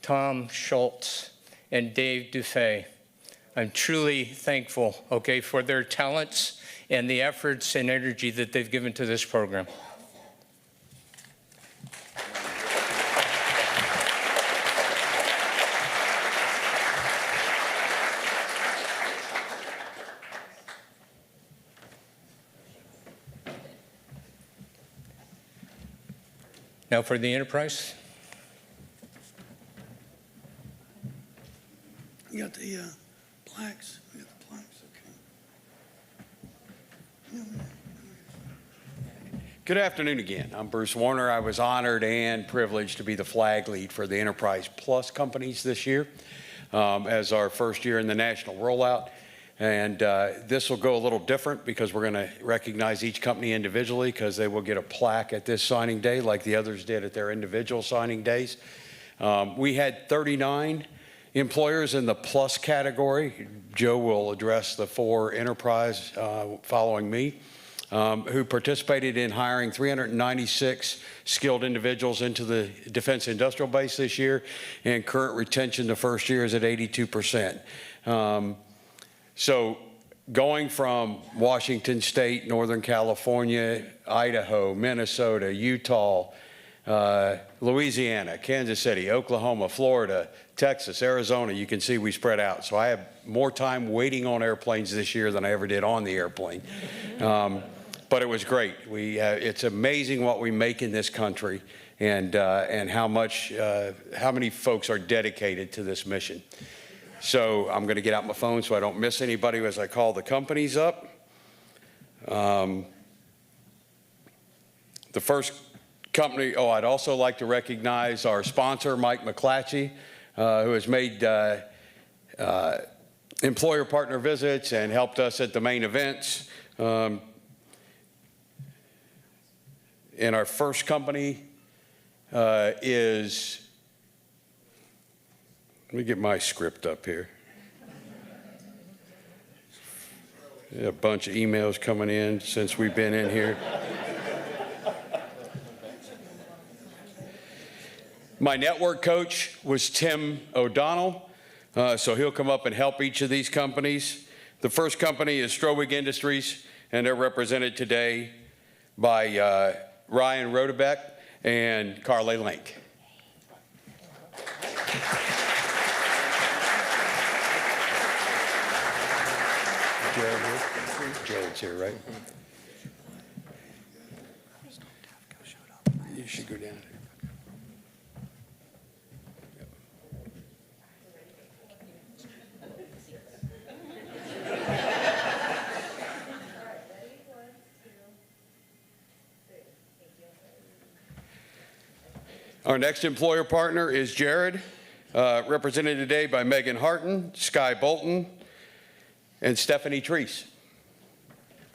Tom Schultz, and Dave Dufay. I'm truly thankful, for their talents and the efforts and energy that they've given to this program. Now for the enterprise. You got the plaques. We got the plaques. Okay. Good afternoon again. I'm Bruce Warner. I was honored and privileged to be the flag lead for the Enterprise Plus companies this year as our first year in the national rollout. And this will go a little different because we're going to recognize each company individually because they will get a plaque at this signing day like the others did at their individual signing days. We had 39 employers in the plus category. Joe will address the 4 enterprise following me, who participated in hiring 396 skilled individuals into the defense industrial base this year, and current retention the first year is at 82%. So going from Washington State, Northern California, Idaho, Minnesota, Utah, Louisiana, Kansas City, Oklahoma, Florida, Texas, Arizona, you can see we spread out. So I have more time waiting on airplanes this year than I ever did on the airplane. But it was great. It's amazing what we make in this country and how many folks are dedicated to this mission. So I'm going to get out my phone so I don't miss anybody as I call the companies up. The first company, I'd also like to recognize our sponsor, Mike McClatchy, who has made employer partner visits and helped us at the main events. And our first company is, let me get my script up here. A bunch of emails coming in since we've been in here. My network coach was Tim O'Donnell, so he'll come up and help each of these companies. The first company is Strobig Industries, and they're represented today by Ryan Rodebeck and Carly Link. Jared's here, right? You should go down. Our next employer partner is Jared, represented today by Megan Harton, Sky Bolton, and Stephanie Treese,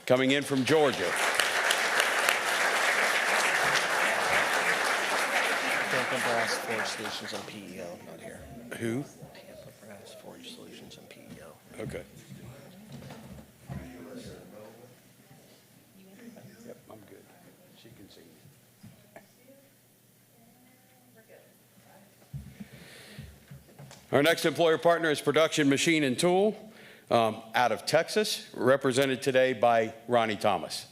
coming in from Georgia. Brass Forge Solutions and PEO, not here. Who? Brass Forge Solutions and PEO. Okay. Yep, I'm good. She can see me. Our next employer partner is Production Machine and Tool, out of Texas, represented today by Ronnie Thomas.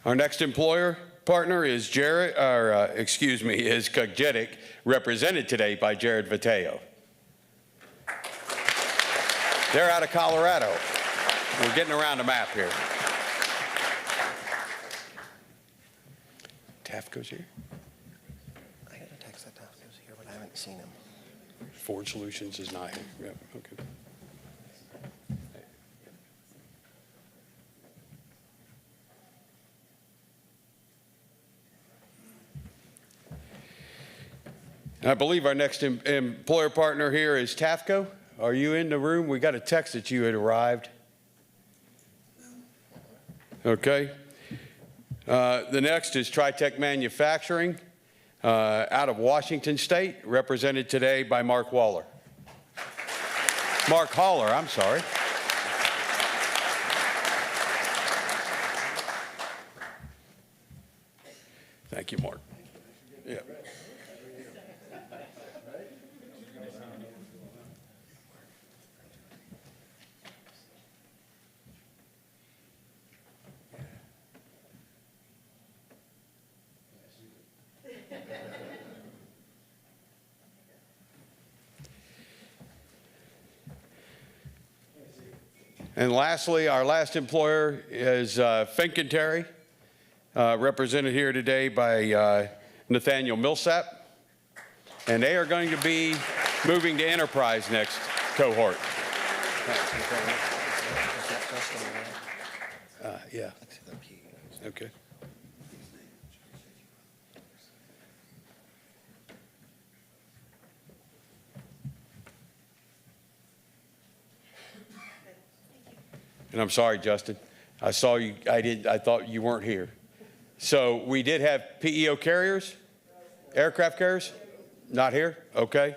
Our next employer partner is is Cogenic, represented today by Jared Viteo. They're out of Colorado. We're getting around the map here. Tafco's here? I got a text that Tafco's here, but I haven't seen him. Forge Solutions is not here. Yep, okay. I believe our next employer partner here is Tafco. Are you in the room? We got a text that you had arrived. Okay. The next is Tritech Manufacturing out of Washington State, represented today by Mark Haller, I'm sorry. Thank you, Mark. Yeah. And lastly, our last employer is Finkenterry, represented here today by Nathaniel Millsap. And they are going to be moving to Enterprise next cohort. Yeah. Okay. And I'm sorry, Justin. I saw you. I thought you weren't here. So we did have PEO carriers, aircraft carriers. Not here. Okay.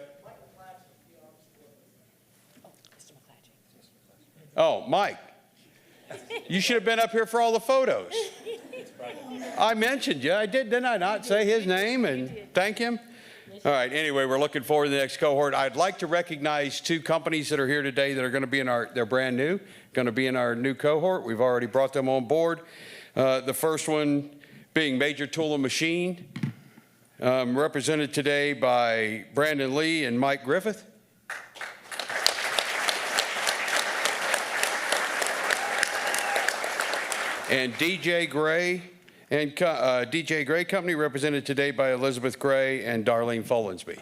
Oh, Mike. You should have been up here for all the photos. I mentioned you. I did, didn't I not say his name and thank him? All right. Anyway, we're looking forward to the next cohort. I'd like to recognize two companies that are here today that are going to be in they're brand new, going to be in our new cohort. We've already brought them on board. The first one being Major Tool and Machine, represented today by Brandon Lee and Mike Griffith. And DJ Gray and DJ Gray Company, represented today by Elizabeth Gray and Darlene Folensby.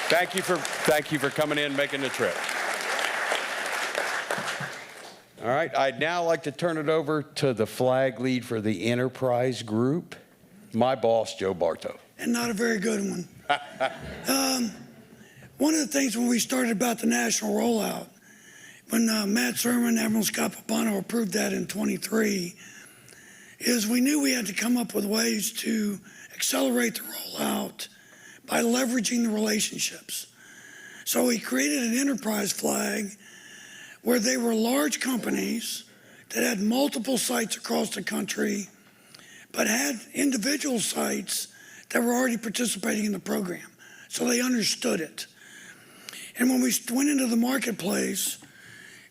Thank you for coming in and making the trip. All right, I'd now like to turn it over to the flag lead for the Enterprise Group, my boss, Joe Bartow. And not a very good one. One of the things when we started about the national rollout, when Matt Surman and Admiral Codle approved that in 23, is we knew we had to come up with ways to accelerate the rollout by leveraging the relationships. So we created an enterprise flag where they were large companies that had multiple sites across the country, but had individual sites that were already participating in the program. So they understood it. And when we went into the marketplace,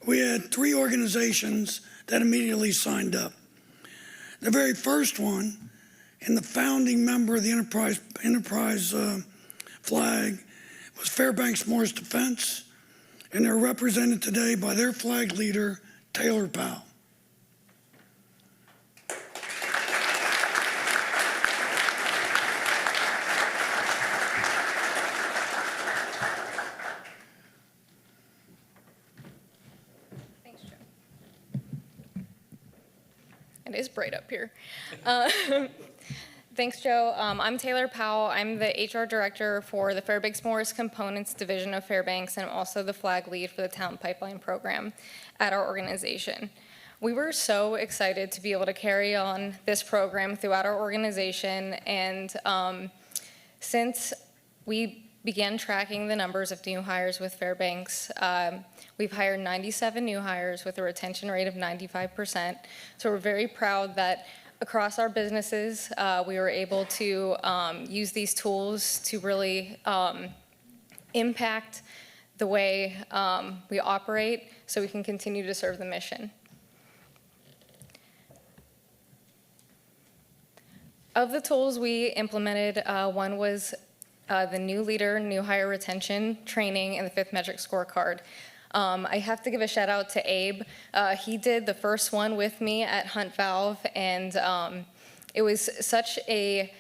we had 3 organizations that immediately signed up. The very first one, and the founding member of the enterprise flag, was Fairbanks Morris Defense, and they're represented today by their flag leader, Taylor Powell. It is bright up here. Thanks, Joe. I'm Taylor Powell. I'm the HR director for the Fairbanks Morris Components Division of Fairbanks, and I'm also the flag lead for the Talent Pipeline program at our organization. We were so excited to be able to carry on this program throughout our organization, and since we began tracking the numbers of new hires with Fairbanks, we've hired 97 new hires with a retention rate of 95%. So we're very proud that across our businesses, we were able to use these tools to really impact the way we operate so we can continue to serve the mission. Of the tools we implemented, one was the new leader, new hire retention training, and the 5th metric scorecard. I have to give a shout out to Abe. He did the first one with me at Hunt Valve, and it was such a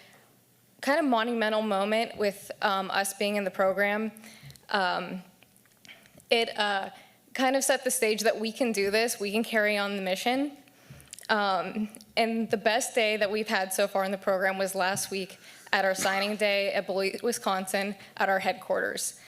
kind of monumental moment with us being in the program. It kind of set the stage that we can do this, we can carry on the mission. And the best day that we've had so far in the program was last week at our signing day at Beloit, Wisconsin, at our headquarters.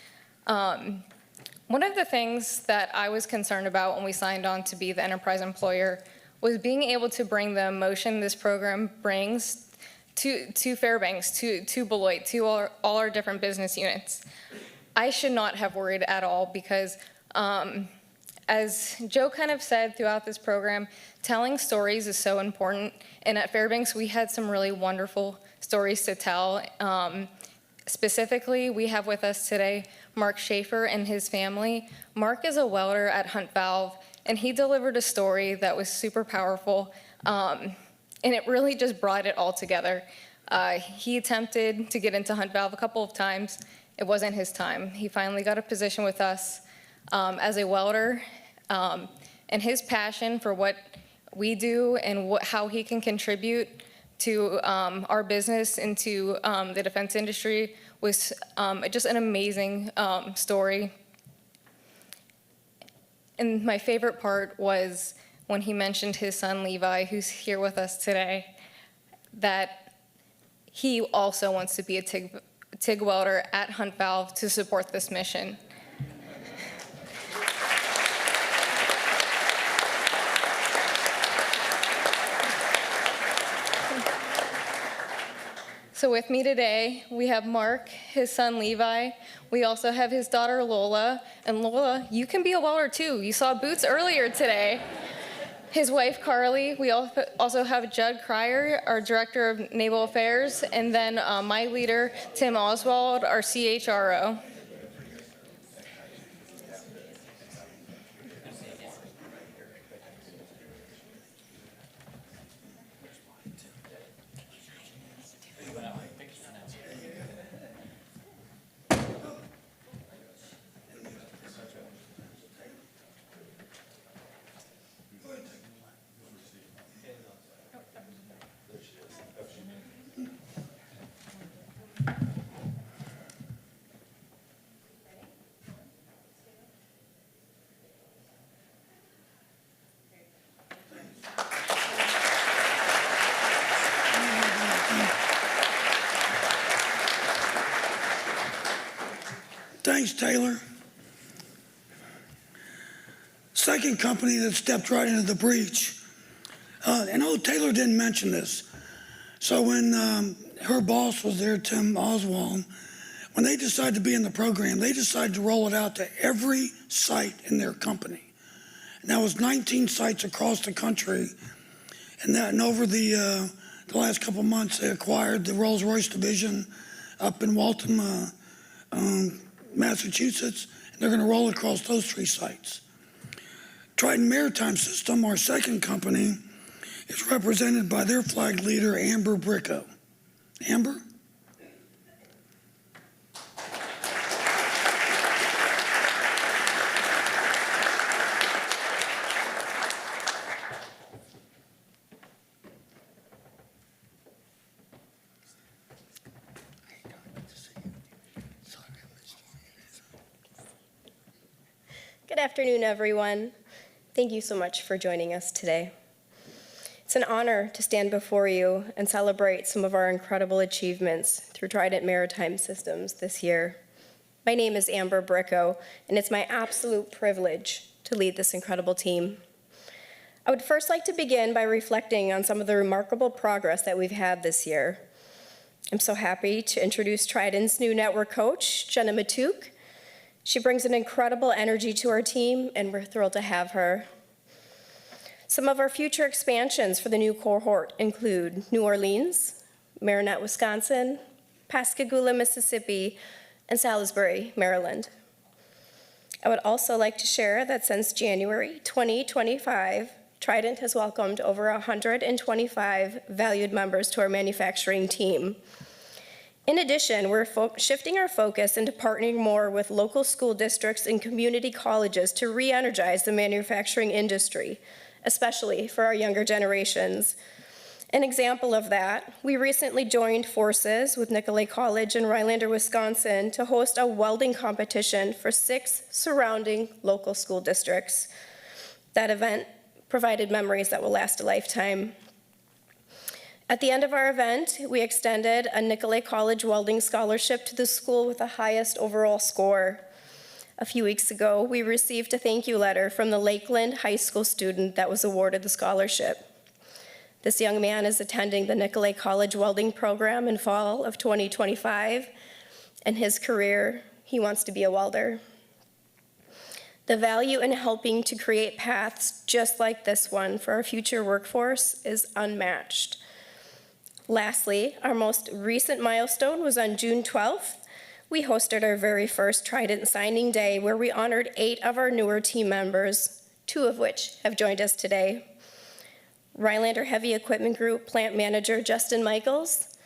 One of the things that I was concerned about when we signed on to be the enterprise employer was being able to bring the emotion this program brings to Fairbanks, to Beloit, to all our different business units. I should not have worried at all because as Joe kind of said throughout this program, telling stories is so important. And at Fairbanks, we had some really wonderful stories to tell. Specifically, we have with us today Mark Schaefer and his family. Mark is a welder at Hunt Valve, and he delivered a story that was super powerful, and it really just brought it all together. He attempted to get into Hunt Valve a couple of times. It wasn't his time. He finally got a position with us as a welder, and his passion for what we do and how he can contribute to our business and to the defense industry was just an amazing story. And my favorite part was when he mentioned his son Levi, who's here with us today, that he also wants to be a TIG welder at Hunt Valve to support this mission. So with me today, we have Mark, his son Levi. We also have his daughter Lola. And Lola, you can be a welder too. You saw boots earlier today. His wife Carly. We also have Judd Cryer, our Director of Naval Affairs. And then my leader, Tim Oswald, our CHRO. Thanks, Taylor. Second company that stepped right into the breach. And Taylor didn't mention this. So when her boss was there, Tim Oswald, when they decide to be in the program, they decide to roll it out to every site in their company. And that was 19 sites across the country. And over the last couple of months, they acquired the Rolls-Royce division up in Waltham, Massachusetts, and they're going to roll it across those 3 sites. Trident Maritime System, our second company, is represented by their flag leader, Amber Bricko. Amber? Good afternoon, everyone. Thank you so much for joining us today. It's an honor to stand before you and celebrate some of our incredible achievements through Trident Maritime Systems this year. My name is Amber Bricko, and it's my absolute privilege to lead this incredible team. I would first like to begin by reflecting on some of the remarkable progress that we've had this year. I'm so happy to introduce Trident's new network coach, Jenna Matuk. She brings an incredible energy to our team, and we're thrilled to have her. Some of our future expansions for the new cohort include New Orleans, Marinette, Wisconsin, Pascagoula, Mississippi, and Salisbury, Maryland. I would also like to share that since January 2025, Trident has welcomed over 125 valued members to our manufacturing team. In addition, we're shifting our focus into partnering more with local school districts and community colleges to re-energize the manufacturing industry, especially for our younger generations. An example of that, we recently joined forces with Nicolet College in Rhinelander, Wisconsin to host a welding competition for 6 surrounding local school districts. That event provided memories that will last a lifetime. At the end of our event, we extended a Nicolet College welding scholarship to the school with the highest overall score. A few weeks ago, we received a thank you letter from the Lakeland High School student that was awarded the scholarship. This young man is attending the Nicolet College welding program in fall of 2025. In his career, he wants to be a welder. The value in helping to create paths just like this one for our future workforce is unmatched. Lastly, our most recent milestone was on June 12th. We hosted our very first Trident signing day where we honored 8 of our newer team members, 2 of which have joined us today. Rhinelander Heavy Equipment Group Plant Manager Justin Michaels,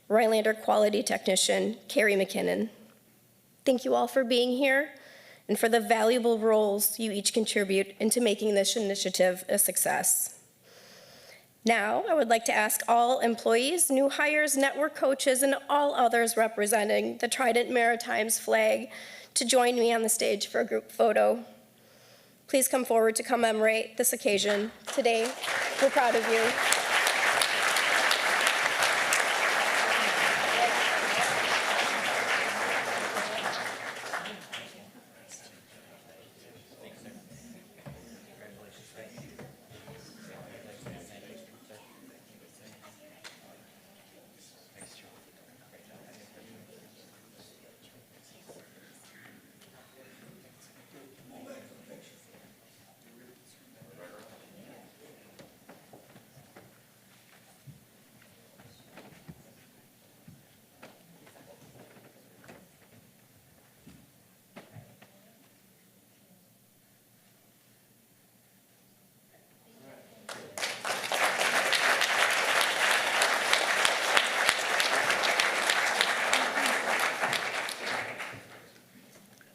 Rhinelander Quality Technician Carrie McKinnon. Thank you all for being here and for the valuable roles you each contribute into making this initiative a success. Now, I would like to ask all employees, new hires, network coaches, and all others representing the Trident Maritime's flag to join me on the stage for a group photo. Please come forward to commemorate this occasion. Today, we're proud of you.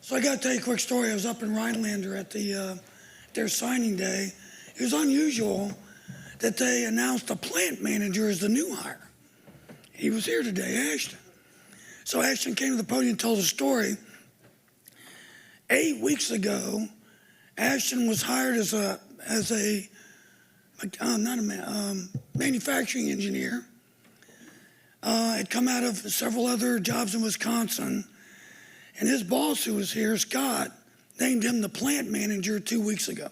So I got to tell you a quick story. I was up in Rhinelander at their signing day. It was unusual that they announced the plant manager as the new hire. He was here today, Ashton. So Ashton came to the podium and told a story. 8 weeks ago, Ashton was hired as a manufacturing engineer. Had come out of several other jobs in Wisconsin. And his boss, who was here, Scott, named him the plant manager 2 weeks ago.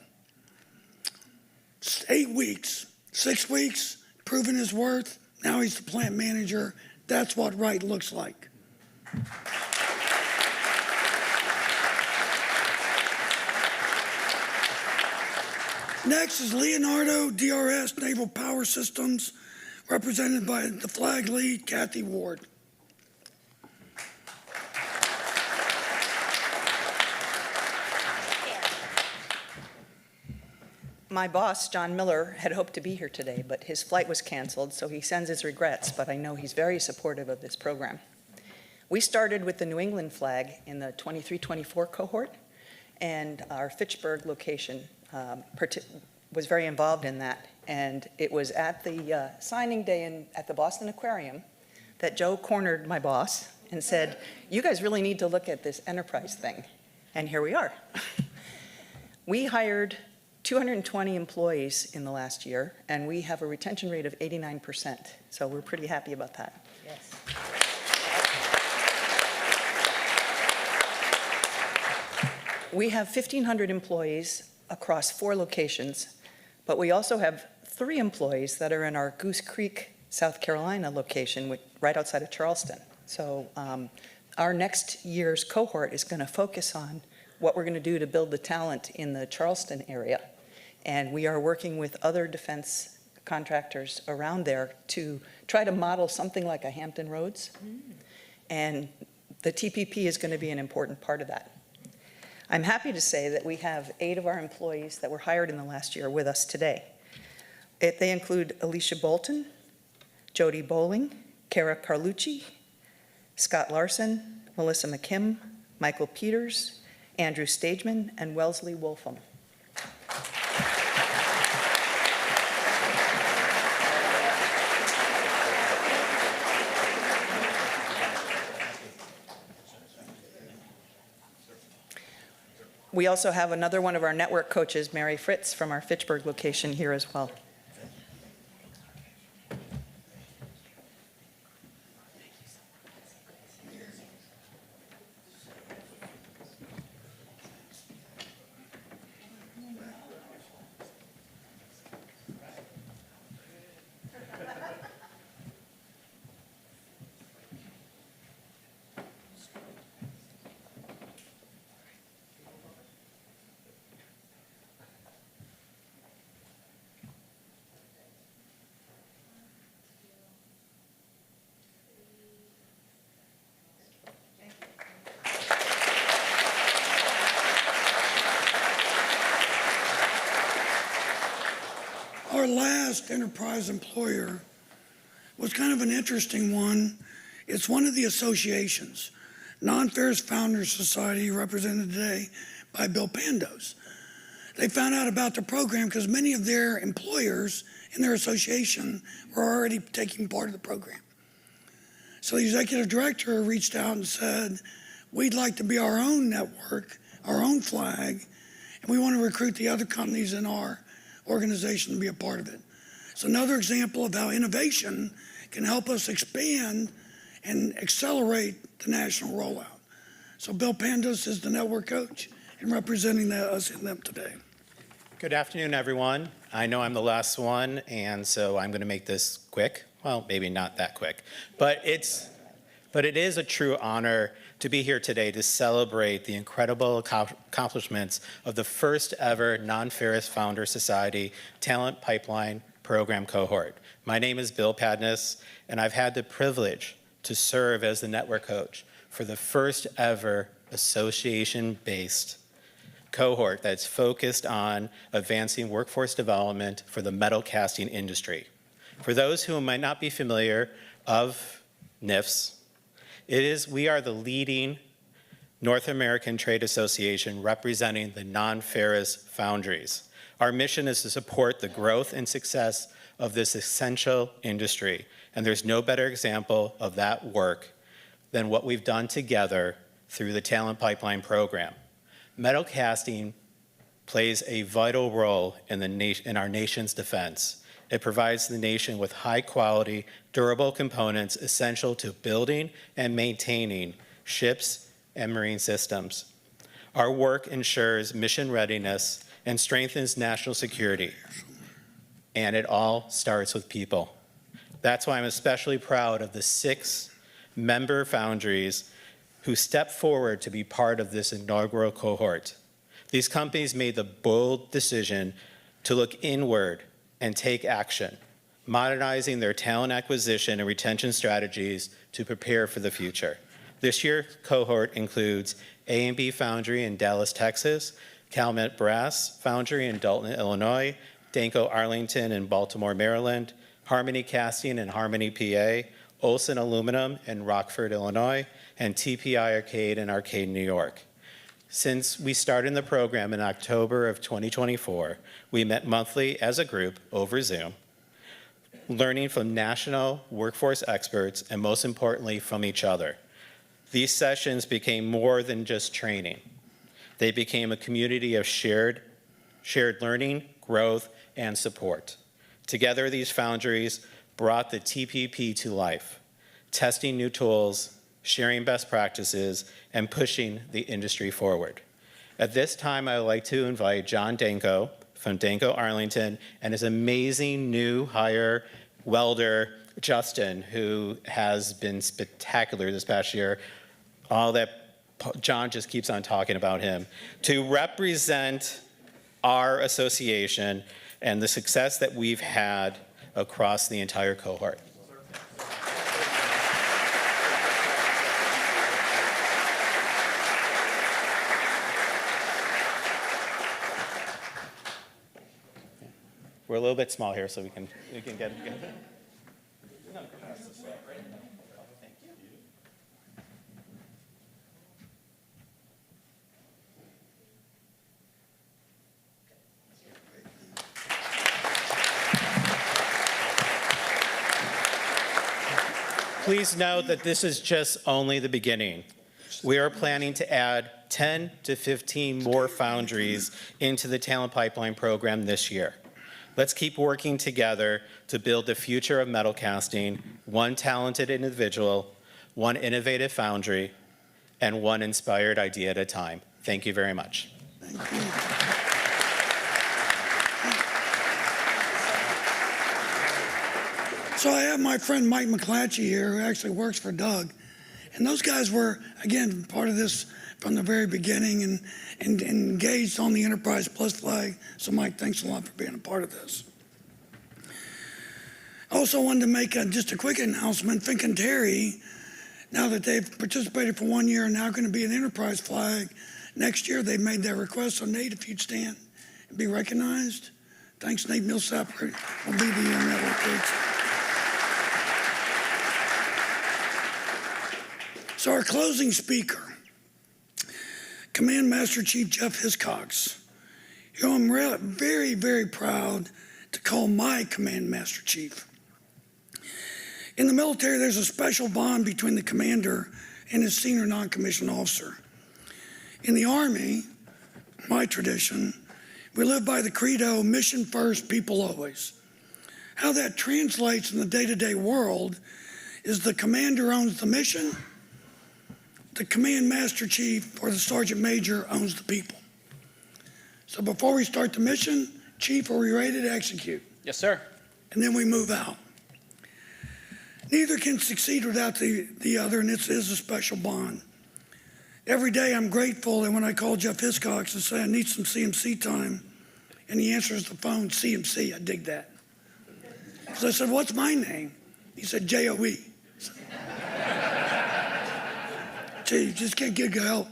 8 weeks, 6 weeks, proving his worth. Now he's the plant manager. That's what right looks like. Next is Leonardo DRS Naval Power Systems, represented by the flag lead, Kathy Ward. My boss, John Miller, had hoped to be here today, but his flight was canceled, so he sends his regrets, but I know he's very supportive of this program. We started with the New England flag in the 23-24 cohort, and our Fitchburg location was very involved in that. And it was at the signing day at the Boston Aquarium that Joe cornered my boss and said, "You guys really need to look at this enterprise thing." And here we are. We hired 220 employees in the last year, and we have a retention rate of 89%. So we're pretty happy about that. Yes. We have 1,500 employees across 4 locations, but we also have 3 employees that are in our Goose Creek, South Carolina location, right outside of Charleston. So our next year's cohort is going to focus on what we're going to do to build the talent in the Charleston area. And we are working with other defense contractors around there to try to model something like a Hampton Roads. And the TPP is going to be an important part of that. I'm happy to say that we have 8 of our employees that were hired in the last year with us today. They include Alicia Bolton, Jody Bowling, Kara Carlucci, Scott Larson, Melissa McKim, Michael Peters, Andrew Stageman, and Wellesley Wolfham. We also have another one of our network coaches, Mary Fritz, from our Fitchburg location here as well. Our last enterprise employer was kind of an interesting one. It's one of the associations, Non-Ferrous Founders Society, represented today by Bill Pandos. They found out about the program because many of their employers in their association were already taking part of the program. So the executive director reached out and said, "We'd like to be our own network, our own flag, and we want to recruit the other companies in our organization to be a part of it." It's another example of how innovation can help us expand and accelerate the national rollout. So Bill Pandos is the network coach and representing us in them today. Good afternoon, everyone. I know I'm the last one, and so I'm going to make this quick. Well, maybe not that quick, but it is a true honor to be here today to celebrate the incredible accomplishments of the first ever Non-Ferrous Founder Society Talent Pipeline Program cohort. My name is Bill Pandos, and I've had the privilege to serve as the network coach for the first ever association-based cohort that's focused on advancing workforce development for the metal casting industry. For those who might not be familiar of NIFS, we are the leading North American trade association representing the non-ferrous foundries. Our mission is to support the growth and success of this essential industry, and there's no better example of that work than what we've done together through the Talent Pipeline program. Metal casting plays a vital role in our nation's defense. It provides the nation with high-quality, durable components essential to building and maintaining ships and marine systems. Our work ensures mission readiness and strengthens national security, and it all starts with people. That's why I'm especially proud of the 6 member foundries who stepped forward to be part of this inaugural cohort. These companies made the bold decision to look inward and take action, modernizing their talent acquisition and retention strategies to prepare for the future. This year's cohort includes A&B Foundry in Dallas, Texas, Calumet Brass Foundry in Dalton, Illinois, Danco Arlington in Baltimore, Maryland, Harmony Casting in Harmony, PA, Olson Aluminum in Rockford, Illinois, and TPI Arcade in Arcade, New York. Since we started the program in October of 2024, we met monthly as a group over Zoom, learning from national workforce experts and most importantly from each other. These sessions became more than just training. They became a community of shared learning, growth, and support. Together, these foundries brought the TPP to life, testing new tools, sharing best practices, and pushing the industry forward. At this time, I would like to invite John Danco from Danco Arlington and his amazing new hire, welder, Justin, who has been spectacular this past year. All that John just keeps on talking about him, to represent our association and the success that we've had across the entire cohort. We're a little bit small here, so we can get. Please note that this is just only the beginning. We are planning to add 10 to 15 more foundries into the Talent Pipeline program this year. Let's keep working together to build the future of metal casting, one talented individual, one innovative foundry, and one inspired idea at a time. Thank you very much. Thank you. So I have my friend Mike McClatchy here, who actually works for Doug. And those guys were, again, part of this from the very beginning and engaged on the Enterprise Plus flag. So Mike, thanks a lot for being a part of this. I also wanted to make just a quick announcement. Fink and Terry, now that they've participated for 1 year, are now going to be an Enterprise flag. Next year, they've made their request. So Nate, if you'd stand and be recognized. Thanks, Nate Millsap will be the network coach. So our closing speaker, Command Master Chief Jeff Hiscox, who I'm very, very proud to call my Command Master Chief. In the military, there's a special bond between the commander and his senior non-commissioned officer. In the Army, my tradition, we live by the credo, mission first, people always. How that translates in the day-to-day world is the commander owns the mission, the Command Master Chief or the Sergeant Major owns the people. So before we start the mission, Chief, are we ready to execute? Yes, sir. And then we move out. Neither can succeed without the other, and it is a special bond. Every day I'm grateful that when I call Jeff Hiscox and say I need some CMC time, and he answers the phone, CMC, I dig that. So I said, what's my name? He said, JOE. You just can't get help.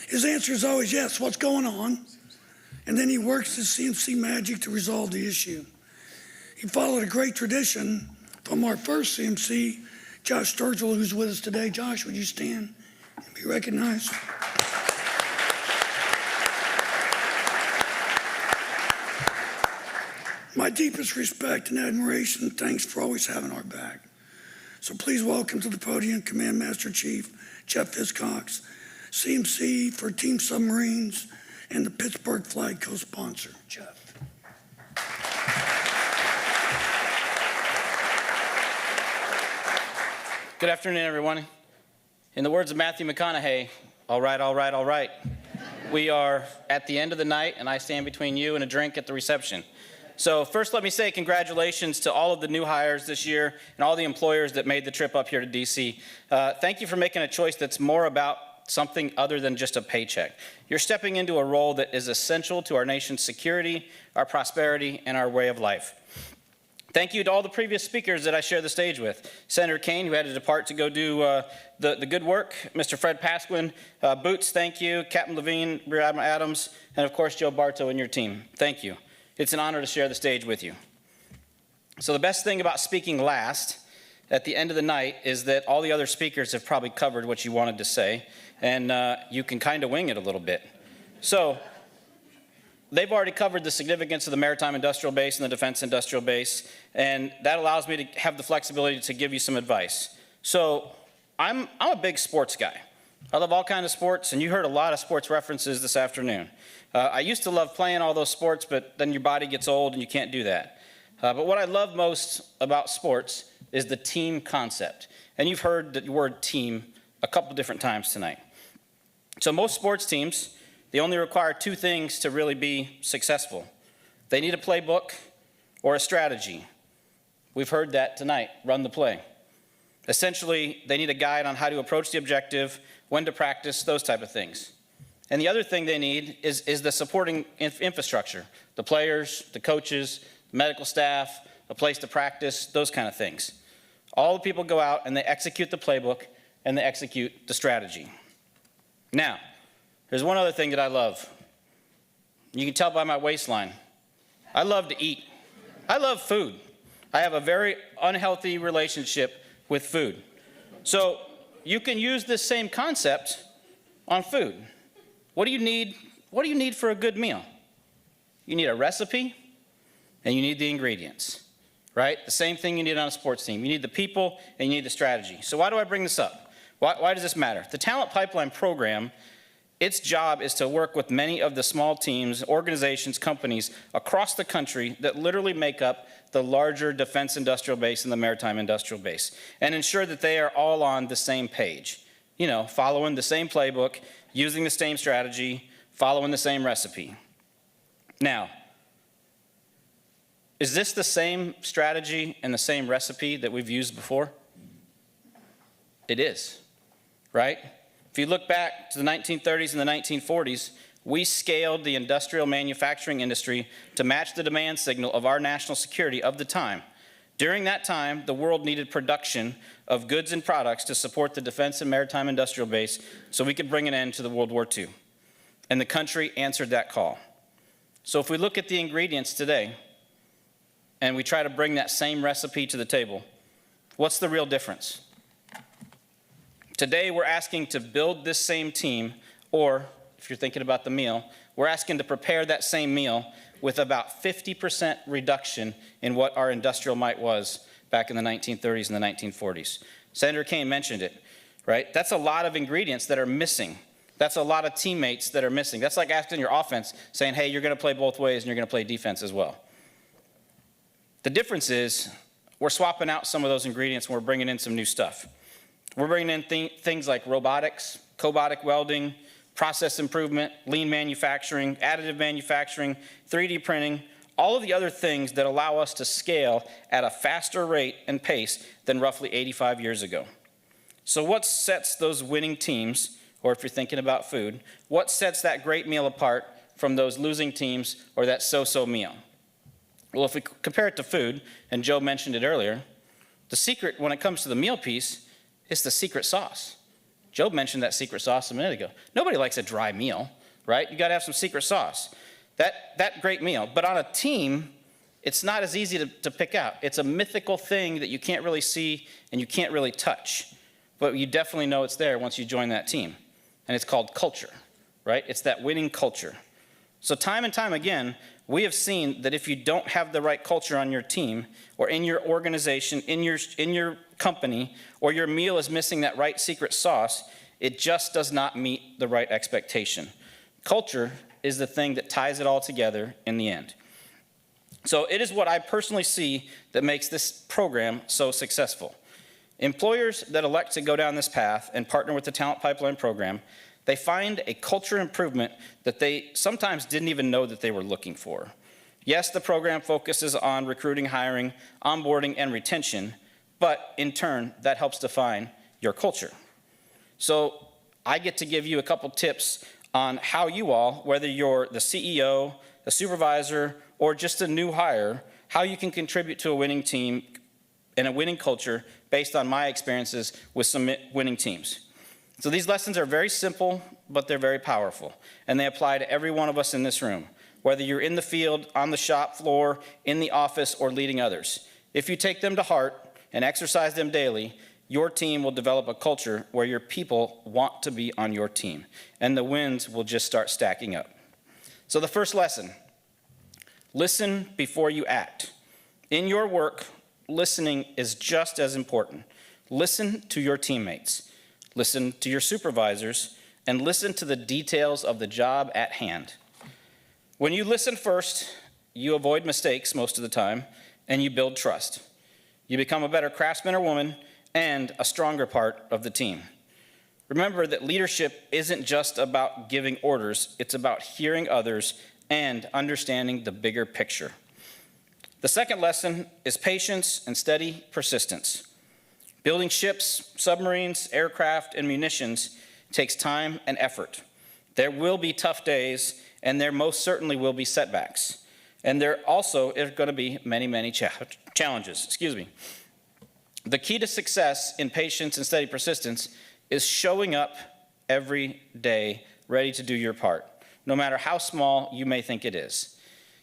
His answer is always yes, what's going on? And then he works his CMC magic to resolve the issue. He followed a great tradition from our first CMC, Josh Sturgill, who's with us today. Josh, would you stand and be recognized? My deepest respect and admiration, thanks for always having our back. So please welcome to the podium Command Master Chief Jeff Hiscox, CMC for Team Submarines, and the Pittsburgh Flag co-sponsor, Jeff. Good afternoon, everyone. In the words of Matthew McConaughey, all right, all right, all right. We are at the end of the night, and I stand between you and a drink at the reception. So first, let me say congratulations to all of the new hires this year and all the employers that made the trip up here to DC. Thank you for making a choice that's more about something other than just a paycheck. You're stepping into a role that is essential to our nation's security, our prosperity, and our way of life. Thank you to all the previous speakers that I share the stage with. Senator Kaine, who had to depart to go do the good work. Mr. Fred Pasquin, Boots, thank you. Captain Levine, Rear Admiral Adams, and of course, Joe Bartow and your team. Thank you. It's an honor to share the stage with you. So the best thing about speaking last at the end of the night is that all the other speakers have probably covered what you wanted to say, and you can kind of wing it a little bit. So they've already covered the significance of the maritime industrial base and the defense industrial base, and that allows me to have the flexibility to give you some advice. So I'm a big sports guy. I love all kinds of sports, and you heard a lot of sports references this afternoon. I used to love playing all those sports, but then your body gets old and you can't do that. But what I love most about sports is the team concept. And you've heard the word team a couple different times tonight. So most sports teams, they only require two things to really be successful. They need a playbook or a strategy. We've heard that tonight, run the play. Essentially, they need a guide on how to approach the objective, when to practice, those type of things. And the other thing they need is the supporting infrastructure, the players, the coaches, the medical staff, a place to practice, those kind of things. All the people go out and they execute the playbook and they execute the strategy. Now, there's one other thing that I love. You can tell by my waistline. I love to eat. I love food. I have a very unhealthy relationship with food. So you can use this same concept on food. What do you need? What do you need for a good meal? You need a recipe and you need the ingredients, right? The same thing you need on a sports team. You need the people and you need the strategy. So why do I bring this up? Why does this matter? The Talent Pipeline program, its job is to work with many of the small teams, organizations, companies across the country that literally make up the larger defense industrial base and the maritime industrial base, and ensure that they are all on the same page, you know, following the same playbook, using the same strategy, following the same recipe. Now, is this the same strategy and the same recipe that we've used before? It is, right? If you look back to the 1930s and the 1940s, we scaled the industrial manufacturing industry to match the demand signal of our national security of the time. During that time, the world needed production of goods and products to support the defense and maritime industrial base so we could bring an end to the World War II. And the country answered that call. So if we look at the ingredients today and we try to bring that same recipe to the table, what's the real difference? Today, we're asking to build this same team, or if you're thinking about the meal, we're asking to prepare that same meal with about 50% reduction in what our industrial might was back in the 1930s and the 1940s. Senator Kaine mentioned it, right? That's a lot of ingredients that are missing. That's a lot of teammates that are missing. That's like asking your offense, saying, hey, you're going to play both ways and you're going to play defense as well. The difference is we're swapping out some of those ingredients and we're bringing in some new stuff. We're bringing in things like robotics, cobotic welding, process improvement, lean manufacturing, additive manufacturing, 3D printing, all of the other things that allow us to scale at a faster rate and pace than roughly 85 years ago. So what sets those winning teams, or if you're thinking about food, what sets that great meal apart from those losing teams or that so-so meal? Well, if we compare it to food, and Joe mentioned it earlier, the secret when it comes to the meal piece is the secret sauce. Joe mentioned that secret sauce a minute ago. Nobody likes a dry meal, right? You gotta have some secret sauce. That great meal. But on a team, it's not as easy to pick out. It's a mythical thing that you can't really see and you can't really touch. But you definitely know it's there once you join that team. And it's called culture, right? It's that winning culture. So time and time again, we have seen that if you don't have the right culture on your team or in your organization, in your company, or your meal is missing that right secret sauce, it just does not meet the right expectation. Culture is the thing that ties it all together in the end. So it is what I personally see that makes this program so successful. Employers that elect to go down this path and partner with the Talent Pipeline program, they find a culture improvement that they sometimes didn't even know that they were looking for. Yes, the program focuses on recruiting, hiring, onboarding, and retention, but in turn, that helps define your culture. So I get to give you a couple tips on how you all, whether you're the CEO, a supervisor, or just a new hire, how you can contribute to a winning team and a winning culture based on my experiences with some winning teams. So these lessons are very simple, but they're very powerful, and they apply to every one of us in this room, whether you're in the field, on the shop floor, in the office, or leading others. If you take them to heart and exercise them daily, your team will develop a culture where your people want to be on your team, and the wins will just start stacking up. So the first lesson, listen before you act. In your work, listening is just as important. Listen to your teammates, listen to your supervisors, and listen to the details of the job at hand. When you listen first, you avoid mistakes most of the time, and you build trust. You become a better craftsman or woman and a stronger part of the team. Remember that leadership isn't just about giving orders, it's about hearing others and understanding the bigger picture. The second lesson is patience and steady persistence. Building ships, submarines, aircraft, and munitions takes time and effort. There will be tough days, and there most certainly will be setbacks. And there also are going to be many, many challenges. The key to success in patience and steady persistence is showing up every day, ready to do your part, no matter how small you may think it is.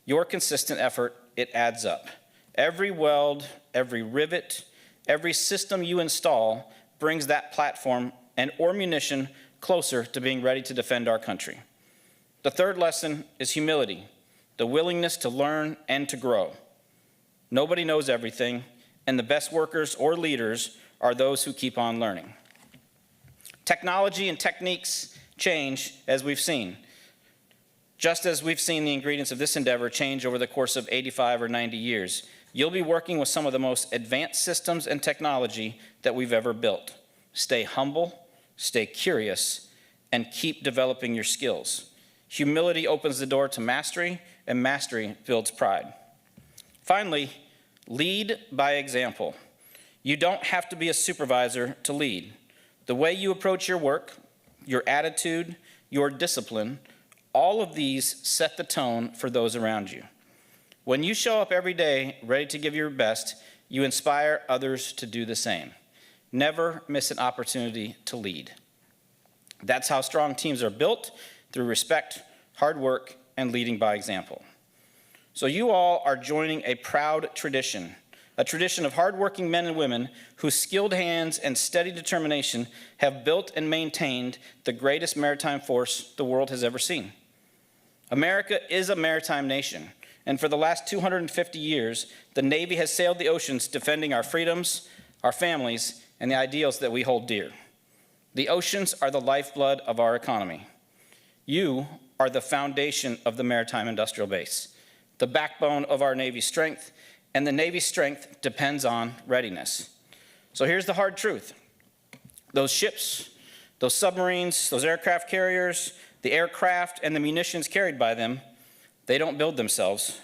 Your consistent effort, it adds up. Every weld, every rivet, every system you install brings that platform and or munition closer to being ready to defend our country. The third lesson is humility, the willingness to learn and to grow. Nobody knows everything, and the best workers or leaders are those who keep on learning. Technology and techniques change, as we've seen. Just as we've seen the ingredients of this endeavor change over the course of 85 or 90 years, you'll be working with some of the most advanced systems and technology that we've ever built. Stay humble, stay curious, and keep developing your skills. Humility opens the door to mastery, and mastery builds pride. Finally, lead by example. You don't have to be a supervisor to lead. The way you approach your work, your attitude, your discipline, all of these set the tone for those around you. When you show up every day ready to give your best, you inspire others to do the same. Never miss an opportunity to lead. That's how strong teams are built, through respect, hard work, and leading by example. So you all are joining a proud tradition, a tradition of hardworking men and women whose skilled hands and steady determination have built and maintained the greatest maritime force the world has ever seen. America is a maritime nation, and for the last 250 years, the Navy has sailed the oceans defending our freedoms, our families, and the ideals that we hold dear. The oceans are the lifeblood of our economy. You are the foundation of the maritime industrial base, the backbone of our Navy's strength, and the Navy's strength depends on readiness. So here's the hard truth. Those ships, those submarines, those aircraft carriers, the aircraft and the munitions carried by them, they don't build themselves,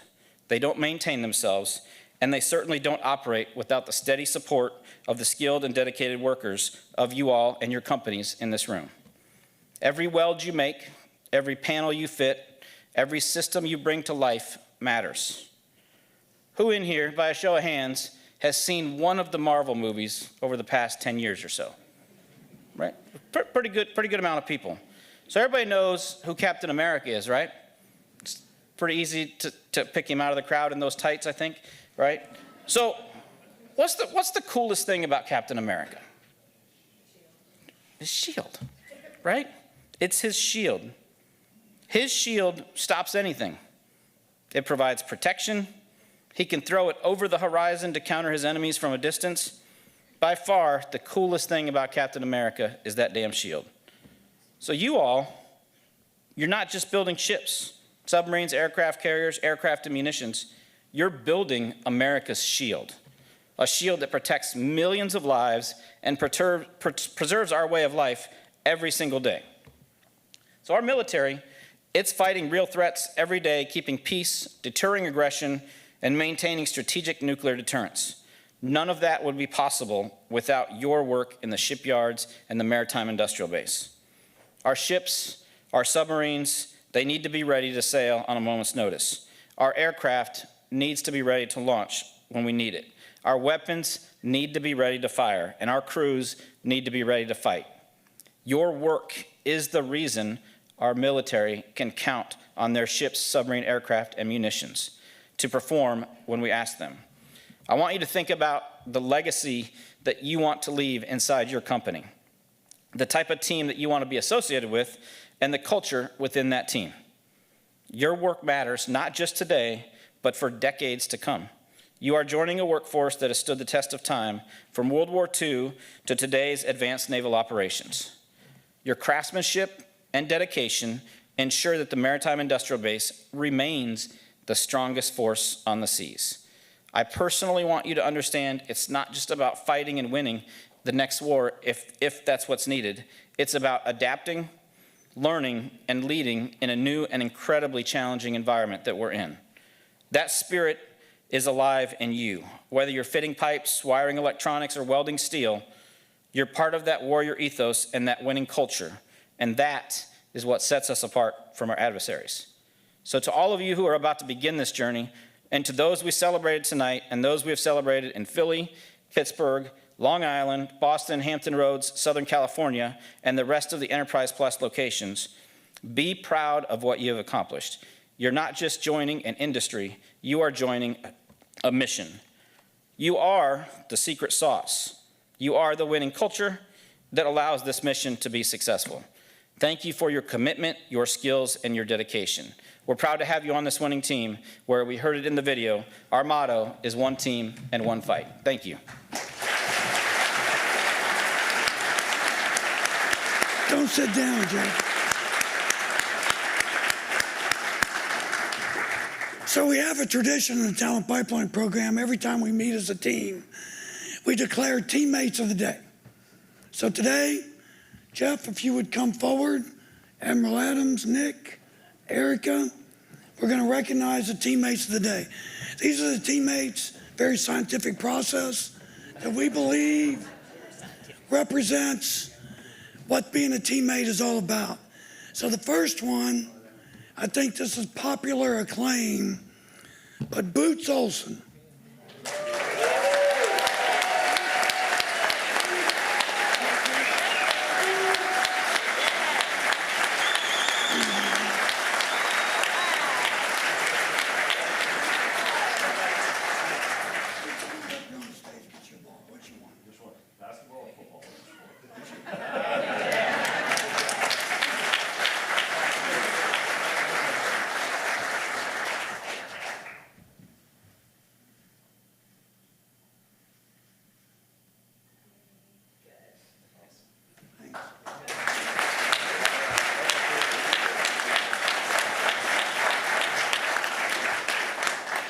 they don't maintain themselves, and they certainly don't operate without the steady support of the skilled and dedicated workers of you all and your companies in this room. Every weld you make, every panel you fit, every system you bring to life matters. Who in here, by a show of hands, has seen one of the Marvel movies over the past 10 years or so? Right? Pretty good amount of people. So everybody knows who Captain America is, right? It's pretty easy to pick him out of the crowd in those tights, I think, right? So what's the coolest thing about Captain America? His shield, right? It's his shield. His shield stops anything. It provides protection. He can throw it over the horizon to counter his enemies from a distance. By far, the coolest thing about Captain America is that damn shield. So you all, you're not just building ships, submarines, aircraft carriers, aircraft and munitions. You're building America's shield, a shield that protects millions of lives and preserves our way of life every single day. So our military, it's fighting real threats every day, keeping peace, deterring aggression, and maintaining strategic nuclear deterrence. None of that would be possible without your work in the shipyards and the maritime industrial base. Our ships, our submarines, they need to be ready to sail on a moment's notice. Our aircraft needs to be ready to launch when we need it. Our weapons need to be ready to fire, and our crews need to be ready to fight. Your work is the reason our military can count on their ships, submarine aircraft, and munitions to perform when we ask them. I want you to think about the legacy that you want to leave inside your company, the type of team that you want to be associated with, and the culture within that team. Your work matters not just today, but for decades to come. You are joining a workforce that has stood the test of time from World War II to today's advanced naval operations. Your craftsmanship and dedication ensure that the maritime industrial base remains the strongest force on the seas. I personally want you to understand it's not just about fighting and winning the next war if that's what's needed. It's about adapting, learning, and leading in a new and incredibly challenging environment that we're in. That spirit is alive in you. Whether you're fitting pipes, wiring electronics, or welding steel, you're part of that warrior ethos and that winning culture. And that is what sets us apart from our adversaries. So to all of you who are about to begin this journey, and to those we celebrated tonight and those we have celebrated in Philly, Pittsburgh, Long Island, Boston, Hampton Roads, Southern California, and the rest of the Enterprise Plus locations, be proud of what you have accomplished. You're not just joining an industry, you are joining a mission. You are the secret sauce. You are the winning culture that allows this mission to be successful. Thank you for your commitment, your skills, and your dedication. We're proud to have you on this winning team where we heard it in the video. Our motto is one team and one fight. Thank you. Don't sit down, Jack. So we have a tradition in the Talent Pipeline program. Every time we meet as a team, we declare teammates of the day. So today, Jeff, if you would come forward, Admiral Adams, Nick, Erica, we're going to recognize the teammates of the day. These are the teammates, very scientific process that we believe represents what being a teammate is all about. So the first one, I think this is popular acclaim, but Boots Olson.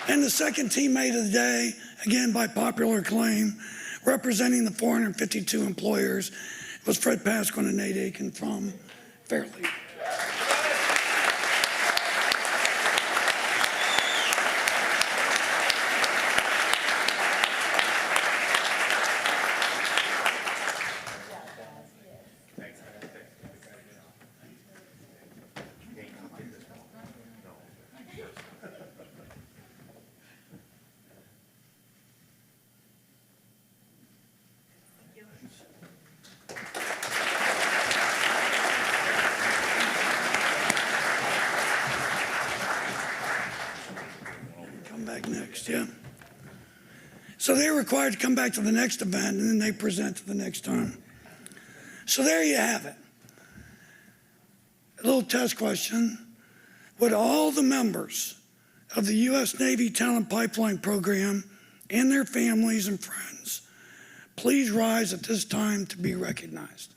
And the second teammate of the day, again by popular acclaim, representing the 452 employers, was Fred Pasquin and Nate Aiken from Fairlead. Yeah. So they're required to come back to the next event, and then they present to the next time. So there you have it. A little test question. Would all the members of the U.S. Navy Talent Pipeline Program and their families and friends please rise at this time to be recognized?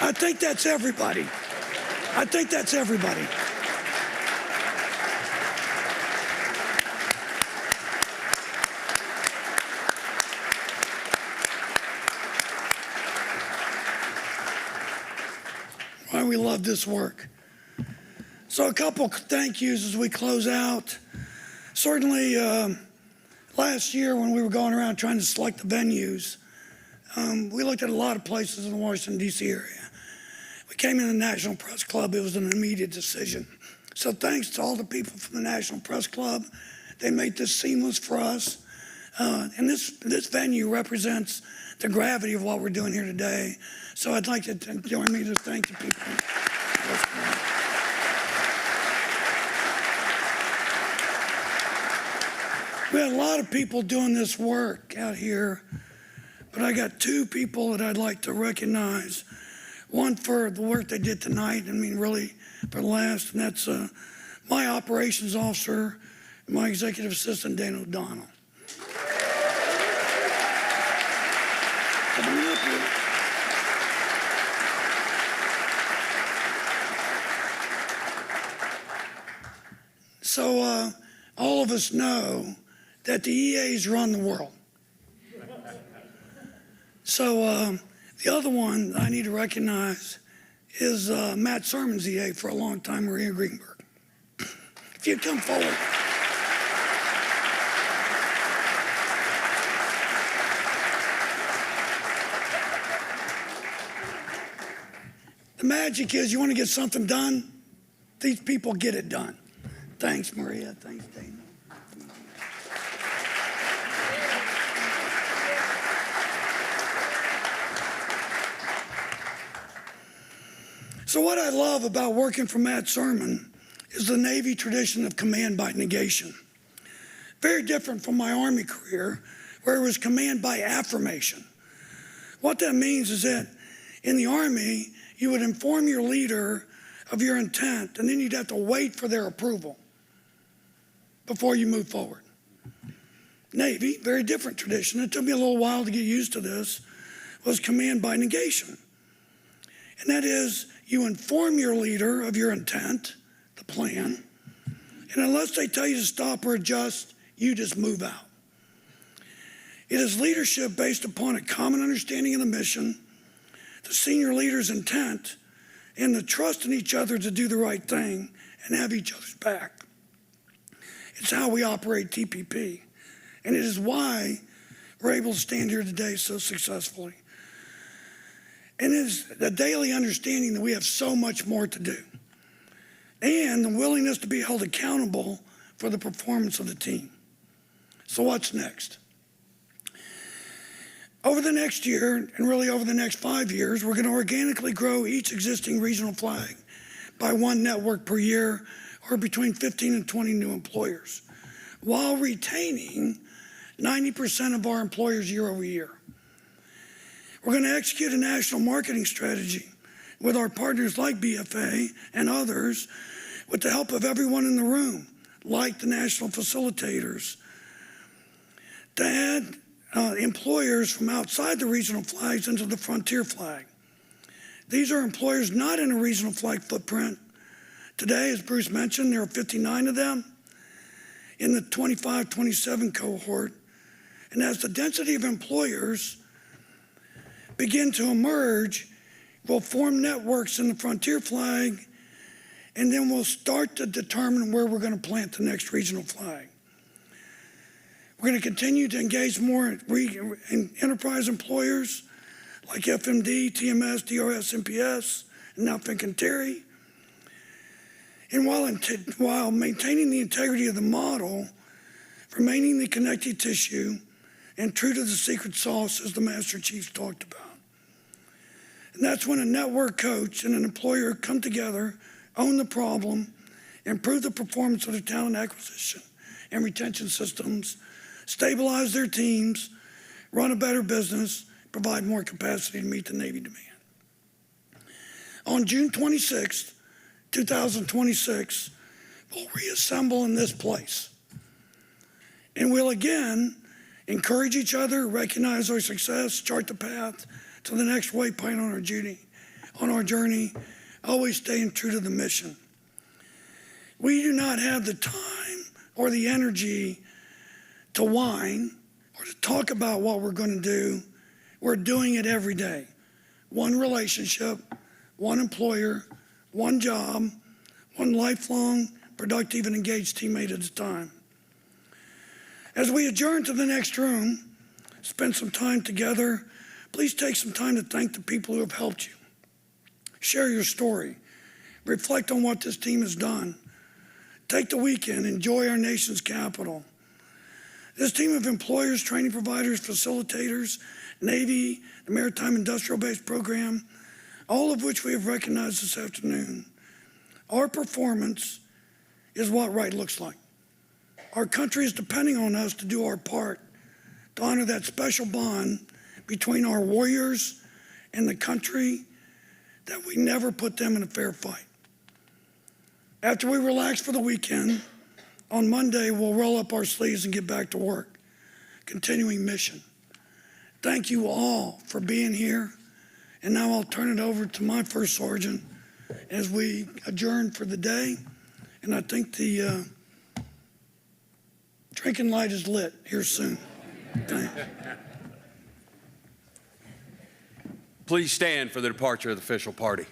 I think that's everybody. I think that's everybody. Why we love this work. So a couple thank yous as we close out. Certainly last year when we were going around trying to select the venues, We looked at a lot of places in the Washington, D.C. area. We came in the National Press Club. It was an immediate decision. So thanks to all the people from the National Press Club. They made this seamless for us. And this venue represents the gravity of what we're doing here today. So I'd like to join me to thank the people. We had a lot of people doing this work out here, but I got two people that I'd like to recognize. One for the work they did tonight, really for the last, and that's my operations officer and my executive assistant, Dan O'Donnell. So all of us know that the EAs run the world. So the other one I need to recognize is Matt Surman's EA for a long time, Maria Greenberg. If you'd come forward. The magic is you want to get something done, these people get it done. Thanks, Maria. Thanks, Dana. So what I love about working for Matt Surman is the Navy tradition of command by negation. Very different from my Army career, where it was command by affirmation. What that means is that in the Army, you would inform your leader of your intent, and then you'd have to wait for their approval before you move forward. Navy, very different tradition. It took me a little while to get used to this, was command by negation. And that is, you inform your leader of your intent, the plan, and unless they tell you to stop or adjust, you just move out. It is leadership based upon a common understanding of the mission, the senior leader's intent, and the trust in each other to do the right thing and have each other's back. It's how we operate TPP, and it is why we're able to stand here today so successfully. And it is the daily understanding that we have so much more to do, and the willingness to be held accountable for the performance of the team. So what's next? Over the next year, and really over the next 5 years, we're going to organically grow each existing regional flag by one network per year, or between 15 and 20 new employers, while retaining 90% of our employers year over year. We're going to execute a national marketing strategy with our partners like BFA and others, with the help of everyone in the room, like the national facilitators, to add employers from outside the regional flags into the frontier flag. These are employers not in a regional flag footprint. Today, as Bruce mentioned, there are 59 of them in the 25-27 cohort. And as the density of employers begin to emerge, we'll form networks in the frontier flag, and then we'll start to determine where we're going to plant the next regional flag. We're going to continue to engage more in enterprise employers like FMD, TMS, DRS, MPS, and now Fincantieri. And while maintaining the integrity of the model, remaining the connective tissue, and true to the secret sauce, as the Master Chief talked about. And that's when a network coach and an employer come together, own the problem, improve the performance of their talent acquisition and retention systems, stabilize their teams, run a better business, provide more capacity to meet the Navy demand. On June 26th, 2026, we'll reassemble in this place. And we'll again encourage each other, recognize our success, chart the path to the next waypoint on our journey, always staying true to the mission. We do not have the time or the energy to whine or to talk about what we're going to do. We're doing it every day. One relationship, one employer, one job, one lifelong, productive, and engaged teammate at a time. As we adjourn to the next room, spend some time together, Please take some time to thank the people who have helped you. Share your story. Reflect on what this team has done. Take the weekend, enjoy our nation's capital. This team of employers, training providers, facilitators, Navy, the Maritime Industrial Base Program, all of which we have recognized this afternoon. Our performance is what right looks like. Our country is depending on us to do our part to honor that special bond between our warriors and the country, that we never put them in a fair fight. After we relax for the weekend, on Monday, we'll roll up our sleeves and get back to work, continuing mission. Thank you all for being here. And now I'll turn it over to my first sergeant as we adjourn for the day. And I think the drinking light is lit here soon. Thanks. Please stand for the departure of the official party.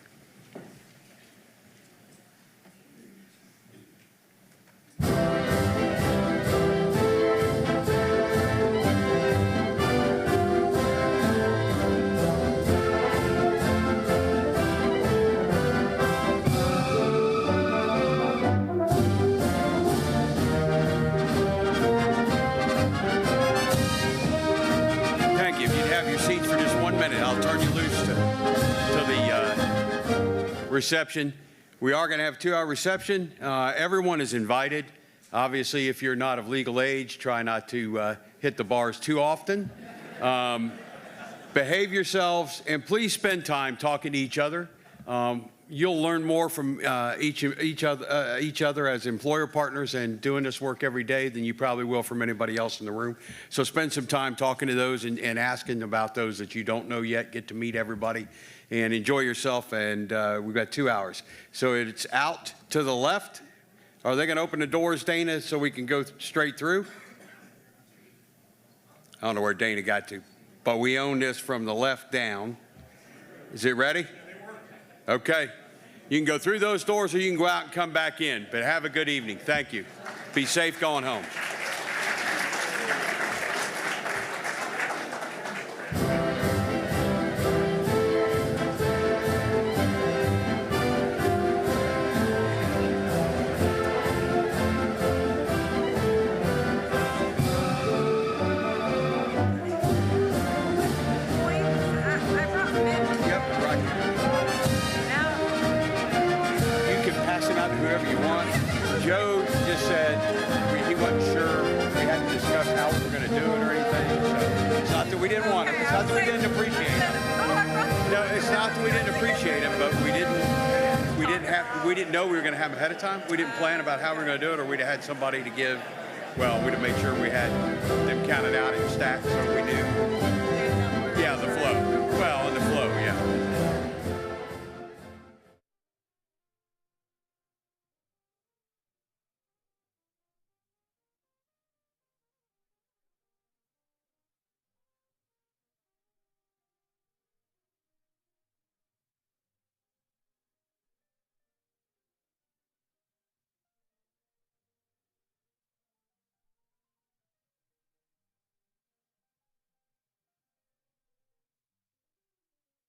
I'll turn you loose to the reception. We are going to have a 2-hour reception. Everyone is invited. Obviously, if you're not of legal age, try not to hit the bars too often. Behave yourselves, and please spend time talking to each other. You'll learn more from each other as employer partners and doing this work every day than you probably will from anybody else in the room. So spend some time talking to those and asking about those that you don't know yet. Get to meet everybody and enjoy yourself. And we've got 2 hours. So it's out to the left. Are they going to open the doors, Dana, so we can go straight through? I don't know where Dana got to, but we own this from the left down. Is it ready? Okay. You can go through those doors or you can go out and come back in. But have a good evening. Thank you. Be safe going home. Joe just said he wasn't sure. We hadn't discussed how we were going to do it or anything. So it's not that we didn't want him. It's not that we didn't appreciate him. No, it's not that we didn't appreciate him, but we didn't know we were going to have him ahead of time. We didn't plan about how we were going to do it, or we'd have had somebody to give. Well, we'd have made sure we had them counted out in stacks, so we knew